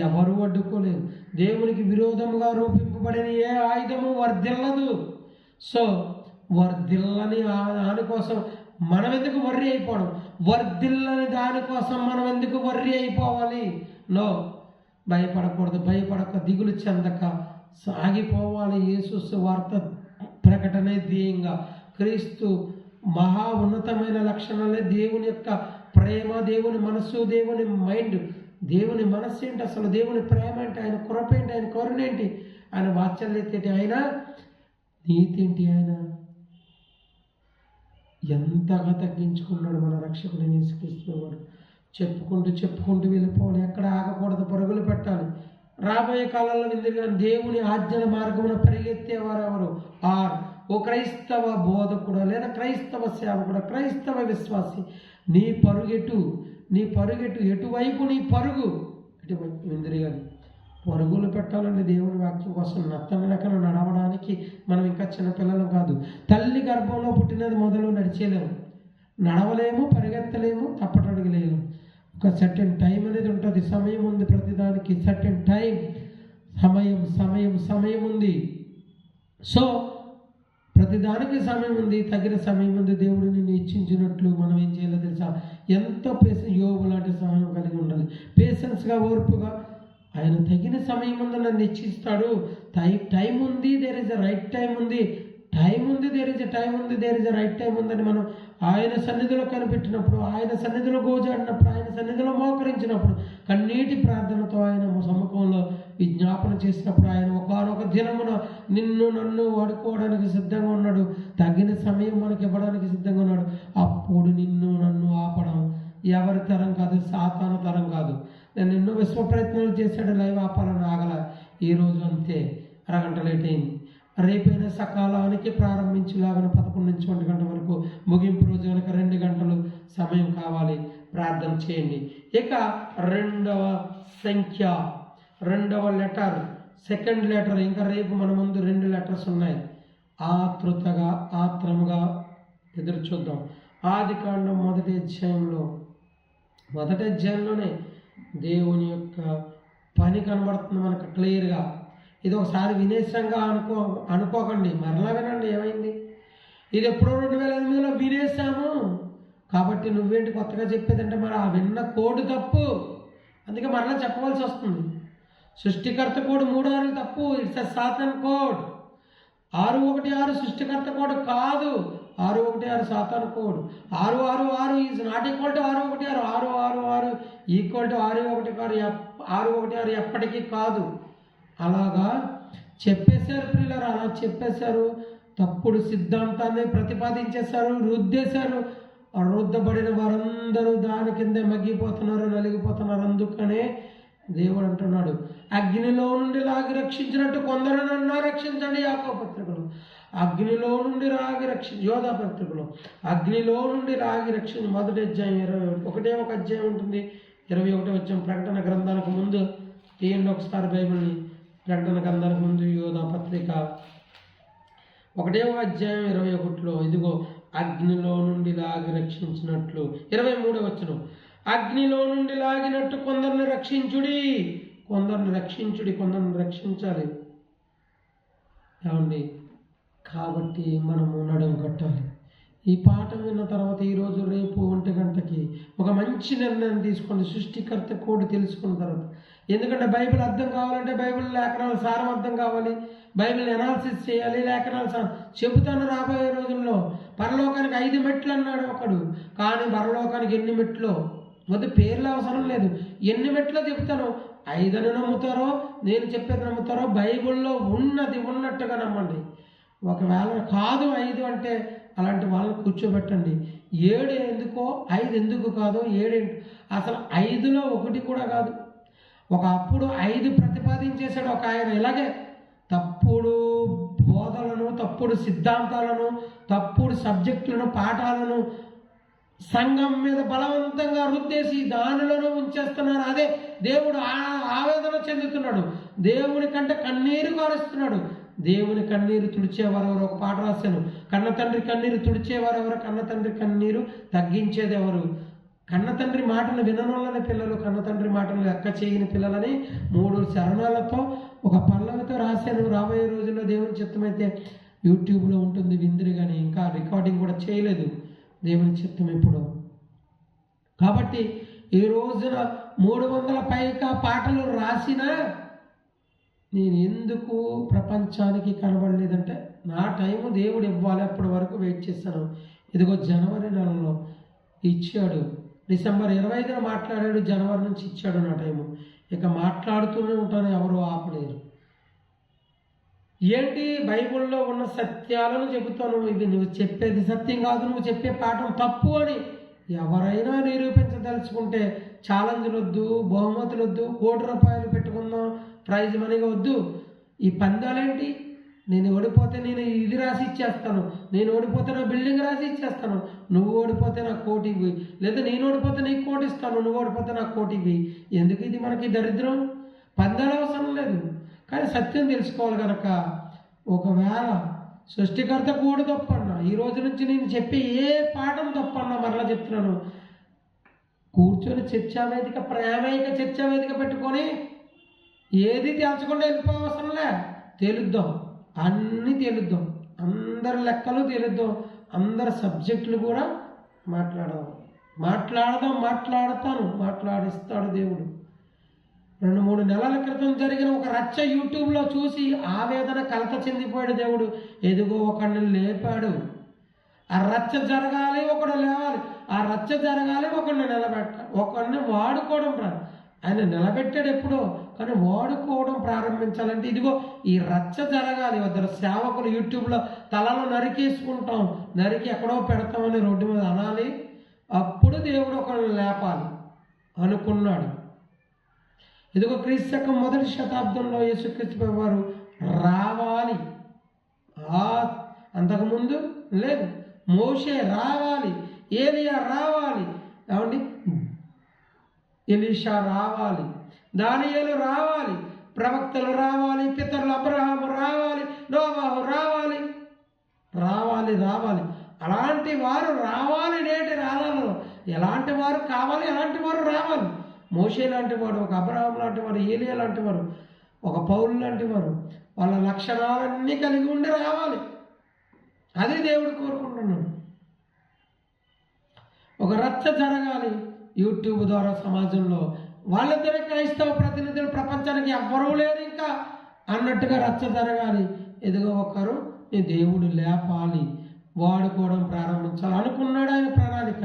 ఎవరు అడ్డుకోలేరు. దేవునికి విరోధముగా రూపింపబడిన ఏ ఆయుధము వర్ధిల్లదు. సో వర్ధిల్లని దానికోసం మనం ఎందుకు వర్రీ అయిపోవడం? వర్ధిల్లని దానికోసం మనం ఎందుకు వర్రీ అయిపోవాలి? నో, భయపడకూడదు. భయపడక, దిగులు చెందక సాగిపోవాలి. యేసు సువార్త ప్రకటనే ధ్యేయంగా. క్రీస్తు మహా ఉన్నతమైన లక్షణాలే దేవుని యొక్క ప్రేమ, దేవుని మనస్సు, దేవుని మైండ్. దేవుని మనస్సు ఏంటి అసలు? దేవుని ప్రేమ ఏంటి? ఆయన కృప ఏంటి? ఆయన కరుణ ఏంటి? ఆయన వాత్సల్యత ఏంటి? ఆయన నీతి ఏంటి? ఆయన ఎంతగా తగ్గించుకున్నాడు మన రక్షకుడు యేసుక్రీస్తు వారు. చెప్పుకుంటూ వెళ్ళిపోవాలి. ఎక్కడ ఆగకూడదు, పరుగులు పెట్టాలి. రాబోయే కాలంలో ఎందుకు దేవుని ఆజ్ఞల మార్గమున పరిగెత్తేవారు ఎవరు? ఓ క్రైస్తవ బోధకుడు, లేదా క్రైస్తవ సేవకుడు, క్రైస్తవ విశ్వాసి, నీ పరుగెటు ఎటువైపు నీ పరుగు? ఎటువైపు ఇంద్రియాలు పరుగులు పెట్టాలండి దేవుని వాక్యం కోసం. నత్తనడకన నడవడానికి మనం ఇంకా చిన్నపిల్లలు కాదు. తల్లి గర్భంలో పుట్టినది మొదలు నడిచేలేము, నడవలేము, పరిగెత్తలేము, తప్పటడుగులేము. ఒక సర్టెన్ టైం అనేది ఉంటుంది. సమయం ఉంది ప్రతిదానికి. సర్టెన్ టైం, సమయం ఉంది. సో ప్రతిదానికి సమయం ఉంది, తగిన సమయం ఉంది. దేవుడు నిన్ను ఇచ్చించినట్లు మనం ఏం చేయాలో తెలుసా? ఎంతో యోబు లాంటి సమయం కలిగి ఉండాలి. పేషెన్స్గా, ఓర్పుగా. ఆయన తగిన సమయం ముందు నన్ను ఇచ్చిస్తాడు. టైం ఉంది, there is a right time ఉంది. There is a right time ఉందని మనం ఆయన సన్నిధిలో కనిపెట్టినప్పుడు, ఆయన సన్నిధిలో గోజాడినప్పుడు, ఆయన సన్నిధిలో మోకరించినప్పుడు, కన్నీటి ప్రార్థనతో ఆయన సముఖంలో విజ్ఞాపన చేసినప్పుడు, ఆయన ఒకానొక దినమున నిన్ను నన్ను వాడుకోవడానికి సిద్ధంగా ఉన్నాడు. తగిన సమయం మనకి ఇవ్వడానికి సిద్ధంగా ఉన్నాడు. అప్పుడు నిన్ను నన్ను ఆపడం ఎవరి తరం కాదు, సాతాను తరం కాదు. నేను ఎన్నో విశ్వ ప్రయత్నాలు చేశాడు లైవ్ ఆపాలని, ఆగల. ఈరోజు అంతే, అరగంట లేట్ అయింది. రేపైనా సకాలానికి ప్రారంభించేలాగా 11 నుంచి 1 గంట వరకు, ముగింపు రోజు కనుక 2 గంటలు సమయం కావాలి. ప్రార్థన చేయండి. ఇక రెండవ సంఖ్య, రెండవ లెటర్, సెకండ్ లెటర్. ఇంకా రేపు మన ముందు 2 లెటర్స్ ఉన్నాయి. ఆత్రముగా ఎదురు చూద్దాం. ఆదికాండం మొదటి అధ్యాయంలోనే దేవుని యొక్క పని కనబడుతుంది మనకు క్లియర్గా. ఇది ఒకసారి వినేసంగా అనుకోకండి, మరలా వినండి. ఏమైంది? ఇది ఎప్పుడో 2008లో వినేసాము కాబట్టి నువ్వేంటి కొత్తగా చెప్పేదంటే, మరి ఆ విన్న కోడ్ తప్పు, అందుకే మరలా చెప్పవలసి వస్తుంది. సృష్టికర్త కోడ్ 3:6 తప్పు. It's a Satan code. 6:1:6 సృష్టికర్త కోడ్ కాదు, 6:1:6 Satan code. 6:6:6 is not equal to 6:1:6. 6:6:6 equal to 6:1:6 ఎప్పటికీ కాదు. అలాగా చెప్పేశారు ప్రియులారా, అలా చెప్పేశారు. తప్పుడు సిద్ధాంతాన్ని ప్రతిపాదించేశారు, రుద్దేశారు. రుద్దబడిన వారందరూ దాని కిందే మగ్గిపోతున్నారు, నలిగిపోతున్నారు. అందుకనే దేవుడు అంటున్నాడు, అగ్నిలో నుండి లాగి రక్షించినట్టు కొందరు నన్ను రక్షించండి. యాకోబు పత్రికలో అగ్నిలో నుండి లాగి యోధా పత్రికలో అగ్నిలో నుండి లాగి రక్షించి మొదటి అధ్యాయం 21 ఒక అధ్యాయం ఉంటుంది. 21 అధ్యాయం ప్రకటన గ్రంథానికి ముందు తీయండి ఒకసారి బైబిల్ని. ప్రకటన గ్రంథానికి ముందు యోధా పత్రిక 1వ అధ్యాయం 21లో ఇదిగో అగ్నిలో నుండి లాగి రక్షించినట్లు. 23వ వచనం, అగ్నిలో నుండి లాగినట్టు కొందరిని రక్షించుడి. కొందరిని రక్షించాలి ఏమండి. కాబట్టి మనము నడుం కట్టాలి. ఈ పాఠం విన్న తర్వాత ఈరోజు రేపు 1 గంటకి ఒక మంచి నిర్ణయం తీసుకోండి, సృష్టికర్త కోడ్ తెలుసుకున్న తర్వాత. ఎందుకంటే బైబిల్ అర్థం కావాలంటే బైబిల్ లేఖనాల సారం అర్థం కావాలి, బైబిల్ ఎనాలిసిస్ చేయాలి, లేఖనాలు చెబుతాను. రాబోయే రోజుల్లో పరలోకానికి 5 మెట్లు అన్నాడు ఒకడు, కానీ పరలోకానికి ఎన్ని మెట్లో వద్దు, పేర్లు అవసరం లేదు, ఎన్ని మెట్లో చెప్తాను. 5 అని నమ్ముతారో, నేను చెప్పేది నమ్ముతారో, బైబిల్లో ఉన్నట్టుగా నమ్మండి. ఒకవేళ కాదు 5 అంటే అలాంటి వాళ్ళని కూర్చోబెట్టండి. 7 ఎందుకో 5 ఎందుకు కాదో 7 అసలు 5లో 1 కూడా కాదు. ఒకప్పుడు 5 ప్రతిపాదించేశాడు ఒక ఆయన. ఇలాగే తప్పుడు బోధలను, తప్పుడు సిద్ధాంతాలను, తప్పుడు సబ్జెక్టులను, పాఠాలను సంఘం మీద బలవంతంగా రుద్దేసి దానిలోనూ ఉంచేస్తున్నారు. అదే దేవుడు ఆవేదన చెందుతున్నాడు, దేవుని కంటే కన్నీరు కారుస్తున్నాడు. దేవుని కన్నీరు తుడిచేవారెవరు? ఒక పాట రాశాను, కన్న తండ్రి కన్నీరు తుడిచేవారెవరు? కన్న తండ్రి కన్నీరు తగ్గించేది ఎవరు? కన్న తండ్రి మాటలు విననోళ్ళని పిల్లలు, కన్న తండ్రి మాటలు లెక్క చేయని పిల్లలని 3 చరణాలతో ఒక పల్లవితో రాశాను. రాబోయే రోజుల్లో దేవుని చిత్తమైతే యూట్యూబ్లో ఉంటుంది విందురు, కానీ ఇంకా రికార్డింగ్ కూడా చేయలేదు. దేవుని చిత్తం ఎప్పుడు. కాబట్టి ఈ రోజున 300 పైగా పాటలు రాసినా నేను ఎందుకు ప్రపంచానికి కనబడలేదంటే నా టైము దేవుడు ఇవ్వాలి, అప్పటి వరకు వెయిట్ చేశాను. ఇదిగో జనవరి నెలలో ఇచ్చాడు, డిసెంబర్ 25న మాట్లాడాడు, జనవరి నుంచి ఇచ్చాడు నా టైము. ఇక మాట్లాడుతూనే ఉంటాను, ఎవరు ఆపలేరు. ఏంటి? బైబిల్లో ఉన్న సత్యాలను చెబుతాను. ఇది నువ్వు చెప్పేది సత్యం కాదు, నువ్వు చెప్పే పాఠం తప్పు అని ఎవరైనా నిరూపించదలుచుకుంటే ఛాలెంజ్లు వద్దు, బహుమతులు వద్దు, ₹1,00,00,000 పెట్టుకుందాం, ప్రైజ్ మనీగా వద్దు. ఈ పందాలేంటి? నేను ఓడిపోతే నేను ఇది రాసి ఇచ్చేస్తాను, నేను ఓడిపోతే నా బిల్డింగ్ రాసి ఇచ్చేస్తాను, నువ్వు ఓడిపోతే నాకు ₹1,00,00,000 ఇవ్వి, లేదా నేను ఓడిపోతే నీకు ₹1,00,00,000 ఇస్తాను, నువ్వు ఓడిపోతే నాకు ₹1,00,00,000 ఇవ్వి. ఎందుకు ఇది మనకి దరిద్రం? పందాలు అవసరం లేదు, కానీ సత్యం తెలుసుకోవాలి కనుక. ఒకవేళ సృష్టికర్త కూడా తప్పన్నా, ఈ రోజు నుంచి నేను చెప్పే ఏ పాఠం తప్పన్నా, మరలా చెప్తున్నాను, కూర్చొని చర్చావేదిక, ప్రేమైక చర్చావేదిక పెట్టుకొని ఏది తేల్చకుండా వెళ్ళిపోవసరంలే. తేలుద్దాం, అన్నీ తేలుద్దాం, అందరి లెక్కలు తేలుద్దాం, అందరి సబ్జెక్టులు కూడా మాట్లాడిస్తాడు దేవుడు. 2-3 నెలల క్రితం జరిగిన ఒక రచ్చ యూట్యూబ్లో చూసి ఆవేదన కలత చెందిపోయాడు దేవుడు. ఎదుగో ఒకడిని లేపాడు. ఆ రచ్చ జరగాలి, ఒకడు లేవాలి, ఆ రచ్చ జరగాలి, ఒకడిని ఒకడిని వాడుకోవడం ఆయన నిలబెట్టాడు ఎప్పుడో, కానీ వాడుకోవడం ప్రారంభించాలంటే ఇదిగో ఈ రచ్చ జరగాలి. ఇద్దరు సేవకులు యూట్యూబ్లో తలలో నరికేసుకుంటాం, నరికి ఎక్కడో పెడతామని రోడ్డు మీద అనాలి, అప్పుడు దేవుడు ఒకరిని లేపాలి అనుకున్నాడు. ఇదిగో క్రీస్తు శకం 1వ శతాబ్దంలో యేసుక్రీస్తు వారు రావాలి. అంతకుముందు లేదు. మోషే రావాలి, ఏలియా రావాలి, ఏమండి ఎలీషా రావాలి, దానియేలు రావాలి, ప్రవక్తలు రావాలి, పితరులు అబ్రహాము రావాలి, నోవాహు రావాలి. అలాంటి వారు రావాలి. నేటి రాళ్ళలో ఎలాంటి వారు కావాలి, ఎలాంటి వారు రావాలి. మోషే లాంటి వాడు, ఒక అబ్రహాం లాంటి వాడు, ఏలియా లాంటి వారు, ఒక పౌలు లాంటి వారు, వాళ్ళ లక్షణాలన్నీ కలిగి ఉండి రావాలి. అది దేవుడు కోరుకుంటున్నాడు. ఒక రచ్చ జరగాలి యూట్యూబ్ ద్వారా సమాజంలో. వాళ్ళిద్దరే క్రైస్తవ ప్రతినిధులు, ప్రపంచానికి ఎవ్వరూ లేరు ఇంకా అన్నట్టుగా రచ్చ జరగాలి. ఎదుగో ఒకరు నీ దేవుడు లేపాలి, వాడుకోవడం ప్రారంభించాలి అనుకున్నాడు ఆయన ప్రణాళిక.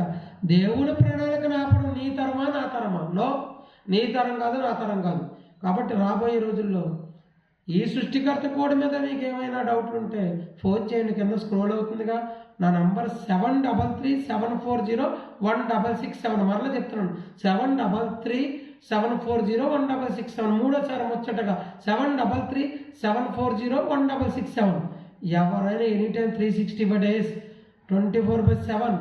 దేవుని ప్రణాళిక నాపడం నీ తరమా నా తరమా? నో, నీ తరం కాదు, నా తరం కాదు. కాబట్టి రాబోయే రోజుల్లో ఈ సృష్టికర్త కోడ్ మీద మీకు ఏమైనా డౌట్లు ఉంటే ఫోన్ చేయండి, కింద స్క్రోల్ అవుతుందిగా నా నంబర్ 7337401667. మరలా చెప్తున్నాను, 733-740-1667. మూడోసారి ముచ్చటగా 733-740-1667. ఎవరైనా ఎనీటైం 365 days 24/7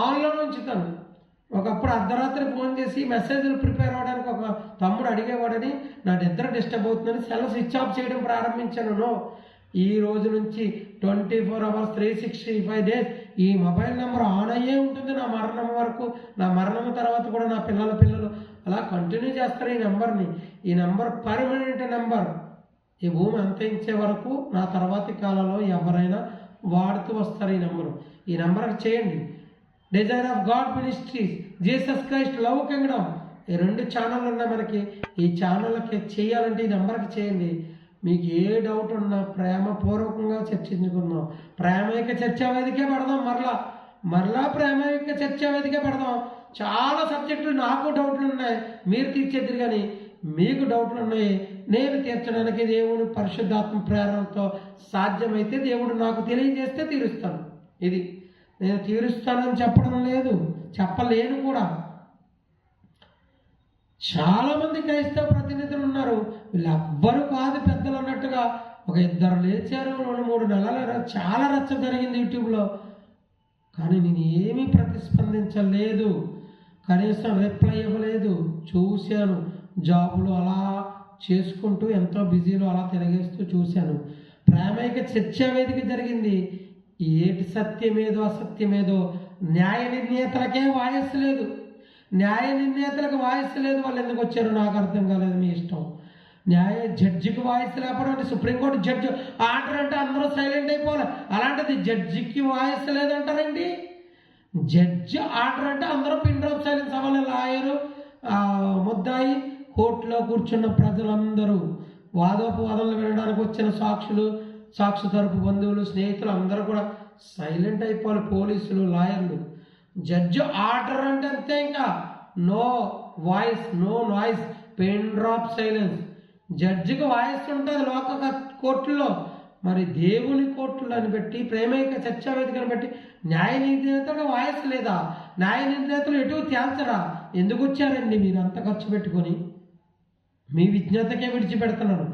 ఆన్లో ఉంచుతాను. ఒకప్పుడు అర్ధరాత్రి ఫోన్ చేసి మెసేజ్లు ప్రిపేర్ అవ్వడానికి ఒక తమ్ముడు అడిగేవాడని నా నిద్ర డిస్టర్బ్ అవుతుందని సెల్ స్విచ్ ఆఫ్ చేయడం ప్రారంభించాను. ఈ రోజు నుంచి 24 hours 365 days ఈ మొబైల్ నెంబర్ ఆన్ అయ్యే ఉంటుంది నా మరణం వరకు. నా మరణం తర్వాత కూడా నా పిల్లలు అలా కంటిన్యూ చేస్తారు ఈ నెంబర్ని. ఈ నెంబర్ పర్మనెంట్ నెంబర్. ఈ భూమి అంతరించే వరకు నా తర్వాతి కాలంలో ఎవరైనా వాడుతూ వస్తారు ఈ నెంబరు. ఈ నెంబర్కి చేయండి. Dzire of God ministries, Jesus Christ love Kingdom, ఈ 2 ఛానళ్ళు ఉన్నాయి మనకి. ఈ ఛానళ్ళకి చేయాలంటే ఈ నెంబర్కి చేయండి. మీకు ఏ డౌట్ ఉన్నా ప్రేమపూర్వకంగా చర్చించుకుందాం. ప్రేమైక చర్చా వేదికే పెడదాం. మరలా ప్రేమైక చర్చా వేదికే పెడదాం. చాలా సబ్జెక్టులు నాకు డౌట్లు ఉన్నాయి, మీరు తీర్చేద్దరు. కానీ మీకు డౌట్లు ఉన్నాయి, నేను తీర్చడానికి దేవుని పరిశుద్ధాత్మ ప్రేరణతో సాధ్యమైతే దేవుడు నాకు తెలియజేస్తే తీరుస్తాను. ఇది నేను తీరుస్తానని చెప్పడం లేదు, చెప్పలేను కూడా. చాలామంది క్రైస్తవ ప్రతినిధులు ఉన్నారు, వీళ్ళెవ్వరూ కాదు పెద్దలు అన్నట్టుగా. ఒక 2 లేచారు, 2-3 నెలలు చాలా రచ్చ జరిగింది యూట్యూబ్లో. కానీ నేను ఏమీ ప్రతిస్పందించలేదు, కనీసం రిప్లై ఇవ్వలేదు. చూశాను, జాబులు అలా చేసుకుంటూ ఎంతో బిజీలో అలా తిరిగేస్తూ చూశాను. ప్రేమైక చర్చా వేదిక జరిగింది. ఏటి సత్యమేదో అసత్యమేదో న్యాయ నిర్ణేతలకే వాయిస్ లేదు. న్యాయ నిర్ణేతలకు వాయిస్ లేదు. వాళ్ళు ఎందుకు వచ్చారో నాకు అర్థం కాలేదు. మీ ఇష్టం. జడ్జికి వాయిస్ లేకపోవడం అంటే సుప్రీంకోర్టు జడ్జి ఆర్డర్ అంటే అందరూ సైలెంట్ అయిపోవాలి. అలాంటిది జడ్జికి వాయిస్ లేదంటారండి. జడ్జి ఆర్డర్ అంటే అందరూ పిన్ డ్రాప్ సైలెన్స్ అవ్వాలి. లాయరు, ముద్దాయి, కోర్టులో కూర్చున్న ప్రజలందరూ, వాదోపవాదనలు వినడానికి వచ్చిన సాక్షులు, సాక్షి తరపు బంధువులు, స్నేహితులు అందరూ కూడా సైలెంట్ అయిపోవాలి. పోలీసులు, లాయర్లు. జడ్జి ఆర్డర్ అంటే అంతే, ఇంకా no voice, no noise, pen drop silence. జడ్జికి వాయిస్ ఉంటుంది లోక కోర్టుల్లో, మరి దేవుని కోర్టులను బట్టి, ప్రేమైక చర్చా వేదికను బట్టి న్యాయ నిర్ణేతలకు వాయిస్ లేదా? న్యాయ నిర్ణేతలు ఎటు తేల్చరా? ఎందుకు వచ్చారండి మీరు అంత ఖర్చు పెట్టుకొని? మీ విజ్ఞతకే విడిచిపెడుతున్నాను.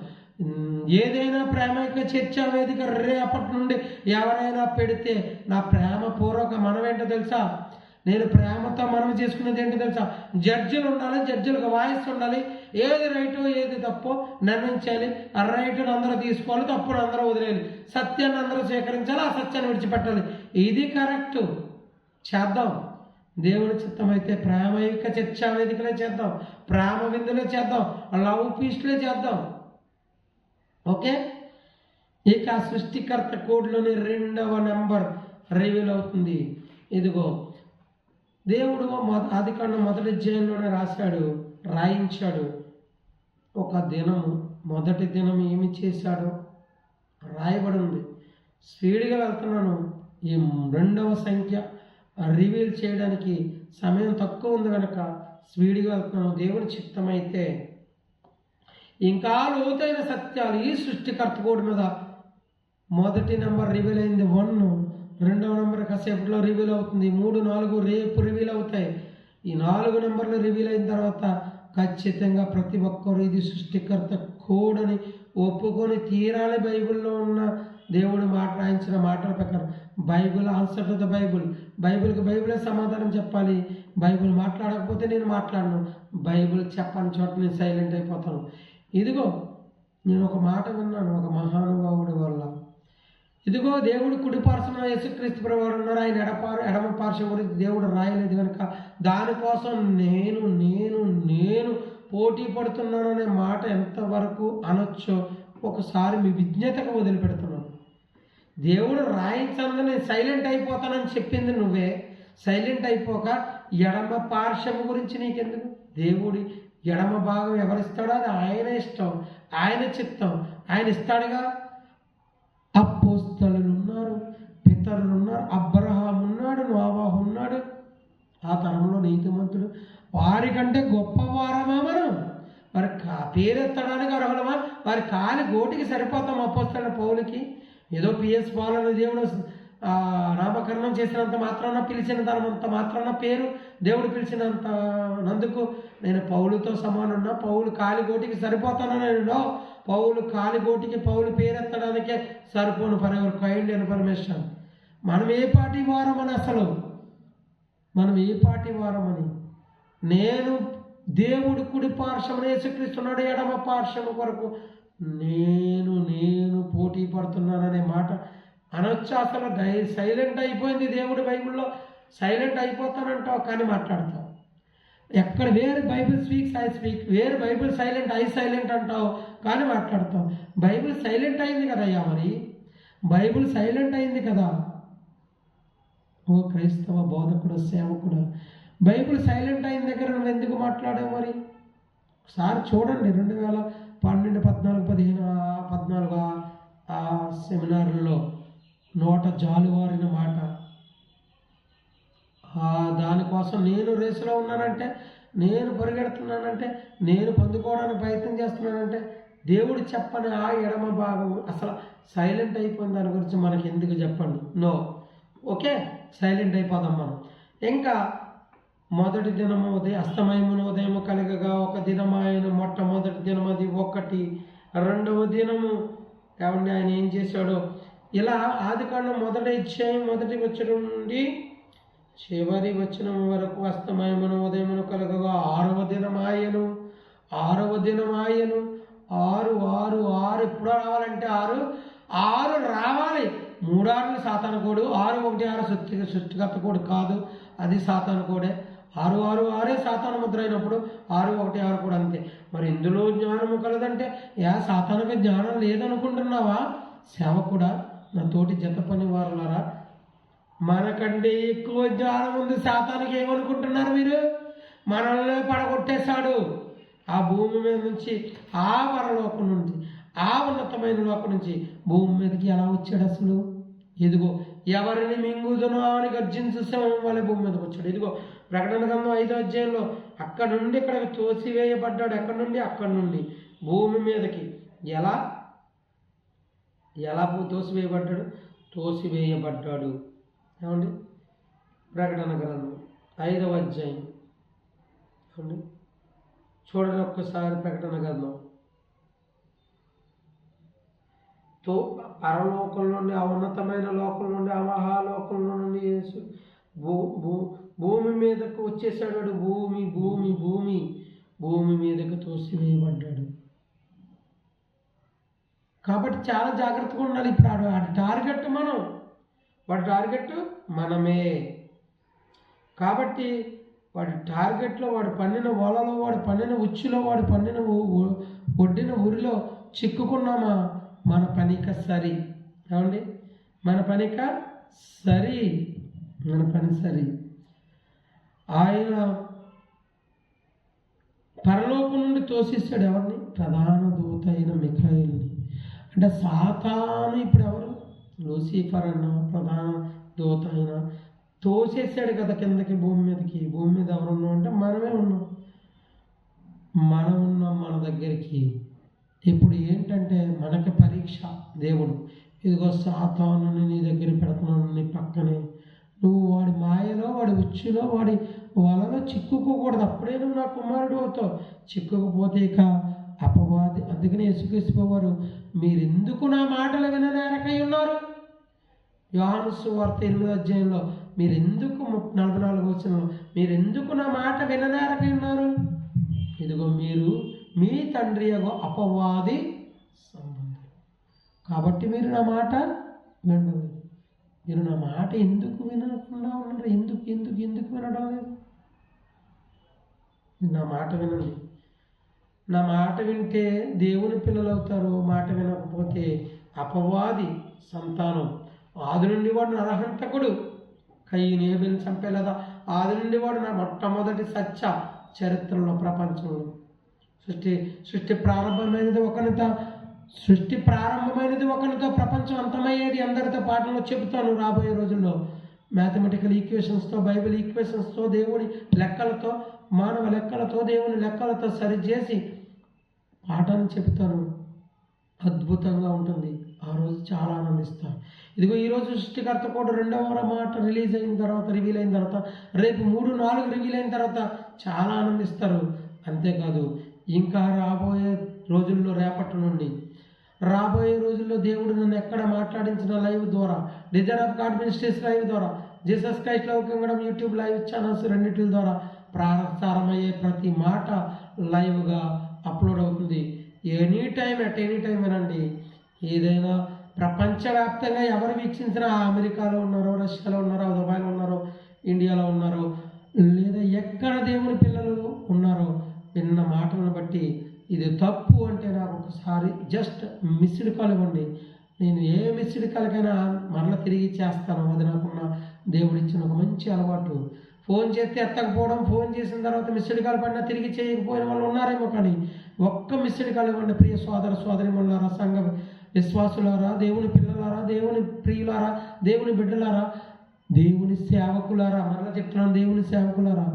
ఏదైనా ప్రేమైక చర్చా వేదిక రేపటి నుండి ఎవరైనా పెడితే నా ప్రేమపూర్వక మనమేంటో తెలుసా? నేను ప్రేమతో మనం చేసుకునేది ఏంటో తెలుసా? జడ్జిలు ఉండాలి, జడ్జిలకు వాయిస్ ఉండాలి. ఏది రైటో ఏది తప్పో నిర్ణయించాలి. ఆ రైటును అందరూ తీసుకోవాలి, తప్పును అందరూ వదిలేయాలి. సత్యాన్ని అందరూ స్వీకరించాలి, ఆ సత్యాన్ని విడిచిపెట్టాలి. ఇది కరెక్టు. చేద్దాం. దేవుని చిత్తం అయితే ప్రేమైక చర్చా వేదికలే చేద్దాం, ప్రేమ విందులే చేద్దాం, లవ్ ఫీస్ట్లే చేద్దాం. ఓకే. ఇక సృష్టికర్త కోడ్లోని 2వ నెంబర్ రివీల్ అవుతుంది. ఇదిగో దేవుడు ఆదికాండం 1వ అధ్యాయంలోనే రాయించాడు. ఒక దినము, మొదటి దినం ఏమి చేశాడో రాయబడి ఉంది. స్పీడ్గా వెళ్తున్నాను. ఈ 2వ సంఖ్య రివీల్ చేయడానికి సమయం తక్కువ ఉంది కనుక స్పీడ్గా వెళ్తున్నాను. దేవుని చిత్తమైతే ఇంకా లోతైన సత్యాలు ఈ సృష్టికర్త కోడ్ మీద మొదటి నెంబర్ రివీల్ అయింది 1, 2వ నెంబర్ కాసేపట్లో రివీల్ అవుతుంది, 3, 4 రేపు రివీల్ అవుతాయి. ఈ 4 నెంబర్లు రివీల్ అయిన తర్వాత ఖచ్చితంగా ప్రతి ఒక్కరు ఇది సృష్టికర్త కోడ్ అని ఒప్పుకొని తీరాలి. బైబిల్లో ఉన్న దేవుడు రాయించిన మాటల ప్రకారం Bible answer to the Bible. బైబిల్కి బైబిలే సమాధానం చెప్పాలి. బైబిల్ మాట్లాడకపోతే నేను మాట్లాడను. బైబిల్ చెప్పని చోట నేను సైలెంట్ అయిపోతాను. ఇదిగో నేను ఒక మాట విన్నాను ఒక మహానుభావుడి వల్ల. ఇదిగో దేవుడు కుడి పార్శ్వన యేసుక్రీస్తు ప్రభువారు ఉన్నారు. ఆయన ఎడమ పార్శ్వం గురించి దేవుడు రాయలేదు కనుక దానికోసం నేను పోటీ పడుతున్నాను అనే మాట ఎంతవరకు అనొచ్చో ఒకసారి మీ విజ్ఞతకు వదిలిపెడుతున్నాను. దేవుడు రాయించాను నేను సైలెంట్ అయిపోతానని చెప్పింది నువ్వే. సైలెంట్ అయిపోక ఎడమ పార్శ్వం గురించి నీకెందుకు? దేవుడి ఎడమ భాగం ఎవరిస్తాడో అది ఆయన ఇష్టం, ఆయన చిత్తం. ఆయన ఇస్తాడుగా. అపోస్తలులు ఉన్నారు, పితరులు ఉన్నారు, అబ్రహాం ఉన్నాడు, నోవాహు ఉన్నాడు. ఆ తరంలో నీతిమంతుడు. వారికంటే గొప్పవారమా మనం? వారి పేరెత్తడానికి అర్హులమా? వారి కాలి గోటికి సరిపోతాం అపోస్తలుల పౌలుకి. ఏదో పిఎస్ పాలని దేవుడు నామకరణం చేసినంత మాత్రాన, పిలిచినంత మాత్రాన, పేరు దేవుడు పిలిచినంత నందుకు నేను పౌలుతో సమానున్నా, పౌలు కాలిగోటికి సరిపోతాను. నేను పౌలు కాలిగోటికి పౌలు పేరెత్తడానికే సరిపోను. For ever kind and permission. మనం ఏ పార్టీ వారమని, అసలు మనం ఏ పార్టీ వారమని, నేను దేవుడు కుడి పార్శ్వమున యేసుక్రీస్తున్నాడు, ఎడమ పార్శ్వము కొరకు నేను పోటీ పడుతున్నాననే మాట అనొచ్చు. అసలు సైలెంట్ అయిపోయింది దేవుడు. బైబిల్లో సైలెంట్ అయిపోతానంటావు కానీ మాట్లాడతావు. ఎక్కడ వేరు బైబిల్ స్పీక్స్ ఐ స్పీక్, వేరు బైబిల్ సైలెంట్ ఐ సైలెంట్ అంటావు కానీ మాట్లాడతావు. బైబిల్ సైలెంట్ అయింది కదయ్యా, మరి బైబిల్ సైలెంట్ అయింది కదా. ఓ క్రైస్తవ బోధకుడు, సేవకుడు, బైబిల్ సైలెంట్ అయిన దగ్గర నువ్వు ఎందుకు మాట్లాడావు? మరి ఒకసారి చూడండి, 2012, 14 ఆ సెమినార్లో నోట జాలువారిన మాట. దానికోసం నేను రేసులో ఉన్నానంటే, నేను పరిగెడుతున్నానంటే, నేను పొందుకోవడానికి ప్రయత్నం చేస్తున్నానంటే, దేవుడు చెప్పని ఆ ఎడమ భాగం అసలు సైలెంట్ అయిపోయిన దాని గురించి మనకి ఎందుకు చెప్పండి? నో, ఓకే, సైలెంట్ అయిపోదాం మనం. ఇంకా మొదటి దినము అస్తమయమును ఉదయము కలగగా ఒక దినమాయను. మొట్టమొదటి దినం అది 1. రెండవ దినము ఏమండి ఆయన ఏం చేశాడో, ఇలా ఆదికాండం 1వ అధ్యాయం 1వ వచనం నుండి చివరి వచనం వరకు అస్తమయమును ఉదయమును కలగగా 6వ దినమాయను. 6వ దినమాయను. 6 ఎప్పుడు రావాలంటే 6 రావాలి. 3 6 సాతాను కోడు, 6 1 6 సృష్టికర్త కోడు కాదు, అది సాతాను కోడే. 6 6 6 సాతాను ముద్ర అయినప్పుడు 6 1 6 కూడా అంతే. మరి ఇందులో జ్ఞానము కలదంటే సాతానుకి జ్ఞానం లేదనుకుంటున్నావా? సేవకుడా, నా తోటి జత పని వారులారా, మనకంటే ఎక్కువ జ్ఞానం ఉంది సాతానుకి. ఏమనుకుంటున్నారు మీరు? మనల్ని పడగొట్టేశాడు. ఆ భూమి మీద నుంచి, ఆ పరలోకం నుంచి, ఆ ఉన్నతమైన లోకం నుంచి భూమి మీదకి ఎలా వచ్చాడు అసలు? ఇదిగో ఎవరిని మింగుదునో అని గర్జించు సింహం వలె భూమి మీదకి వచ్చాడు. ఇదిగో ప్రకటన గ్రంథం 5వ అధ్యాయంలో అక్కడ నుండి ఇక్కడికి తోసివేయబడ్డాడు. ఎక్కడి నుండి? అక్కడి నుండి భూమి మీదకి. ఎలా తోసివేయబడ్డాడు? తోసివేయబడ్డాడు. ఏమండి? ప్రకటన గ్రంథం 5వ అధ్యాయం ఏమండి చూడండి ఒక్కసారి. ప్రకటన గ్రంథం పరలోకం నుండి, ఆ ఉన్నతమైన లోకం నుండి, ఆ మహాలోకంలో నుండి యేసు భూమి మీదకు వచ్చేసాడు. భూమి మీదకు తోసివేయబడ్డాడు. కాబట్టి చాలా జాగ్రత్తగా ఉండాలి. ఇప్పుడు వాడి టార్గెట్ మనం, వాడి టార్గెట్ మనమే. కాబట్టి వాడి టార్గెట్లో, వాడు పన్నిన వలలో, వాడు పన్నిన ఉచ్చులో, వాడు పన్నిన ఒడ్డిన ఊరిలో చిక్కుకున్నామా, మన పనిక సరి. ఏమండి? మన పని సరి. ఆయన పరలోకం నుండి తోసిస్తాడు. ఎవరిని? ప్రధాన దూత అయిన మిఖాయిల్ని. అంటే సాతాను ఇప్పుడు ఎవరు? లూసిఫర్ అన్న ప్రధాన దూత అయిన తోసేసాడు కదా కిందకి, భూమి మీదకి. భూమి మీద ఎవరున్నాం అంటే మనమే ఉన్నాం. మనం ఉన్నాం మన దగ్గరికి. ఇప్పుడు ఏంటంటే మనకి పరీక్ష. దేవుడు ఇదిగో సాతానుని నీ దగ్గర పెడుతున్నాను, నీ పక్కనే. నువ్వు వాడి మాయలో, వాడి ఉచ్చులో, వాడి వలలో చిక్కుకోకూడదు. అప్పుడే నువ్వు నా కుమారుడు అవుతావు. చిక్కుకుపోతే ఇక అపవాది. అందుకని యేసుక్రీస్తు వారు, మీరెందుకు నా మాటలు విననేరకై ఉన్నారు? యోహాను సువార్త 8వ అధ్యాయంలో మీరెందుకు 44వ వచనంలో మీరెందుకు నా మాట విననేరకై ఉన్నారు? ఇదిగో మీరు మీ తండ్రి అపవాది సంబంధం. కాబట్టి మీరు నా మాట వినడం. మీరు నా మాట ఎందుకు వినకుండా ఉన్నారు? ఎందుకు వినడం లేదు? నా మాట వినండి. నా మాట వింటే దేవుని పిల్లలు అవుతారు. మాట వినకపోతే అపవాది సంతానం. ఆది నుండి వాడు నరహంతకుడు, కయ్యను హేబెలును చంపేలేదా? ఆది నుండి వాడు నా మొట్టమొదటి సత్య చరిత్రలో, ప్రపంచంలో సృష్టి ప్రారంభమైనది ఒకనితో ప్రపంచం అంతమయ్యేది అందరితో పాటలో చెబుతాను రాబోయే రోజుల్లో. మ్యాథమెటికల్ ఈక్వేషన్స్తో, బైబిల్ ఈక్వేషన్స్తో, దేవుని లెక్కలతో, మానవ లెక్కలతో, దేవుని లెక్కలతో సరిచేసి పాఠాన్ని చెబుతాను. అద్భుతంగా ఉంటుంది. ఆ రోజు చాలా ఆనందిస్తారు. ఇదిగో ఈరోజు సృష్టికర్త కూడా 2వ మాట రిలీజ్ అయిన తర్వాత, రివీల్ అయిన తర్వాత, రేపు 3, 4 రివీల్ అయిన తర్వాత చాలా ఆనందిస్తారు. అంతేకాదు ఇంకా రాబోయే రోజుల్లో, రేపటి నుండి రాబోయే రోజుల్లో దేవుడు నన్ను ఎక్కడ మాట్లాడించిన లైవ్ ద్వారా, desire of God ministries live ద్వారా, Jesus Christ love kingdom YouTube live channels రెండింటి ద్వారా ప్రసారమయ్యే ప్రతి మాట లైవ్గా అప్లోడ్ అవుతుంది. Any time at any time వినండి. ఏదైనా ప్రపంచవ్యాప్తంగా ఎవరు వీక్షించినా, అమెరికాలో ఉన్నారో, రష్యాలో ఉన్నారో, దుబాయ్లో ఉన్నారో, ఇండియాలో ఉన్నారో, లేదా ఎక్కడ దేవుని పిల్లలు ఉన్నారో, విన్న మాటలను బట్టి ఇది తప్పు అంటే నాకు ఒకసారి జస్ట్ మిస్డ్ కాల్ ఇవ్వండి. నేను ఏ మిస్డ్ కాల్కైనా మరలా తిరిగి చేస్తాను. అది నాకున్న దేవుడిచ్చిన ఒక మంచి అలవాటు. ఫోన్ చేస్తే ఎత్తకపోవడం, ఫోన్ చేసిన తర్వాత మిస్డ్ కాల్ పడినా తిరిగి చేయకపోయిన వాళ్ళు ఉన్నారేమో, కానీ ఒక్క మిస్డ్ కాల్ ఇవ్వండి. ప్రియ సోదర సోదరిమణులారా, సంఘ విశ్వాసులారా, దేవుని పిల్లలారా, దేవుని ప్రియులారా, దేవుని బిడ్డలారా, దేవుని సేవకులారా, మరలా చెప్తున్నాను, దేవుని సేవకులారా,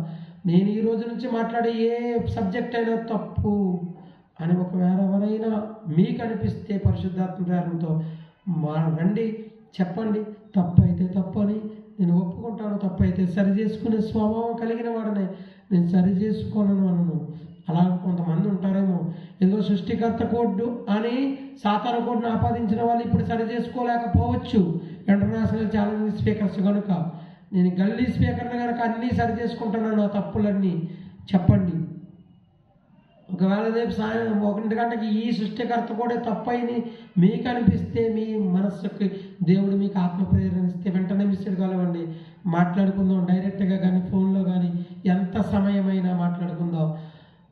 నేను ఈ రోజు నుంచి మాట్లాడే ఏ సబ్జెక్ట్ అయినా తప్పు అని ఒకవేళ ఎవరైనా మీకు అనిపిస్తే పరిశుద్ధాత్మ ప్రేరణతో రండి, చెప్పండి. తప్పు అయితే తప్పు అని నేను ఒప్పుకుంటాను. తప్పు అయితే సరి చేసుకునే స్వభావం కలిగిన వాడనే, నేను సరి చేసుకోనను అనను. అలా కొంతమంది ఉంటారేమో, ఏదో సృష్టికర్త కోడ్ అని సాతాను కోడ్ను ఆపాదించిన వాళ్ళు ఇప్పుడు సరి చేసుకోలేకపోవచ్చు. ఇంటర్నేషనల్ ఛాలెంజ్ స్పీకర్స్ కనుక, నేను గల్లీ స్పీకర్ని కనుక అన్నీ సరి చేసుకుంటున్నాను. ఆ తప్పులన్నీ చెప్పండి. ఒకవేళ రేపు సాయం 1 గంటకి ఈ సృష్టికర్త కూడా తప్పైంది మీకు అనిపిస్తే, మీ మనస్సుకి దేవుడు మీకు ఆత్మ ప్రేరణ ఇస్తే వెంటనే మిస్డ్ కాల్ ఇవ్వండి. మాట్లాడుకుందాం డైరెక్ట్గా, కానీ ఫోన్లో కానీ ఎంత సమయమైనా మాట్లాడుకుందాం.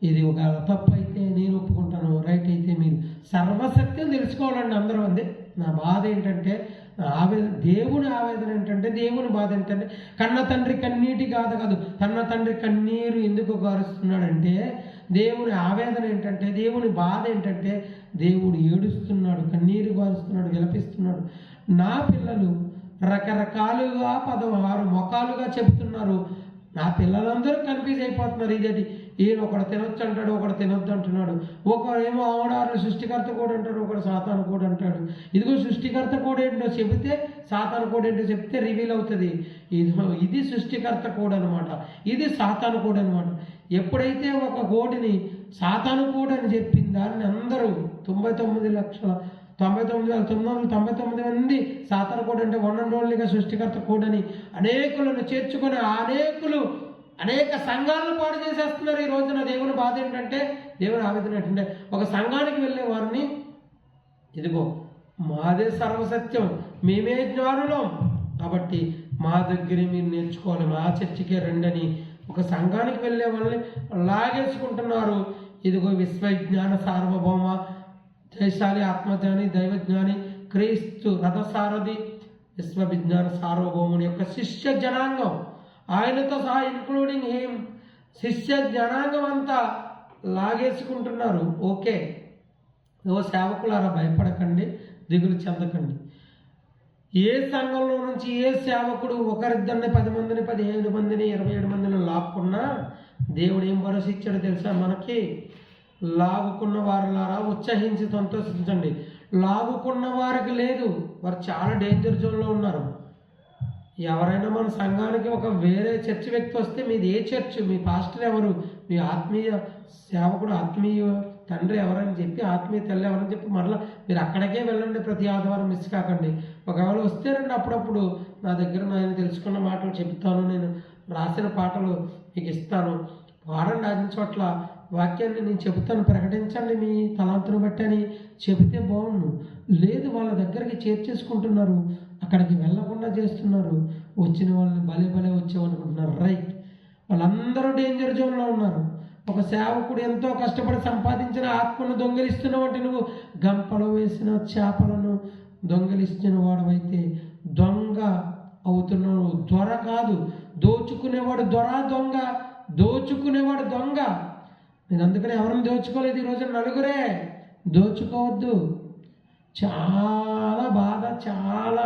ఇది ఒక తప్పు అయితే నేను ఒప్పుకుంటాను, రైట్ అయితే మీరు. సర్వసత్యం తెలుసుకోవాలండి అందరూ. అందే నా బాధ ఏంటంటే, ఆవేదన, దేవుని ఆవేదన ఏంటంటే, దేవుని బాధ ఏంటంటే, కన్న తండ్రి కన్నీటి గాథ కాదు, కన్న తండ్రి కన్నీరు ఎందుకు గారుస్తున్నాడంటే, దేవుని ఆవేదన ఏంటంటే, దేవుని బాధ ఏంటంటే, దేవుడు ఏడుస్తున్నాడు, కన్నీరు గారుస్తున్నాడు, విలపిస్తున్నాడు. నా పిల్లలు రకరకాలుగా 16 ముఖాలుగా చెబుతున్నారు. నా పిల్లలందరూ కన్ఫ్యూజ్ అయిపోతున్నారు. ఇదేంటి, ఈయన ఒకడు తినొచ్చు అంటాడు, ఒకడు తినొద్దు అంటున్నాడు. ఒకడేమో ఆవడారు సృష్టికర్త కూడా అంటాడు, ఒకడు సాతాను కూడా అంటాడు. ఇదిగో సృష్టికర్త కూడా ఏంటో చెబితే, సాతాను కూడా ఏంటో చెప్తే రివీల్ అవుతుంది. ఇది సృష్టికర్త కూడా అనమాట, ఇది సాతాను కూడా అనమాట. ఎప్పుడైతే ఒక కోడిని సాతాను కూడా అని చెప్పింది, దాన్ని అందరూ 99,999 మంది సాతాను కోడ్ అంటే వన్ అండ్ ఓన్లీగా సృష్టికర్త కోడని అనేకులను చేర్చుకొని అనేక సంఘాలను పాడు చేసేస్తున్నారు ఈ రోజున. దేవుని బాధ ఏంటంటే, దేవుని ఆవేదన ఏంటంటే, ఒక సంఘానికి వెళ్ళే వారిని, ఇదిగో మాదే సర్వసత్యం, మేమే జ్ఞానులం కాబట్టి మా దగ్గర మీరు నేర్చుకోవాలి, మా చర్చికే రండని ఒక సంఘానికి వెళ్ళే వాళ్ళని లాగేసుకుంటున్నారు. ఇదిగో విశ్వజ్ఞాన సార్వభౌమ, జయశాలి, ఆత్మజ్ఞాని, దైవజ్ఞాని, క్రీస్తు రథసారథి, విశ్వవిజ్ఞాన సార్వభౌముని యొక్క శిష్య జనాంగం, ఆయనతో సహా ఇంక్లూడింగ్ హిమ్, శిష్య జనాంగం అంతా లాగేసుకుంటున్నారు. ఓకే, ఓ సేవకులారా, భయపడకండి, దిగులు చెందకండి. ఏ సంఘంలో నుంచి ఏ సేవకుడు ఒకరిద్దరిని 10 మందిని 15 మందిని 27 మందిని లాక్కున్నా దేవుడు ఏం భరోసా ఇచ్చాడో తెలుసా మనకి? లాగుకున్న వారులారా ఉత్సహించి సంతోషించండి. లాగుకున్న వారికి లేదు, వారు చాలా డేంజర్ జోన్లో ఉన్నారు. ఎవరైనా మన సంఘానికి ఒక వేరే చర్చ్ వ్యక్తి వస్తే, మీది ఏ చర్చ్, మీ పాస్టర్ ఎవరు, మీ ఆత్మీయ సేవకుడు, ఆత్మీయ తండ్రి ఎవరని చెప్పి, ఆత్మీయ తల్లి ఎవరని చెప్పి మరలా మీరు అక్కడికే వెళ్ళండి. ప్రతి ఆదివారం మిస్ కాకండి. ఒకవేళ వస్తే రండి, అప్పుడప్పుడు నా దగ్గర నేను తెలుసుకున్న మాటలు చెప్తాను, నేను రాసిన పాటలు మీకు ఇస్తాను, వాడండి. అన్ని చోట్ల వాక్యాన్ని నేను చెబుతాను, ప్రకటించండి మీ తలాంతును బట్టి అని చెబితే బాగుండు. లేదు, వాళ్ళ దగ్గరికి చేర్చేసుకుంటున్నారు, అక్కడికి వెళ్ళకుండా చేస్తున్నారు. వచ్చిన వాళ్ళని భలే వచ్చేవనుకుంటున్నారు. రైట్, వాళ్ళందరూ డేంజర్ జోన్లో ఉన్నారు. ఒక సేవకుడు ఎంతో కష్టపడి సంపాదించిన ఆత్మను దొంగిలిస్తున్నావు అంటే, నువ్వు గంపలో వేసిన చేపలను దొంగిలిస్తున్న వాడవైతే దొంగ అవుతున్నావు. దొర కాదు, దోచుకునేవాడు దొర, దోచుకునేవాడు దొంగ. నేను అందుకని ఎవరిని దోచుకోలేదు ఈరోజు. నలుగురే దోచుకోవద్దు. చాలా బాధ, చాలా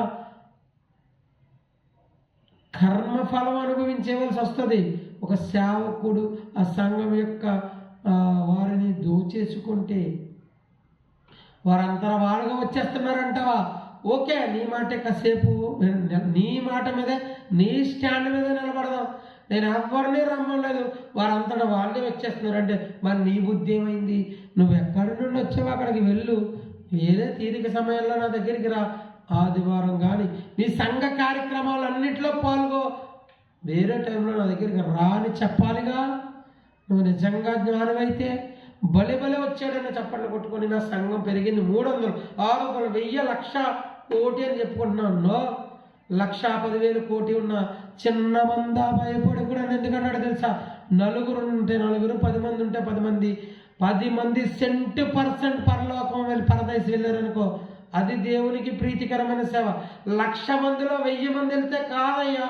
కర్మఫలం అనుభవించేవలసి వస్తుంది. ఒక సేవకుడు ఆ సంఘం యొక్క వారిని దోచేసుకుంటే, వారంతా వాళ్ళగా వచ్చేస్తున్నారంటావా? ఓకే, నీ మాటే కాసేపు, నీ మాట మీదే, నీ స్టాండ్ మీద నిలబడదాం. నేను ఎవరిని రమ్మలేదు, వారంతటా వాళ్ళే వచ్చేస్తున్నారంటే మరి నీ బుద్ధి ఏమైంది? నువ్వు ఎక్కడి నుండి వచ్చావో అక్కడికి వెళ్ళు. వేరే తీరిక సమయంలో నా దగ్గరికి రా. ఆదివారం కానీ నీ సంఘ కార్యక్రమాలన్నింటిలో పాల్గో. వేరే టైంలో నా దగ్గరికి రా అని చెప్పాలిగా. నువ్వు నిజంగా జ్ఞానమైతే బలి వచ్చాడని చప్పట్లు కొట్టుకొని నా సంఘం పెరిగింది 300, 600, 1000, 1,00,000, కోటి అని చెప్పుకుంటున్నాను. 1,10,000 కోటి ఉన్న చిన్న మంద భయపడి కూడా ఎందుకన్నాడు తెలుసా? నలుగురు ఉంటే నలుగురు, 10 మంది ఉంటే 10 మంది, 10 మంది 100% పరలోకం వెళ్ళి పరదేశం వెళ్ళారనుకో, అది దేవునికి ప్రీతికరమైన సేవ. 1,00,000 మందిలో 1000 మంది వెళ్తే కాదయ్యా,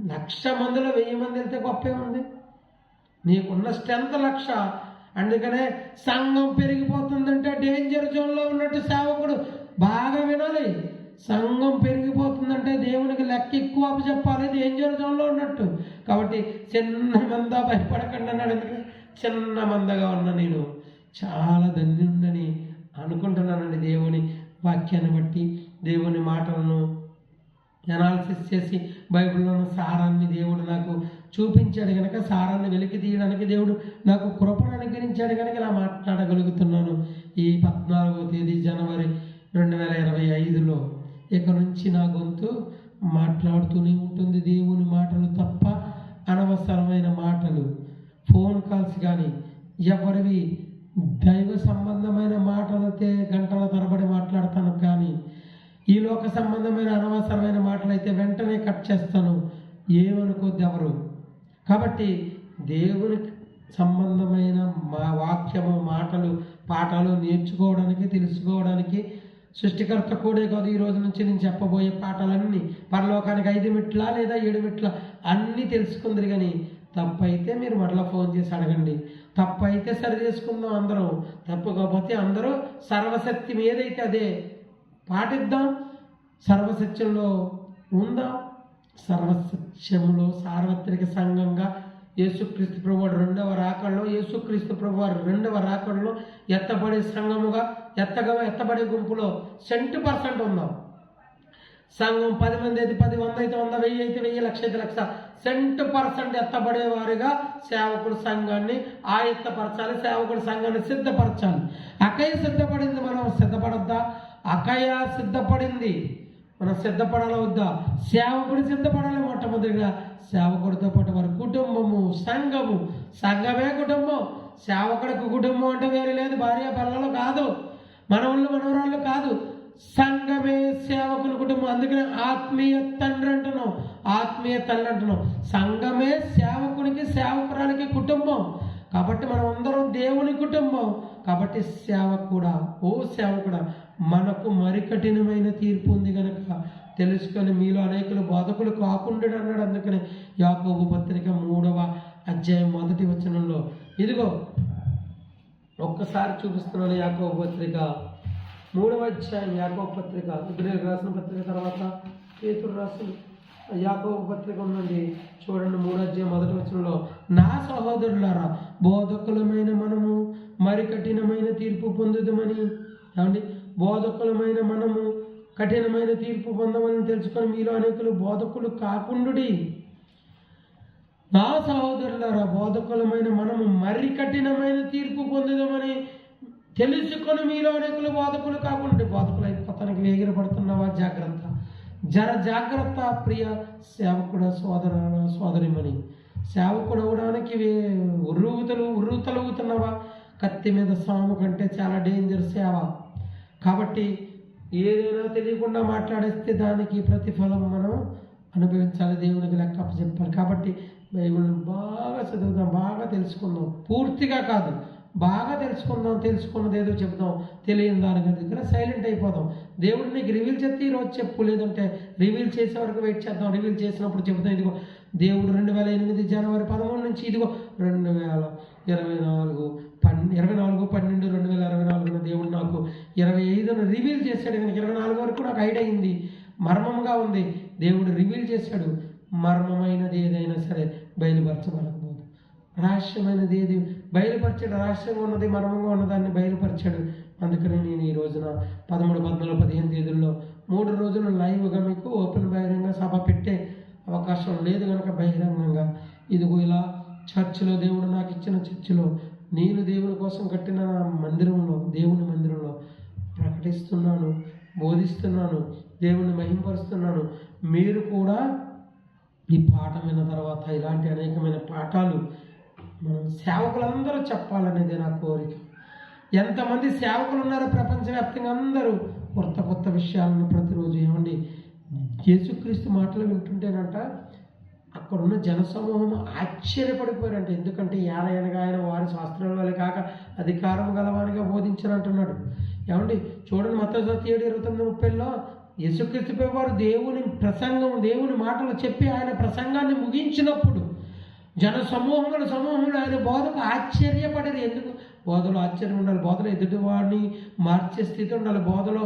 1,00,000 మందిలో 1000 మంది వెళ్తే గొప్పే ఉంది. నీకున్న స్ట్రెంత్ 1,00,000. అందుకనే సంఘం పెరిగిపోతుందంటే డేంజర్ జోన్లో ఉన్నట్టు సేవకుడు బాగా వినాలి. సంఘం పెరిగిపోతుందంటే దేవునికి లెక్క ఎక్కువ చెప్పాలి, డేంజర్ జోన్లో ఉన్నట్టు. కాబట్టి చిన్న మంద భయపడకండి అన్నాడు. ఎందుకంటే చిన్న మందగా ఉన్న నేను చాలా ధన్యుడని అనుకుంటున్నానండి. దేవుని వాక్యాన్ని బట్టి, దేవుని మాటలను అనాలిసిస్ చేసి బైబిల్లోని సారాన్ని దేవుడు నాకు చూపించాడు కనుక, సారాన్ని వెలికి తీయడానికి దేవుడు నాకు కృపను అనుగ్రహించాడు కనుక ఇలా మాట్లాడగలుగుతున్నాను. ఈ 14వ తేదీ జనవరి 2025లో ఇక నుంచి నా గొంతు మాట్లాడుతూనే ఉంటుంది. దేవుని మాటలు తప్ప అనవసరమైన మాటలు, ఫోన్ కాల్స్ కానీ, ఎవరివి దైవ సంబంధమైన మాటలైతే గంటల తరబడి మాట్లాడతాను, కానీ ఈ లోక సంబంధమైన అనవసరమైన మాటలైతే వెంటనే కట్ చేస్తాను. ఏమనుకోద్ది ఎవరు. కాబట్టి దేవుని సంబంధమైన వాక్యము, మాటలు, పాఠాలు నేర్చుకోవడానికి, తెలుసుకోవడానికి సృష్టికర్త కూడే కాదు. ఈ రోజు నుంచి నేను చెప్పబోయే పాఠాలన్నీ పరలోకానికి 5 మెట్ల లేదా 7 మెట్ల అన్నీ తెలుసుకుందరు. కానీ తప్పైతే మీరు మరలా ఫోన్ చేసి అడగండి. తప్పైతే సరి చేసుకుందాం అందరం. తప్పు కాకపోతే అందరూ సర్వశక్తి ఏదైతే అదే పాటిద్దాం, సర్వసత్యంలో ఉందాం. సర్వసత్యంలో సార్వత్రిక సంఘంగా యేసుక్రీస్తు ప్రభువారు 2వ రాకడలో, యేసుక్రీస్తు ప్రభువారు 2వ రాకడలో ఎత్తబడే సంఘముగా, ఎత్తబడే గుంపులో 100% ఉందాం. సంఘం 10 మంది అయితే 10, 100 అయితే 100, 1000 అయితే 1000, 1,00,000 అయితే 1,00,000, 100% ఎత్తబడేవారిగా సేవకుడు సంఘాన్ని ఆయత్తపరచాలి, సేవకుడు సంఘాన్ని సిద్ధపరచాలి. అకయ సిద్ధపడింది, మనం సిద్ధపడద్దా? అకయ సిద్ధపడింది, మనం సిద్ధపడాలి వద్దా? సేవకుడు సిద్ధపడాలి. మొట్టమొదటిగా సేవకుడితో పాటు వారి కుటుంబము, సంఘము. సంఘమే కుటుంబం. సేవకుడికి కుటుంబం అంటే వేరే లేదు, భార్య పిల్లలు కాదు, మనవళ్ళు మనవరాళ్ళు కాదు. సంఘమే సేవకుని కుటుంబం. అందుకనే ఆత్మీయ తండ్రి అంటున్నాం, ఆత్మీయ తల్లి అంటున్నాం. సంఘమే సేవకునికి, సేవకురానికి కుటుంబం. కాబట్టి మనం అందరం దేవుని కుటుంబం. కాబట్టి సేవకుడా, ఓ సేవకుడా, మనకు మరి కఠినమైన తీర్పు ఉంది కనుక తెలుసుకొని మీలో అనేకులు బోధకులు కాకుండా అన్నాడు. అందుకని యాకోబు పత్రిక 3వ అధ్యాయం 1వ వచనంలో, ఇదిగో ఒక్కసారి చూపిస్తున్నాను. యాకోబు పత్రిక 3వ అధ్యాయం, యాకోబు పత్రిక, ఇబ్రాయీయులకు రాసిన పత్రిక తర్వాత పేతురు రాసిన యాకోబు పత్రిక ఉందండి. చూడండి, 3వ అధ్యాయం 1వ వచనంలో, నా సహోదరులారా, బోధకులమైన మనము మరి కఠినమైన తీర్పు పొందుదమని, ఏమండి, బోధకులమైన మనము కఠినమైన తీర్పు పొందమని తెలుసుకొని మీలో అనేకులు బోధకులు కాకుండుడి. నా సహోదరులారా, బోధకులమైన మనము మరి కఠినమైన తీర్పు పొందుదామని తెలుసుకొని మీలో అనేకులు బోధకులు కాకుండా. బోధకులు అయిపోతానికి వేగిరపడుతున్నావా? జాగ్రత్త, జాగ్రత్త ప్రియ సేవకుడు, సోదరిమణి. సేవకుడు అవడానికి ఉర్రుతలుగుతున్నావా? కత్తి మీద సాము కంటే చాలా డేంజర్ సేవ. కాబట్టి ఏదైనా తెలియకుండా మాట్లాడేస్తే దానికి ప్రతిఫలం మనం అనుభవించాలి, దేవునికి లెక్క చెప్పాలి. కాబట్టి బైబిల్ని బాగా చదువుదాం, బాగా తెలుసుకుందాం. పూర్తిగా కాదు, బాగా తెలుసుకుందాం. తెలుసుకున్నది ఏదో చెప్దాం, తెలియని దాని దగ్గర సైలెంట్ అయిపోదాం. దేవుడు నీకు రివీల్ చేస్తే ఈరోజు చెప్పు, లేదంటే రివీల్ చేసే వరకు వెయిట్ చేద్దాం. రివీల్ చేసినప్పుడు చెప్తాం. ఇదిగో దేవుడు 2008 జనవరి 13 నుంచి, ఇదిగో 24/12/2024 దేవుడు నాకు 25న రివీల్ చేశాడు. కనుక 24 వరకు నాకు ఐడియా అయింది, మర్మంగా ఉంది. దేవుడు రివీల్ చేశాడు. మర్మమైనది ఏదైనా సరే బయలుపరచబడకపోదు. రహస్యమైనది ఏది బయలుపరిచాడు, రహస్యంగా ఉన్నది, మర్మంగా ఉన్నదాన్ని బయలుపరిచాడు. అందుకని నేను ఈ రోజున 13, 14, 15 తేదీల్లో 3 రోజులు లైవ్గా మీకు ఓపెన్ బహిరంగ సభ పెట్టే అవకాశం లేదు కనుక బహిరంగంగా ఇదిగో ఇలా చర్చిలో, దేవుడు నాకు ఇచ్చిన చర్చిలో, నేను దేవుని కోసం కట్టిన మందిరంలో, దేవుని మందిరంలో ప్రకటిస్తున్నాను, బోధిస్తున్నాను, దేవుని మహింపరుస్తున్నాను. మీరు కూడా ఈ పాఠం విన్న తర్వాత ఇలాంటి అనేకమైన పాఠాలు మనం సేవకులందరూ చెప్పాలనేది నా కోరిక. ఎంతమంది సేవకులు ఉన్నారో ప్రపంచవ్యాప్తంగా అందరూ కొత్త విషయాలను ప్రతిరోజు ఏమండి యేసుక్రీస్తు మాటలు వింటుంటేనంట అక్కడున్న జనసమూహం ఆశ్చర్యపడిపోయారంట. ఎందుకంటే ఏలయనగా ఆయన వారి శాస్త్రాల వల్ల కాక అధికారం గలవానిగా బోధించారంటున్నాడు. ఏమండి చూడండి, మత్తయి 7:29-30లో యేసుక్రీస్తుపై వారు దేవుని ప్రసంగం, దేవుని మాటలు చెప్పి ఆయన ప్రసంగాన్ని ముగించినప్పుడు జన సమూహంలో ఆయన బోధకు ఆశ్చర్యపడేది. ఎందుకు? బోధలో ఆశ్చర్యం ఉండాలి, బోధలో ఎదుటివాడిని మార్చే స్థితి ఉండాలి, బోధలో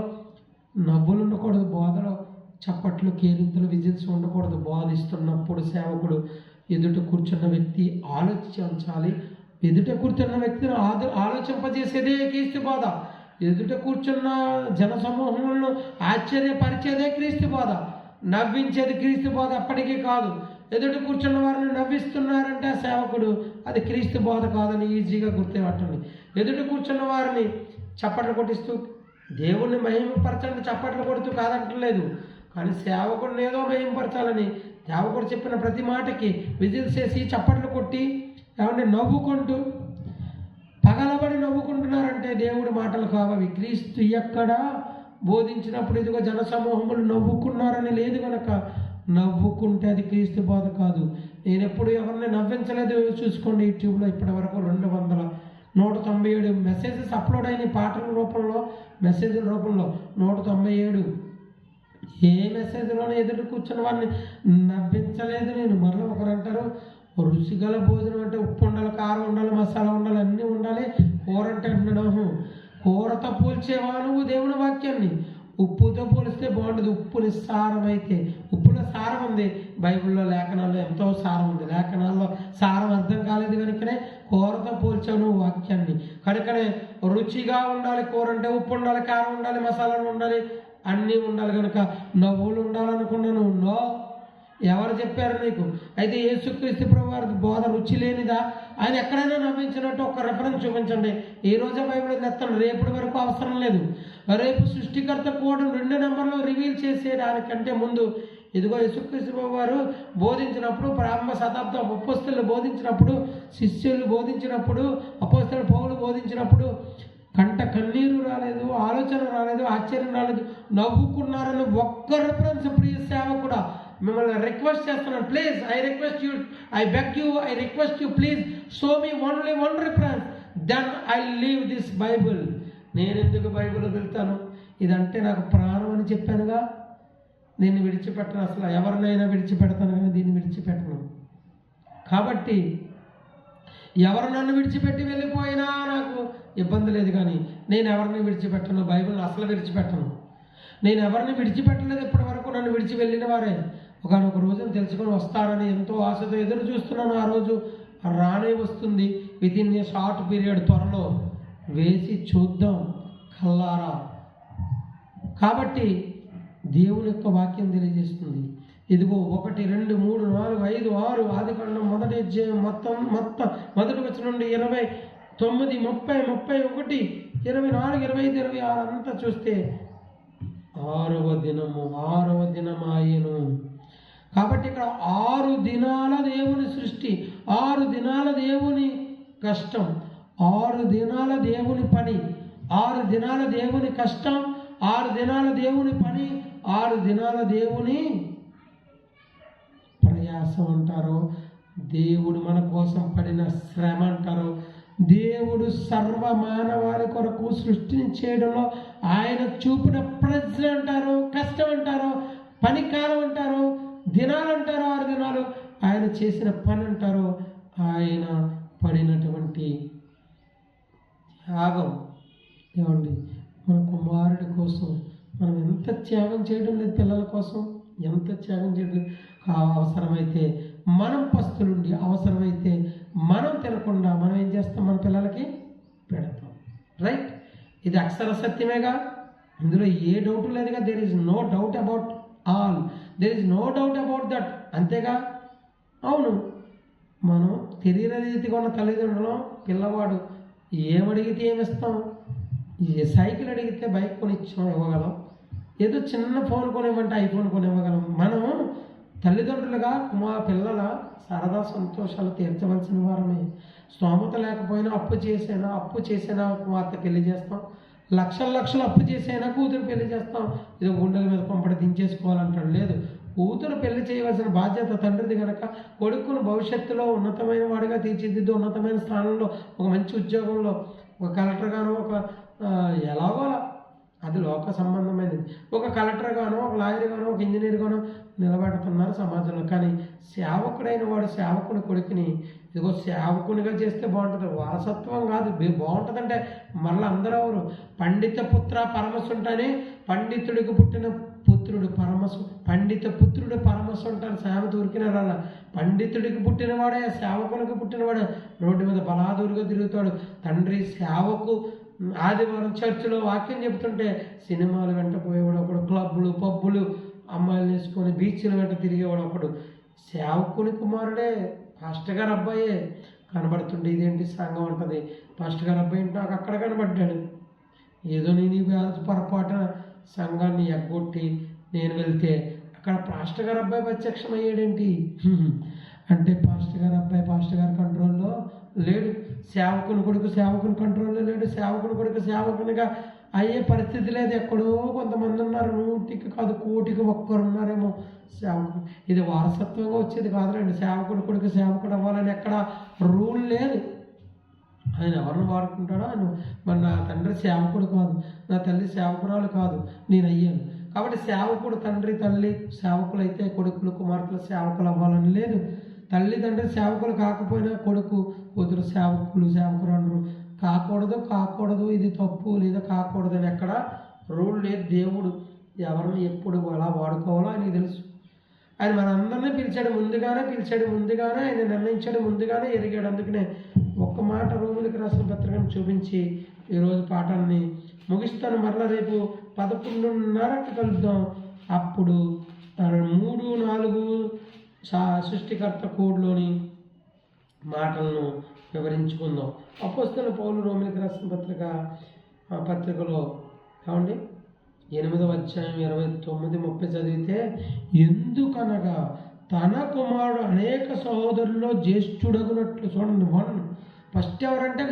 నవ్వులు ఉండకూడదు, బోధలో చప్పట్లు, కేరింతలు, విజిల్స్ ఉండకూడదు. బోధిస్తున్నప్పుడు సేవకుడు ఎదుట కూర్చున్న వ్యక్తి ఆలోచించాలి. ఎదుట కూర్చున్న వ్యక్తిని ఆలోచింపజేసేదే క్రీస్తు బోధ. ఎదుట కూర్చున్న జన సమూహంలో ఆశ్చర్యపరిచేదే క్రీస్తు బోధ. నవ్వించేది క్రీస్తు బోధ ఎప్పటికీ కాదు. ఎదుట కూర్చున్న వారిని నవ్విస్తున్నారంటే ఆ సేవకుడు, అది క్రీస్తు బోధ కాదని ఈజీగా గుర్తుపట్టండి. ఎదుట కూర్చున్న వారిని చప్పట్లు కొట్టిస్తూ దేవుణ్ణి మహిమపరచండి, చప్పట్లు కొడుతూ కాదంటలేదు, కానీ సేవకుడిని ఏదో మహిమపరచాలని సేవకుడు చెప్పిన ప్రతి మాటకి విజిల్స్ వేసి చప్పట్లు కొట్టి ఏమంటే నవ్వుకుంటూ పగలబడి నవ్వుకుంటున్నారంటే దేవుడి మాటలు కావవి. క్రీస్తు ఎక్కడ బోధించినప్పుడు ఇదిగో జనసమూహములు నవ్వుకున్నారని లేదు కనుక నవ్వుకుంటే అది క్రీస్తు బోధ కాదు. నేను ఎప్పుడు ఎవరిని నవ్వించలేదు. చూసుకోండి, యూట్యూబ్లో ఇప్పటి వరకు 197 మెసేజెస్ అప్లోడ్ అయినాయి, పాటల రూపంలో, మెసేజ్ల రూపంలో 197. ఏ మెసేజ్లోనే ఎదురు కూర్చున్న వాడిని నవ్వించలేదు నేను. మరలా ఒకరు అంటారు రుచిగల భోజనం అంటే ఉప్పు ఉండాలి, కారం ఉండాలి, మసాలా ఉండాలి, అన్నీ ఉండాలి. కూర అంటే అంటున్నాము, కూరతో పోల్చేవా నువ్వు దేవుని వాక్యాన్ని? ఉప్పుతో పోలిస్తే బాగుంటుంది. ఉప్పుని సారం అయితే, ఉప్పులో సారం ఉంది, బైబిల్లో లేఖనాల్లో ఎంతో సారం ఉంది. లేఖనాల్లో సారం అర్థం కాలేదు కనుకనే కూరతో పోల్చావు నువ్వు వాక్యాన్ని. కనుకనే రుచిగా ఉండాలి కూర అంటే, ఉప్పు ఉండాలి, కారం ఉండాలి, మసాలాలు ఉండాలి, అన్నీ ఉండాలి కనుక నవ్వులు ఉండాలనుకున్నాను. నో, ఎవరు చెప్పారు నీకు? అయితే యేసుక్రీస్తు ప్రభువు వారి బోధ రుచి లేనిదా? ఆయన ఎక్కడైనా నవ్వించినట్టు ఒక రెఫరెన్స్ చూపించండి. ఈ రోజే బైబిల్ ఎత్తండి, రేపటి వరకు అవసరం లేదు. రేపు సృష్టికర్త కోడ్ 2 నెంబర్లో రివీల్ చేసేదానికంటే ముందు ఇదిగో యేసుక్రీస్తు ప్రభువు వారు బోధించినప్పుడు, ప్రారంభ శతాబ్దం అపోస్తలులు బోధించినప్పుడు, శిష్యులు బోధించినప్పుడు, అపోస్తలుడు పౌలు బోధించినప్పుడు కంట కన్నీరు రాలేదు, ఆలోచన రాలేదు, ఆశ్చర్యం రాలేదు, నవ్వుకున్నారని ఒక్క రెఫరెన్స్. ప్రియ సేవకుడా, మిమ్మల్ని రిక్వెస్ట్ చేస్తున్నాను, please, I request you, I beg you, I request you, please show me only 1 reference, then I leave this Bible. నేను ఎందుకు బైబిల్ వదులుతాను? ఇదంటే నాకు ప్రాణం అని చెప్పానుగా. దీన్ని విడిచిపెట్టను, అసలు ఎవరినైనా విడిచిపెడతాను కానీ దీన్ని విడిచిపెట్టను. కాబట్టి ఎవరు నన్ను విడిచిపెట్టి వెళ్ళిపోయినా నాకు ఇబ్బంది లేదు, కానీ నేను ఎవరిని విడిచిపెట్టను, బైబిల్ని అసలు విడిచిపెట్టను. నేను ఎవరిని విడిచిపెట్టలేదు ఇప్పటి వరకు. నన్ను విడిచి వెళ్ళిన వారే ఒకనొక రోజును తెలుసుకొని వస్తారని ఎంతో ఆశతో ఎదురు చూస్తున్నాను. ఆ రోజు రానే వస్తుంది. వితిన్ ఏ షార్ట్ పీరియడ్, త్వరలో వేసి చూద్దాం కల్లారా. కాబట్టి దేవుని యొక్క వాక్యం తెలియజేస్తుంది. ఇదిగో 1, 2, 3, 4, 5, 6 ఆదికాండం మొదటి అధ్యాయం మొత్తం మొదటి వచనం నుండి 29, 30, 31, 24, 25, 26 అంతా చూస్తే 6వ దినమాయెను. కాబట్టి ఇక్కడ 6 దినాల దేవుని సృష్టి, 6 దినాల దేవుని కష్టం, 6 దినాల దేవుని పని, 6 దినాల దేవుని కష్టం, 6 దినాల దేవుని పని, 6 దినాల దేవుని ప్రయాసం అంటారు, దేవుడు మన కోసం పడిన శ్రమ అంటారు, దేవుడు సర్వ మానవాళి కొరకు సృష్టిని చేయడంలో ఆయన చూపిన ప్రజలు అంటారు, కష్టం అంటారు, పని కాలం అంటారు, దినాలు అంటారు, 6 దినాలు ఆయన చేసిన పని అంటారు, ఆయన పడినటువంటి త్యాగం. ఏమండి, మన కుమారుడి కోసం మనం ఎంత త్యాగం చేయడం లేదు, పిల్లల కోసం ఎంత త్యాగం చేయడం. అవసరమైతే మనం పస్తులుండి, అవసరమైతే మనం తినకుండా మనం ఏం చేస్తాం, మన పిల్లలకి పెడతాం. రైట్? ఇది అక్షర సత్యమేగా, ఇందులో ఏ డౌట్ లేదుగా. There is no doubt about all, there is no doubt about that, అంతేగా. అవును, మనం శరీర రీతిగా ఉన్న తల్లిదండ్రులు పిల్లవాడు ఏమడిగితే ఏమిస్తాం? ఏ సైకిల్ అడిగితే బైక్ ఇవ్వగలం, ఏదో చిన్న ఫోన్ కొనివ్వమంటే ఐఫోన్ కొనివ్వగలం. మనం తల్లిదండ్రులుగా మా పిల్లల సరదా సంతోషాలు తీర్చవలసిన వారమే. స్తోమత లేకపోయినా అప్పు చేసినా కుమార్తె పెళ్లి చేస్తాం, లక్షలు అప్పు చేసైనా కూతురు పెళ్లి చేస్తాం. ఇది గుండెల మీద పంపడి దించేసుకోవాలంటాడు. లేదు, కూతురు పెళ్లి చేయవలసిన బాధ్యత తండ్రిది కనుక కొడుకును భవిష్యత్తులో ఉన్నతమైన వాడిగా తీర్చిదిద్దు, ఉన్నతమైన స్థానంలో ఒక మంచి ఉద్యోగంలో ఒక కలెక్టర్గానో ఒక ఎలాగో అది లోక సంబంధమైనది, ఒక కలెక్టర్గానో ఒక లాయర్గానో ఒక ఇంజనీర్గానో నిలబెడుతున్నారు సమాజంలో. కానీ సేవకుడైన వాడు సేవకుని కొడుకుని ఇదిగో సేవకునిగా చేస్తే బాగుంటుంది, వారసత్వం కాదు. బాగుంటుందంటే మళ్ళీ అందరూ ఎవరు? పండిత పుత్ర పరమసుంటని, పండితుడికి పుట్టిన పుత్రుడు పండిత పుత్రుడు పరమసుంటారు సామెత ఉరికినారు. అలా పండితుడికి పుట్టినవాడే సేవకునికి పుట్టినవాడే రోడ్డు మీద బలాదూరుగా తిరుగుతాడు. తండ్రి సేవకు ఆదివారం చర్చిలో వాక్యం చెబుతుంటే సినిమాలు వెంట పోయేవాడు ఒకడు, క్లబ్బులు పబ్బులు అమ్మాయిలు వేసుకొని బీచ్ల వెంట తిరిగేవాడు ఒకడు. సేవకుని కుమారుడే, పాస్టర్ గారు అబ్బాయే కనబడుతుంటే ఇదేంటి సంఘం ఉంటుంది, పాస్టర్ గారు అబ్బాయి నాకు అక్కడ కనబడ్డాడు. ఏదో నేను పొరపాటున సంఘాన్ని ఎగ్గొట్టి నేను వెళ్తే అక్కడ పాస్టర్ గారు అబ్బాయి ప్రత్యక్షం అయ్యాడేంటి అంటే పాస్టర్ గారు అబ్బాయి పాస్టర్ గారి కంట్రోల్లో లేడు, సేవకుని కొడుకు సేవకుని కంట్రోల్లో లేడు, సేవకుని కొడుకు సేవకునిగా అయ్యే పరిస్థితి లేదు. ఎక్కడో కొంతమంది ఉన్నారు, 100కి కాదు 1,00,00,000 ఒక్కరు ఉన్నారేమో సేవకుడు. ఇది వారసత్వంగా వచ్చేది కాదులేండి. సేవకుడు కొడుకు సేవకుడు అవ్వాలని ఎక్కడ రూల్ లేదు. ఆయన ఎవరిని వాడుకుంటాడో ఆయన. మరి నా తండ్రి సేవకుడు కాదు, నా తల్లి సేవకురాలు కాదు, నేను అయ్యాను. కాబట్టి సేవకుడు తండ్రి తల్లి సేవకులు అయితే కొడుకులు కుమార్తెలు సేవకులు అవ్వాలని లేదు. తల్లిదండ్రి సేవకులు కాకపోయినా కొడుకు కూతురు సేవకురాలు కాకూడదు, ఇది తప్పు లేదా కాకూడదు అని ఎక్కడ రూల్ లేదు. దేవుడు ఎవరిని ఎప్పుడు ఎలా వాడుకోవాలో ఆయనకి తెలుసు. ఆయన మనందరినీ పిలిచాడు ముందుగానే ఆయన నిర్ణయించాడు, ముందుగానే ఎరిగాడు. అందుకనే ఒక్క మాట రోమిలికి రాసిన పత్రికను చూపించి ఈరోజు పాఠాన్ని ముగిస్తాను. మరలా రేపు 11:30కి కలుద్దాం. అప్పుడు 3-4 సృష్టికర్త కోడ్లోని మాటలను వివరించుకుందాం. అపోస్తలుడైన పౌలు రోమిలికి రాసిన పత్రికలో ఏమండి 8వ అధ్యాయం 29-30 చదివితే, ఎందుకనగా తన కుమారుడు అనేక సహోదరుల్లో జ్యేష్ఠుడగునట్లు. చూడండి, ఫస్ట్ ఎవరంటే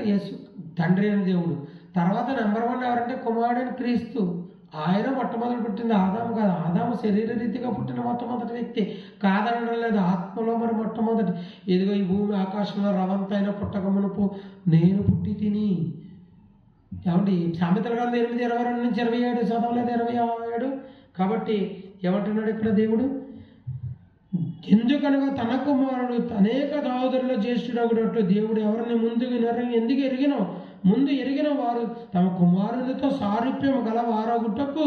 తండ్రి అని దేవుడు, తర్వాత నెంబర్ 1 ఎవరంటే కుమారుడని క్రీస్తు. ఆయన మొట్టమొదటి పుట్టింది ఆదాము కాదు. ఆదాము శరీర రీతిగా పుట్టిన మొట్టమొదటి వ్యక్తి కాదనడం లేదు, ఆత్మలో మరి మొట్టమొదటి. ఇదిగో ఈ భూమి ఆకాశంలో రవంతైన పుట్టక మునుపు నేను పుట్టి తిని. ఏమండి సామెతల గ్రంథం 8:22-27 చదవలేదు, 27. కాబట్టి ఏమంటున్నాడు ఇక్కడ దేవుడు? ఎందుకనగా తన కుమారుడు అనేక సహోదరుల జ్యేష్ఠుడగునట్లు దేవుడు ఎవరిని ఎందుకు ఎరిగినో ముందు ఎరిగిన వారు తమ కుమారునితో సారూప్యము గలవారవుటకు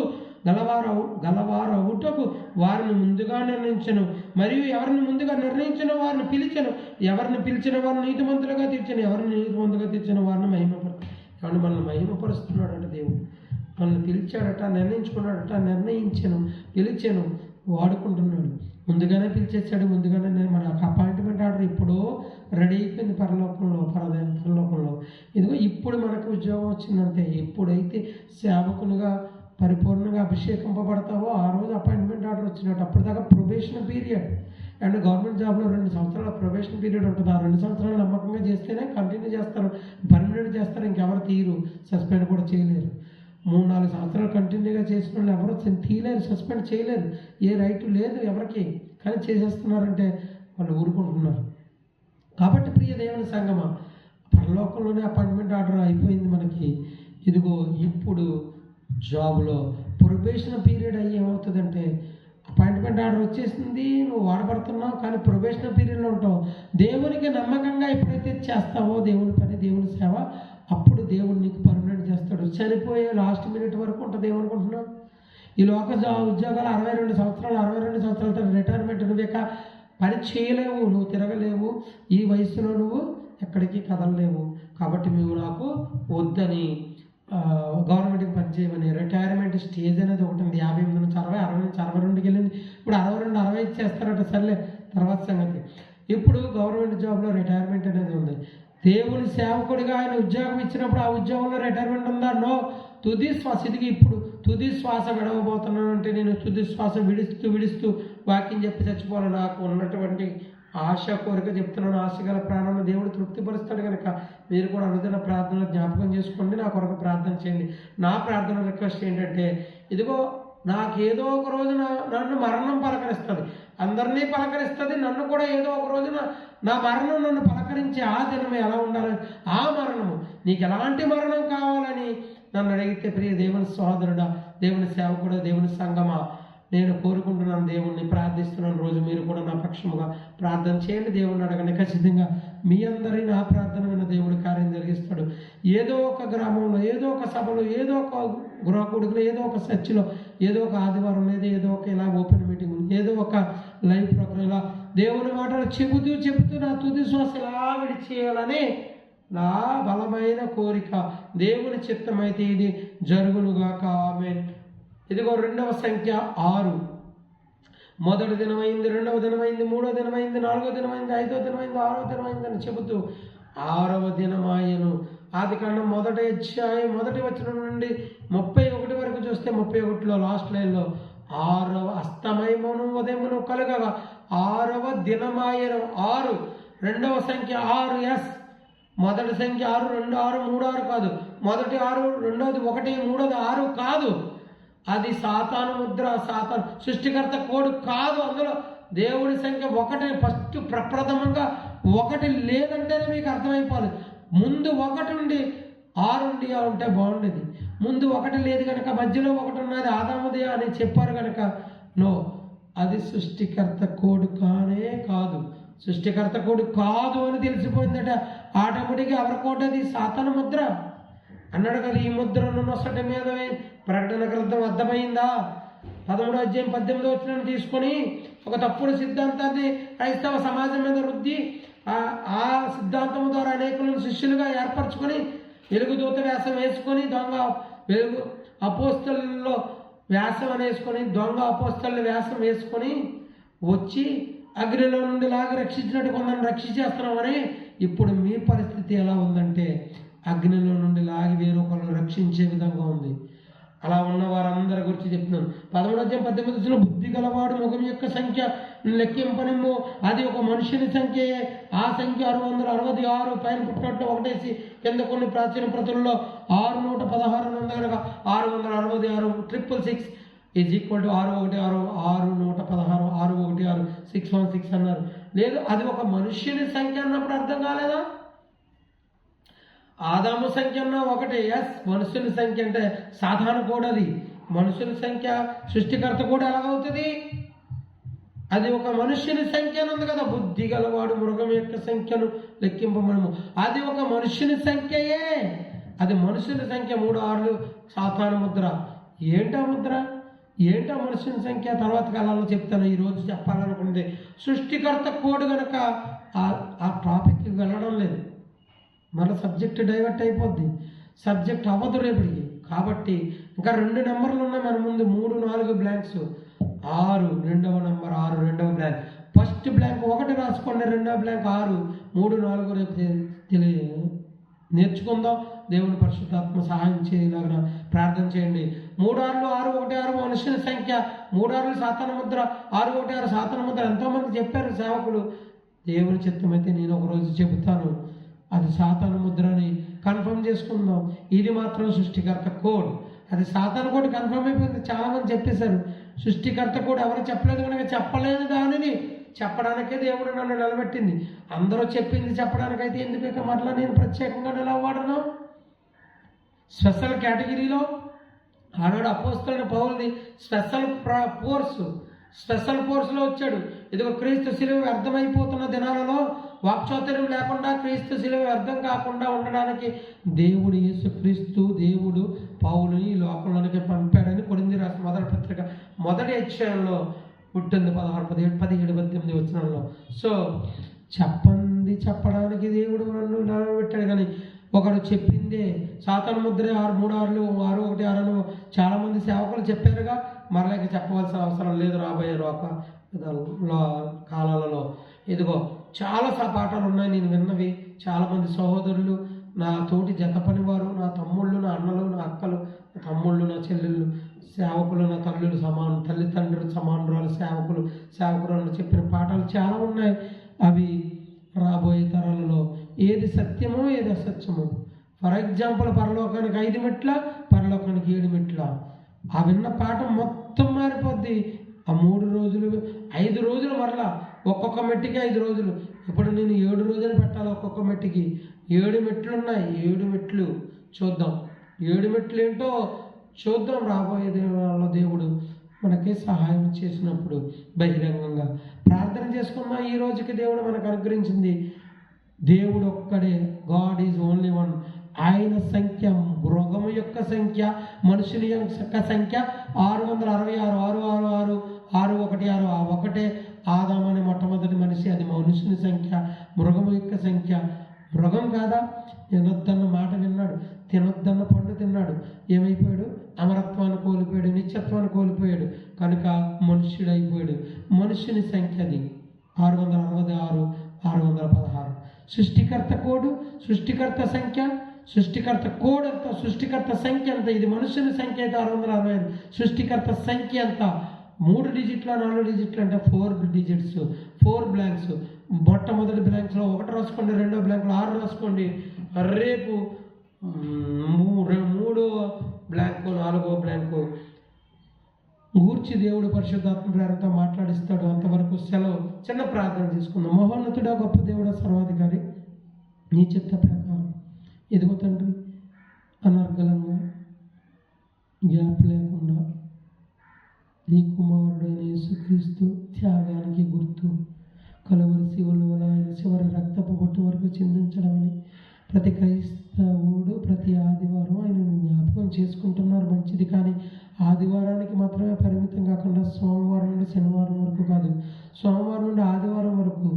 వారిని ముందుగా నిర్ణయించను. మరియు ఎవరిని ముందుగా నిర్ణయించిన వారిని పిలిచను, ఎవరిని పిలిచిన వారిని నీతిమంతులుగా తీర్చను, ఎవరిని నీతిమంతులుగా తీర్చిన వారిని మహిమపరచను. కాబట్టి మనల్ని మహిమపరుస్తున్నాడట దేవుడు. మనల్ని పిలిచాడట, నిర్ణయించుకున్నాడట, పిలిచాను, వాడుకుంటున్నాడు. ముందుగానే పిలిచేసాడు, ముందుగానే మన అపాయింట్మెంట్ ఆర్డర్ ఇప్పుడు రెడీ అయిపోయింది పరలోకంలో. ఇదిగో ఇప్పుడు మనకు ఉద్యోగం వచ్చిందంటే, ఎప్పుడైతే సేవకునిగా పరిపూర్ణంగా అభిషేకింపబడతావో ఆ రోజు అపాయింట్మెంట్ ఆర్డర్ వచ్చినట్టు. అప్పటిదాకా ప్రొబేషన్ పీరియడ్. అండ్ గవర్నమెంట్ జాబ్లో 2 సంవత్సరాల ప్రొబేషన్ పీరియడ్ ఉంటుంది. ఆ 2 సంవత్సరాలు నమ్మకంగా చేస్తేనే కంటిన్యూ చేస్తారు, పర్మనెంట్ చేస్తారు. ఇంకెవరు తీయరు, సస్పెండ్ కూడా చేయలేరు. 3-4 సంవత్సరాలు కంటిన్యూగా చేసిన వాళ్ళు ఎవరు తీయలేరు, సస్పెండ్ చేయలేరు. ఏ రైటు లేదు ఎవరికి. కానీ చేసేస్తున్నారంటే వాళ్ళు ఊరుకుంటున్నారు. కాబట్టి ప్రియ దేవుని సంగమా, పరలోకంలోనే అపాయింట్మెంట్ ఆర్డర్ అయిపోయింది మనకి. ఇదిగో ఇప్పుడు జాబ్లో ప్రొబేషన్ పీరియడ్ అయ్యి ఏమవుతుందంటే, అపాయింట్మెంట్ ఆర్డర్ వచ్చేసింది, నువ్వు వాడబడుతున్నావు, కానీ ప్రొబేషన్ పీరియడ్లో ఉంటావు. దేవునికి నమ్మకంగా ఎప్పుడైతే చేస్తావో దేవుని పని, దేవుని సేవ, అప్పుడు దేవుడు నీకు పర్మనెంట్ చేస్తాడు. చనిపోయే లాస్ట్ మినిట్ వరకు ఉంటుంది. ఏమనుకుంటున్నావు? ఈ లోక ఉద్యోగాలు 62 సంవత్సరాలతో రిటైర్మెంట్. నువ్వు ఇక పని చేయలేవు, నువ్వు తిరగలేవు, ఈ వయసులో నువ్వు ఎక్కడికి కదలలేవు. కాబట్టి నువ్వు నాకు వద్దని గవర్నమెంట్కి పనిచేయమని. రిటైర్మెంట్ స్టేజ్ అనేది ఒకటి ఉంది, 58 నుంచి 60, 60 నుంచి 62కి వెళ్ళింది. ఇప్పుడు 62, 60 ఇచ్చేస్తారట. సర్లే, తర్వాత సంగతి. ఇప్పుడు గవర్నమెంట్ జాబ్లో రిటైర్మెంట్ అనేది ఉంది. దేవుని సేవకుడిగా ఆయన ఉద్యోగం ఇచ్చినప్పుడు ఆ ఉద్యోగంలో రిటైర్మెంట్ ఉందా? నో. తుది శ్వాస, ఇదిగి ఇప్పుడు తుది శ్వాస విడవబోతున్నాను అంటే నేను తుది శ్వాస విడుస్తూ వాక్యం చెప్పి చచ్చిపోవాలి. నాకు ఉన్నటువంటి ఆశ, కోరిక చెప్తున్నాను. ఆశ గల ప్రాణాలను దేవుడు తృప్తిపరుస్తాడు కనుక మీరు కూడా అనుదిన ప్రార్థనలు జ్ఞాపకం చేసుకోండి. నా కొరకు ప్రార్థన చేయండి. నా ప్రార్థన రిక్వెస్ట్ ఏంటంటే, ఇదిగో నాకేదో ఒక రోజున నన్ను మరణం పలకరిస్తుంది. అందరినీ పలకరిస్తుంది, నన్ను కూడా ఏదో ఒక రోజున నా మరణం నన్ను పలకరించి ఆ దినం ఎలా ఉండాలని, ఆ మరణము నీకు ఎలాంటి మరణం కావాలని నన్ను అడిగితే, ప్రియ దేవుని సహోదరుడా, దేవుని సేవకుడు, దేవుని సంగమా, నేను కోరుకుంటున్నాను, దేవుణ్ణి ప్రార్థిస్తున్నాను. రోజు మీరు కూడా నా పక్షముగా ప్రార్థన చేయండి. దేవుణ్ణి అడగండి. ఖచ్చితంగా మీ అందరి నా ప్రార్థన విన్న దేవుడు కార్యం జరిగిస్తాడు. ఏదో ఒక గ్రామంలో, ఏదో ఒక సభలో, ఏదో ఒక గృహకుడుకులో, ఏదో ఒక చర్చిలో, ఏదో ఒక ఆదివారం, లేదా ఏదో ఒక ఇలా ఓపెన్ మీటింగ్, ఏదో ఒక లైవ్ ప్రోగ్రాం, ఇలా దేవుని మాటలు చెబుతూ నా తుది శ్వాస ఇలా విడిచేయాలని నా బలమైన కోరిక. దేవుని చిత్తమైతే ఇది జరుగునుగాక. ఆమేన్. ఇదిగో రెండవ సంఖ్య 6. మొదటి దినమైంది, రెండవ దినమైంది, మూడవ దినమైంది, నాలుగవ దినమైంది, ఐదవ దినమైంది, ఆరవ దినమైంది అని చెబుతూ 6వ దినమాయను. ఆదికాండం 1వ అధ్యాయం 1వ వచనం నుండి 31 వరకు చూస్తే, 31లో లాస్ట్ లైన్లో 6వ అస్తమయమును ఉదయమును కలుగగా 6వ దినమాయను. 6, రెండవ సంఖ్య 6. ఎస్, మొదటి సంఖ్య 6, 2, 6, 3, 6 కాదు. మొదటి 6, రెండవది 1, మూడోది 6 కాదు. అది సాతాను ముద్ర, సాతాను సృష్టికర్త కోడ్ కాదు. అందులో దేవుడి సంఖ్య 1. ఫస్ట్ ప్రప్రథమంగా 1 లేదంటేనే మీకు అర్థమైపోవాలి. ముందు 1 ఉండి 6 ఉండి ఉంటే బాగుండేది. ముందు 1 లేదు కనుక మధ్యలో 1 ఉన్నది, ఆదాముదే అని చెప్పారు కనుక నో, అది సృష్టికర్త కోడ్ కానే కాదు. సృష్టికర్త కోడ్ కాదు అని తెలిసిపోయిందట. ఆటోమేటిక్గా ఎవరి కోడ్ అది? సాతాను ముద్ర అన్నాడు కదా. ఈ ముద్రను నొసటి మీద ప్రకటన గ్రంథం అర్థమైందా? 13వ అధ్యాయం 18వ వచనం తీసుకొని ఒక తప్పుడు సిద్ధాంతాన్ని క్రైస్తవ సమాజం మీద రుద్ది ఆ సిద్ధాంతం ద్వారా అనేకులను శిష్యులుగా ఏర్పరచుకొని వెలుగుదూత వేషం వేసుకొని వెలుగు అపోస్తలుల్లో వేషం వేసుకొని దొంగ అపోస్తలు వేషం వేసుకొని వచ్చి అగ్నిలో నుండి లాగా రక్షించినట్టు కొందరిని రక్షించేస్తున్నామని. ఇప్పుడు మీ పరిస్థితి ఎలా ఉందంటే, అగ్నిలో నుండి లాగి వేరొకరిని రక్షించే విధంగా ఉంది. అలా ఉన్న వారందరి గురించి చెప్తున్నాను. 13వ అధ్యాయం 18 బుద్ధి గలవాడు ముఖం యొక్క సంఖ్య లెక్కింపనిమ్ము, అది ఒక మనుషుని సంఖ్యయే. ఆ సంఖ్య 666. పైన పుట్టినట్లు ఒకటేసి కింద కొన్ని ప్రాచీన ప్రతుల్లో 616 ఉంది కనుక 666 666 ఈజ్ ఈక్వల్ టు 616 616 616 616 అన్నారు. లేదు, అది ఒక మనుష్యుని సంఖ్య అన్నప్పుడు అర్థం కాలేదా? ఆదాము సంఖ్య అన్న 1. ఎస్, మనుషుని సంఖ్య అంటే సాధారణ కూడా అది. మనుషుల సంఖ్య సృష్టికర్త కూడా ఎలాగవుతుంది? అది ఒక మనుష్యుని సంఖ్య అని ఉంది కదా. బుద్ధి గలవాడు మృగం యొక్క సంఖ్యను లెక్కింపమనము, అది ఒక మనుష్యుని సంఖ్యయే. అది మనుషుల సంఖ్య 3 6 సాతాను ముద్ర. ఏంటా ముద్ర? ఏంటో మనుషుని సంఖ్య తర్వాత కాలంలో చెప్తాను. ఈరోజు చెప్పాలనుకుంది సృష్టికర్త కోడ్ కనుక ఆ టాపిక్కి వెళ్ళడం లేదు. మన సబ్జెక్ట్ డైవర్ట్ అయిపోద్ది, సబ్జెక్ట్ అవ్వదు రేపటికి. కాబట్టి ఇంకా 2 నెంబర్లు ఉన్నాయి మన ముందు, 3 4 బ్లాంక్స్. 6 రెండవ నెంబర్, 6 రెండవ బ్లాంక్. ఫస్ట్ బ్లాంక్ 1 రాసుకోండి, రెండవ బ్లాంక్ 6 3 4 రేపు నేర్చుకుందాం. దేవుని పరిశుద్ధాత్మ సహాయం చేయలాగా ప్రార్థన చేయండి. 3 6 6 1 6 మనుషుల సంఖ్య, 3 6 సాతాను ముద్ర, 6 1 6 సాతాను ముద్ర. ఎంతోమంది చెప్పారు సేవకులు. దేవుని చిత్తమైతే నేను ఒకరోజు చెబుతాను అది సాతాను ముద్ర అని కన్ఫర్మ్ చేసుకుందాం. ఇది మాత్రం సృష్టికర్త కోడ్. అది సాతాను కోడ్ కన్ఫర్మ్ అయిపోయింది. చాలామంది చెప్పేశారు. సృష్టికర్త కోడ్ ఎవరు చెప్పలేదు కనుక చెప్పలేదు దానిని చెప్పడానికే దేవుడు నన్ను నిలబెట్టింది. అందరూ చెప్పింది చెప్పడానికైతే ఎందుకు మరలా నేను ప్రత్యేకంగా నిలవడను? స్పెషల్ కేటగిరీలో ఆనాడు అపోస్తలుడైన పౌలుని స్పెషల్ ఫోర్స్లో వచ్చాడు. ఇదిగో క్రీస్తు శిలువ వ్యర్థమైపోతున్న దినాలలో వాక్చాతుర్యం లేకుండా క్రీస్తు శిలువ వ్యర్థం కాకుండా ఉండడానికి దేవుడు యేసుక్రీస్తు దేవుడు పౌలుని ఈ లోకంలోనికి పంపాడని కొరింథీ రాసిన మొదటి పత్రిక 1వ అధ్యాయంలో పుట్టింది. 16 17 18 వచనాల్లో. సో చెప్పడానికి దేవుడు నన్ను నిలబెట్టాడు. కానీ ఒకడు చెప్పిందే సాతాను ముద్ర 6:3, 6, 6, 1, 6 చాలామంది సేవకులు చెప్పారుగా, మరలేక చెప్పవలసిన అవసరం లేదు. రాబోయే కాలాలలో ఇదిగో చాలా పాఠాలు ఉన్నాయి నేను విన్నవి. చాలామంది సహోదరులు, నా తోటి జత పనివారు, నా తమ్ముళ్ళు, నా అన్నలు, నా అక్కలు, నా తమ్ముళ్ళు, నా చెల్లెళ్ళు, సేవకులు, నా తల్లులు తల్లిదండ్రులు సమానురాలు, సేవకురాలు చెప్పిన పాఠాలు చాలా ఉన్నాయి. అవి రాబోయే తరాలలో ఏది సత్యమో ఏది అసత్యమో. ఫర్ ఎగ్జాంపుల్, పరలోకానికి 5 మెట్ల, పరలోకానికి 7 మెట్ల. ఆ విన్న పాఠం మొత్తం మారిపోద్ది. ఆ 3 రోజులు 5 రోజులు మరలా ఒక్కొక్క మెట్టుకి 5 రోజులు. ఇప్పుడు నేను 7 రోజులు పెట్టాలి ఒక్కొక్క మెట్టుకి. 7 మెట్లు ఉన్నాయి. 7 మెట్లు చూద్దాం. 7 మెట్లు ఏంటో చూద్దాం. రాబోయే దేవుడు మనకి సహాయం చేసినప్పుడు బహిరంగంగా ప్రార్థన చేసుకున్నాం. ఈ రోజుకి దేవుడు మనకు అనుగ్రహించింది. దేవుడు ఒక్కడే, గాడ్ ఈజ్ ఓన్లీ వన్. ఆయన సంఖ్య, మృగము యొక్క సంఖ్య, మనుషుని యొక్క సంఖ్య 666, 666, ఆ ఒకటే ఆదాము అనే మొట్టమొదటి మనిషి. అది మనుషుని సంఖ్య. మృగము యొక్క సంఖ్య. మృగం కాదా? తినొద్దన్న మాట విన్నాడు, తినొద్దన్న పండు తిన్నాడు. ఏమైపోయాడు? అమరత్వాన్ని కోల్పోయాడు, నిత్యత్వాన్ని కోల్పోయాడు. కనుక మనుష్యుడు అయిపోయాడు. మనుషుని సంఖ్య అది 666, 616. సృష్టికర్త కోడు, సృష్టికర్త సంఖ్య, సృష్టికర్త కోడ్ ఎంత, సృష్టికర్త సంఖ్య ఎంత? ఇది మనుషుని సంఖ్య అయితే 665. సృష్టికర్త సంఖ్య ఎంత? 3 డిజిట్ల 4 డిజిట్లు అంటే 4 డిజిట్స్, 4 బ్లాంక్స్. మొట్టమొదటి బ్లాంక్స్లో 1 రాసుకోండి, రెండో బ్లాంక్లో 6 రాసుకోండి. రేపు 3వ బ్లాంకు, 4వ బ్లాంకు గూర్చి దేవుడు పరిశుద్ధాత్మ ప్రేరణతో మాట్లాడిస్తాడు. అంతవరకు సెలవు. చిన్న ప్రార్థన చేసుకుందాం. మహోన్నతుడా, గొప్ప దేవుడా, సర్వాధికారి, నీ చిత్త ప్రకారం ఎదుగు తండ్రి, అనర్గళంగా గ్యాప్ లేకుండా నీ కుమారుడైన యేసుక్రీస్తు త్యాగానికి గుర్తు కలువరి శివులు ఆయన చివరి రక్తపు బొట్టు వరకు చిందించడమని ప్రతి క్రైస్తవుడు ప్రతి ఆదివారం ఆయనను జ్ఞాపకం చేసుకుంటున్నారు. మంచిది. కానీ ఆదివారానికి మాత్రమే పరిమితం కాకుండా సోమవారం నుండి శనివారం వరకు కాదు, సోమవారం నుండి ఆదివారం వరకు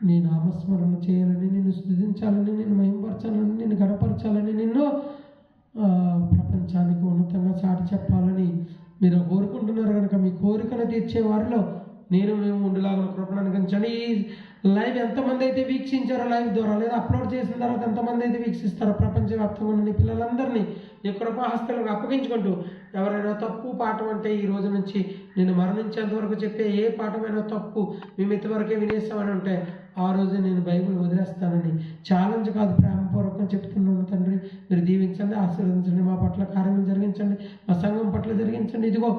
నీ నామస్మరణ చేయాలని, నిన్ను స్తుతించాలని, నిన్ను మహిమపరచాలని, నిన్ను గణపరచాలని, నిన్ను ప్రపంచానికి ఉన్నతంగా చాటి చెప్పాలని మీరు కోరుకుంటున్నారు. కనుక మీ కోరికను తీర్చే వారిలో మేము ఉండేలాగా కృపను అనుగ్రహించండి. ఈ లైవ్ ఎంతమంది అయితే వీక్షించారో లైవ్ ద్వారా, లేదా అప్లోడ్ చేసిన తర్వాత ఎంతమంది అయితే వీక్షిస్తారో ప్రపంచవ్యాప్తంగా ఉన్న పిల్లలందరినీ ఈ కృపాహస్తాలకు అప్పగించుకుంటూ, ఎవరైనా తప్పు పాఠం అంటే ఈ రోజు నుంచి నేను మరణించేంత వరకు చెప్పే ఏ పాఠమైనా తప్పు మేము ఇంతవరకే వినేస్తామని ఉంటే ఆ రోజు నేను బైబిల్ వదిలేస్తానని ఛాలెంజ్ కాదు, ప్రేమపూర్వకంగా చెప్తున్నాను. తండ్రి, మీరు దీవించండి, ఆశీర్వదించండి, మా పట్ల కార్యములు జరిగించండి, మా సంఘం పట్ల జరిగించండి. ఇదిగో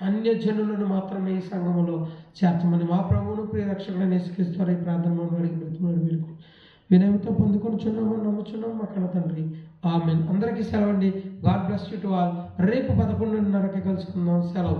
అన్యజనులను మాత్రమే ఈ సంఘములో చేర్చమని మా ప్రభువును ప్రియరక్షకుడైన యేసుక్రీస్తు ఈ ప్రార్థన అడిగి బ్రతిమాడు వీడుకు వినయంతో పొందుకొనిచున్నామని నమ్ముచున్నాం మా కన్న తండ్రి. ఆమేన్. అందరికీ సెలవండి. God bless you to all. రేపు 11:30కి కలుసుకుందాం. సెలవు.